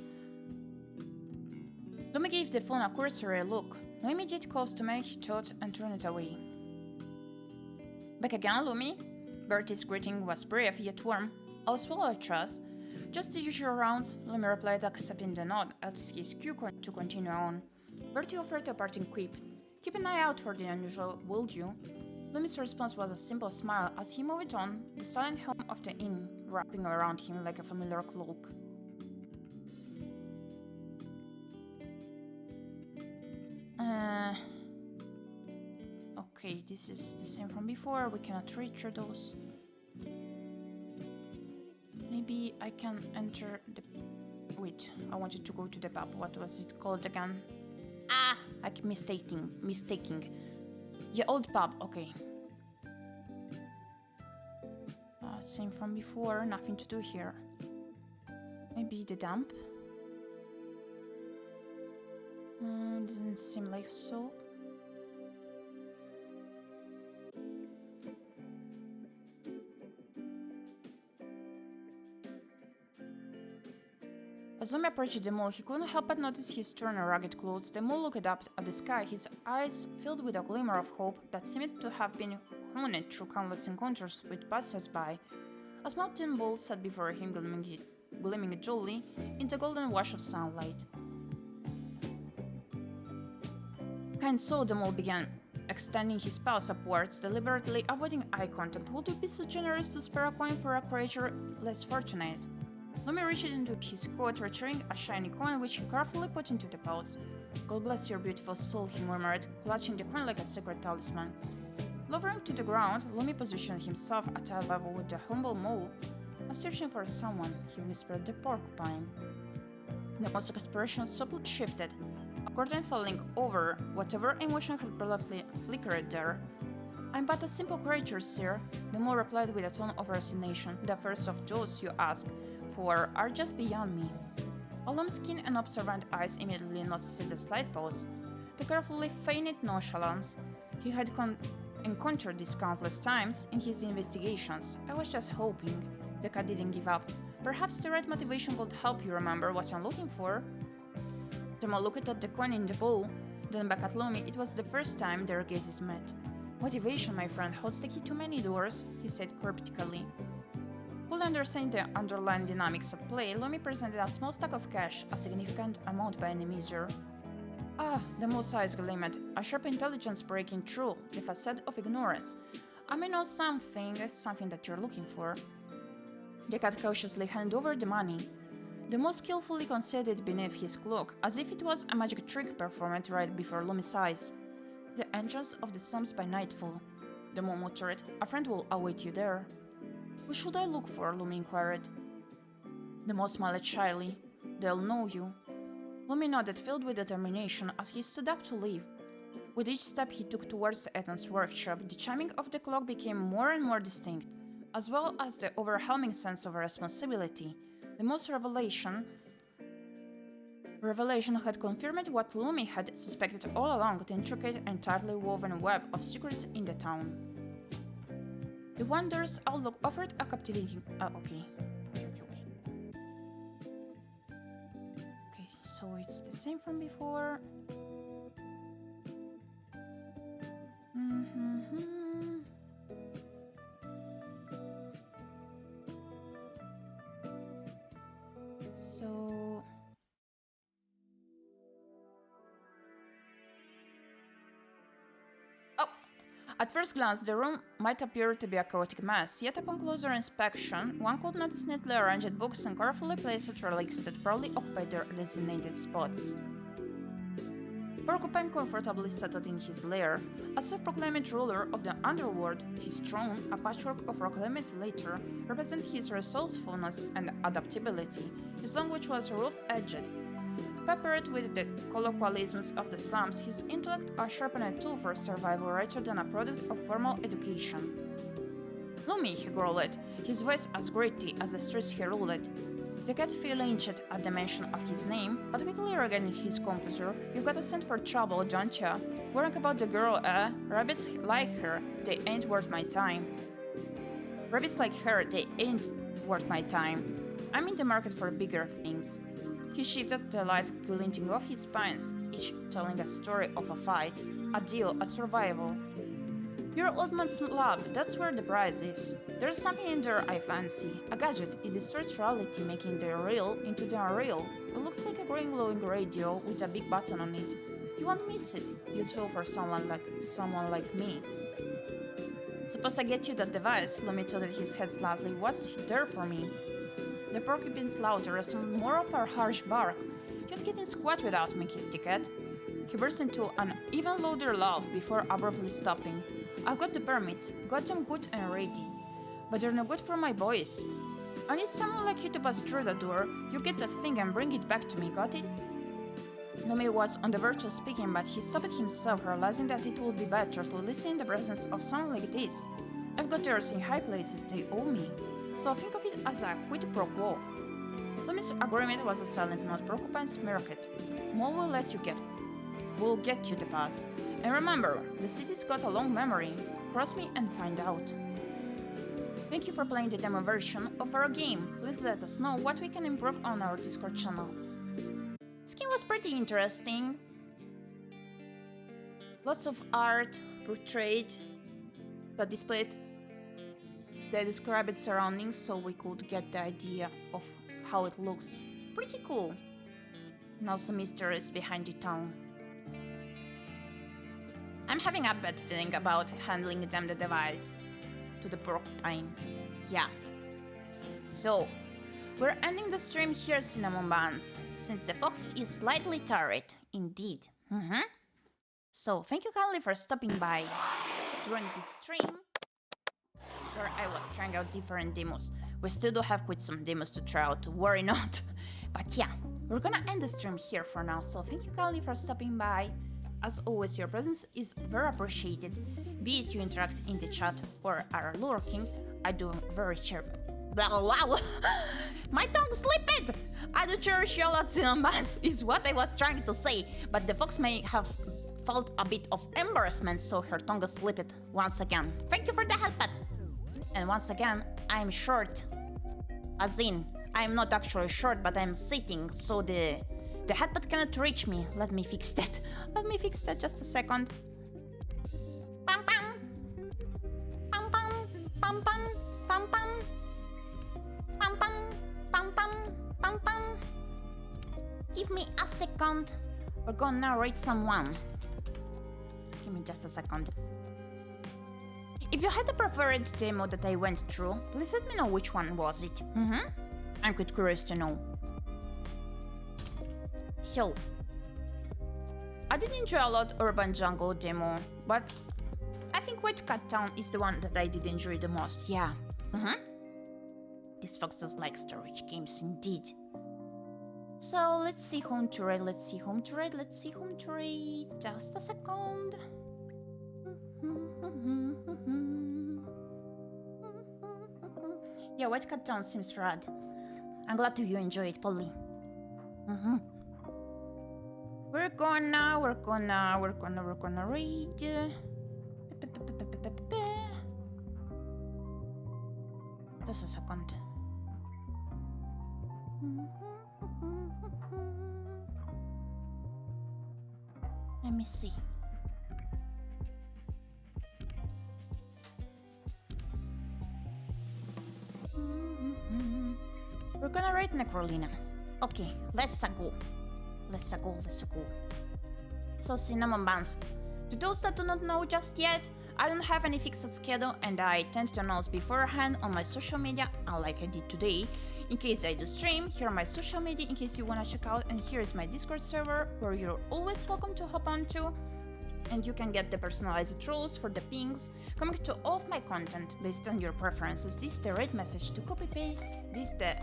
Lumi gave the phone a cursory look. No immediate calls to make, he thought, and turned it away. Back again, Lumi? Bertie's greeting was brief yet warm. I'll swallow a trust. Just the usual rounds, Lumi replied, accepting the nod as his cue to continue on. Bertie offered a parting quip. Keep an eye out for the unusual, will you? Lumi's response was a simple smile as he moved on, the silent hum of the inn wrapping around him like a familiar cloak. Okay, this is the same from before. We cannot reach those. Maybe I can enter the... Wait, I wanted to go to the pub. What was it called again? Ah, I keep mistaking. Yeah, old pub, okay. Same from before, nothing to do here. Maybe the dump? Doesn't seem like so. As Lumi approached the mall, he couldn't help but notice his torn and ragged clothes. The mall looked up at the sky, his eyes filled with a glimmer of hope that seemed to have been honed through countless encounters with passers-by. A small tin bowl sat before him, gleaming dully in the golden wash of sunlight. Kind soul, the mole began, extending his paws upwards, deliberately avoiding eye contact. Would you be so generous to spare a coin for a creature less fortunate? Lumi reached into his coat, retrieving a shiny coin, which he carefully put into the paws. God bless your beautiful soul, he murmured, clutching the coin like a sacred talisman. Lowering to the ground, Lumi positioned himself at eye level with the humble mole. I'm searching for someone, he whispered the porcupine. The monster's expression subtly shifted, a curtain falling over whatever emotion had briefly flickered there. I'm but a simple creature, sir, the mole replied with a tone of resignation. The affairs of those you ask for are just beyond me. Lumi's keen and observant eyes immediately noticed the slight pause, the carefully feigned nonchalance. He had encountered this countless times in his investigations. I was just hoping. The cat didn't give up. Perhaps the right motivation could help you remember what I'm looking for. The mole looked at the coin in the bowl, then back at Lumi. It was the first time their gazes met. Motivation, my friend, holds the key to many doors, he said cryptically. Fully understanding the underlying dynamics at play, Lumi presented a small stack of cash, a significant amount by any measure. Ah, the mole's eyes gleamed, a sharp intelligence breaking through the facade of ignorance. I may know something that you're looking for. The cat cautiously handed over the money. The mole skillfully concealed it beneath his cloak, as if it was a magic trick performed right before Lumi's eyes. The entrance of the swamps by nightfall, the mole muttered. A friend will await you there. Who should I look for? Lumi inquired. The mole smiled shyly. They'll know you. Lumi nodded, filled with determination, as he stood up to leave. With each step he took towards Ethan's workshop, the chiming of the clock became more and more distinct, as well as the overwhelming sense of responsibility. The mole's revelation had confirmed what Lumi had suspected all along, the intricate and tightly woven web of secrets in the town. The wondrous outlook offered a captivating... Okay, so it's the same from before. So... At first glance, the room might appear to be a chaotic mess, yet upon closer inspection, one could notice neatly arranged books and carefully placed relics that proudly occupied their designated spots. Porcupine comfortably settled in his lair. As self-proclaimed ruler of the underworld, his throne, a patchwork of proclaimed later, represented his resourcefulness and adaptability. His language was rough-edged. Peppered with the colloquialisms of the slums, his intellect a sharpened tool for survival rather than a product of formal education. Lumi, he growled, his voice as gritty as the streets he ruled. The cat flinched at the mention of his name, but quickly regaining his composure. You've got a scent for trouble, don't ya? Worrying about the girl, eh? Rabbits like her, they ain't worth my time. Rabbits like her, they ain't worth my time. I'm in the market for bigger things. He shifted the light glinting off his spines, each telling a story of a fight, a deal, a survival. Your old man's lab, that's where the prize is. There's something in there I fancy. A gadget, it distorts reality, making the real into the unreal. It looks like a green glowing radio with a big button on it. You won't miss it. Useful for someone like me. Suppose I get you that device. Lumi tilted his head slightly. What's there for me? The porcupine's laughter resembled more of a harsh bark. You'd get in squat without me, kitty cat. He burst into an even louder laugh before abruptly stopping. I've got the permits, got them good and ready. But they're no good for my boys. I need someone like you to pass through the door. You get that thing and bring it back to me, got it? Nomi was on the verge of speaking, but he stopped himself, realizing that it would be better to listen in the presence of someone like this. I've got theirs in high places they owe me, so think of it as a quid pro quo. Nomi's agreement was a silent, not porcupine's miracle. Mo will get you the pass. And remember, the city's got a long memory. Cross me and find out. Thank you for playing the demo version of our game. Please let us know what we can improve on our Discord channel. Skin was pretty interesting. Lots of art, portrait, that displayed the described surroundings so we could get the idea of how it looks. Pretty cool. And also mysteries behind the town. I'm having a bad feeling about handling them the device to the porcupine. Yeah. So, we're ending the stream here, cinnamon buns, since the fox is slightly tired, indeed. So, thank you kindly for stopping by during this stream, where I was trying out different demos. We still do have quite some demos to try out, worry not. But yeah, we're gonna end the stream here for now, so thank you kindly for stopping by. As always, your presence is very appreciated, be it you interact in the chat or are lurking. I do very cherish. Wow, my tongue slipped! I do cherish y'all at cinnamon buns, is what I was trying to say, but the fox may have felt a bit of embarrassment, so her tongue slipped once again. Thank you for the help, Pat. And once again, I'm short. As in, I'm not actually short, but I'm sitting, so the headpad cannot reach me. Let me fix that. Let me fix that just a second. Pam pam. Pam pam. Pam pam. Pam pam. Pam pam. Pam pam. Pam pam. Give me a second. We're gonna narrate someone. Give me just a second. If you had a preferred demo that I went through, please let me know which one was it. I'm quite curious to know. So, I did enjoy a lot Urban Jungle demo, but I think White Cat Town is the one that I did enjoy the most, yeah. This fox does like storage games indeed. So, let's see home to raid, just a second. Yeah, White Cat Town seems rad. I'm glad you enjoy it, Polly. We're gonna read. Just a second. Let me see. We're gonna write ᴄᴏᴍᴍᴜ. Okay, let's go. So, cinnamon buns. To those that do not know just yet, I don't have any fixed schedule and I tend to announce beforehand on my social media, unlike I did today. In case I do stream, here are my social media in case you wanna check out, and here is my Discord server where you're always welcome to hop onto. And you can get the personalized rules for the pings coming to all of my content based on your preferences. This is the raid message to copy paste. This is the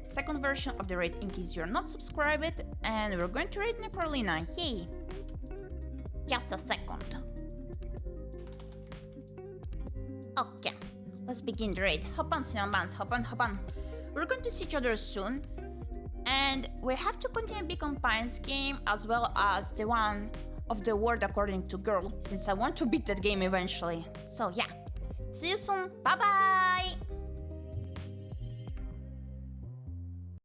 second version of the raid in case you're not subscribed, and we're going to raid ᴄᴏᴍᴜ. Yay! Just a second. Okay, let's begin the raid. Hop on, cinnamon buns, hop on. We're going to see each other soon, and we have to continue Beacon Pines game as well as the one of the world according to girl, since I want to beat that game eventually. So yeah, see you soon. Bye bye.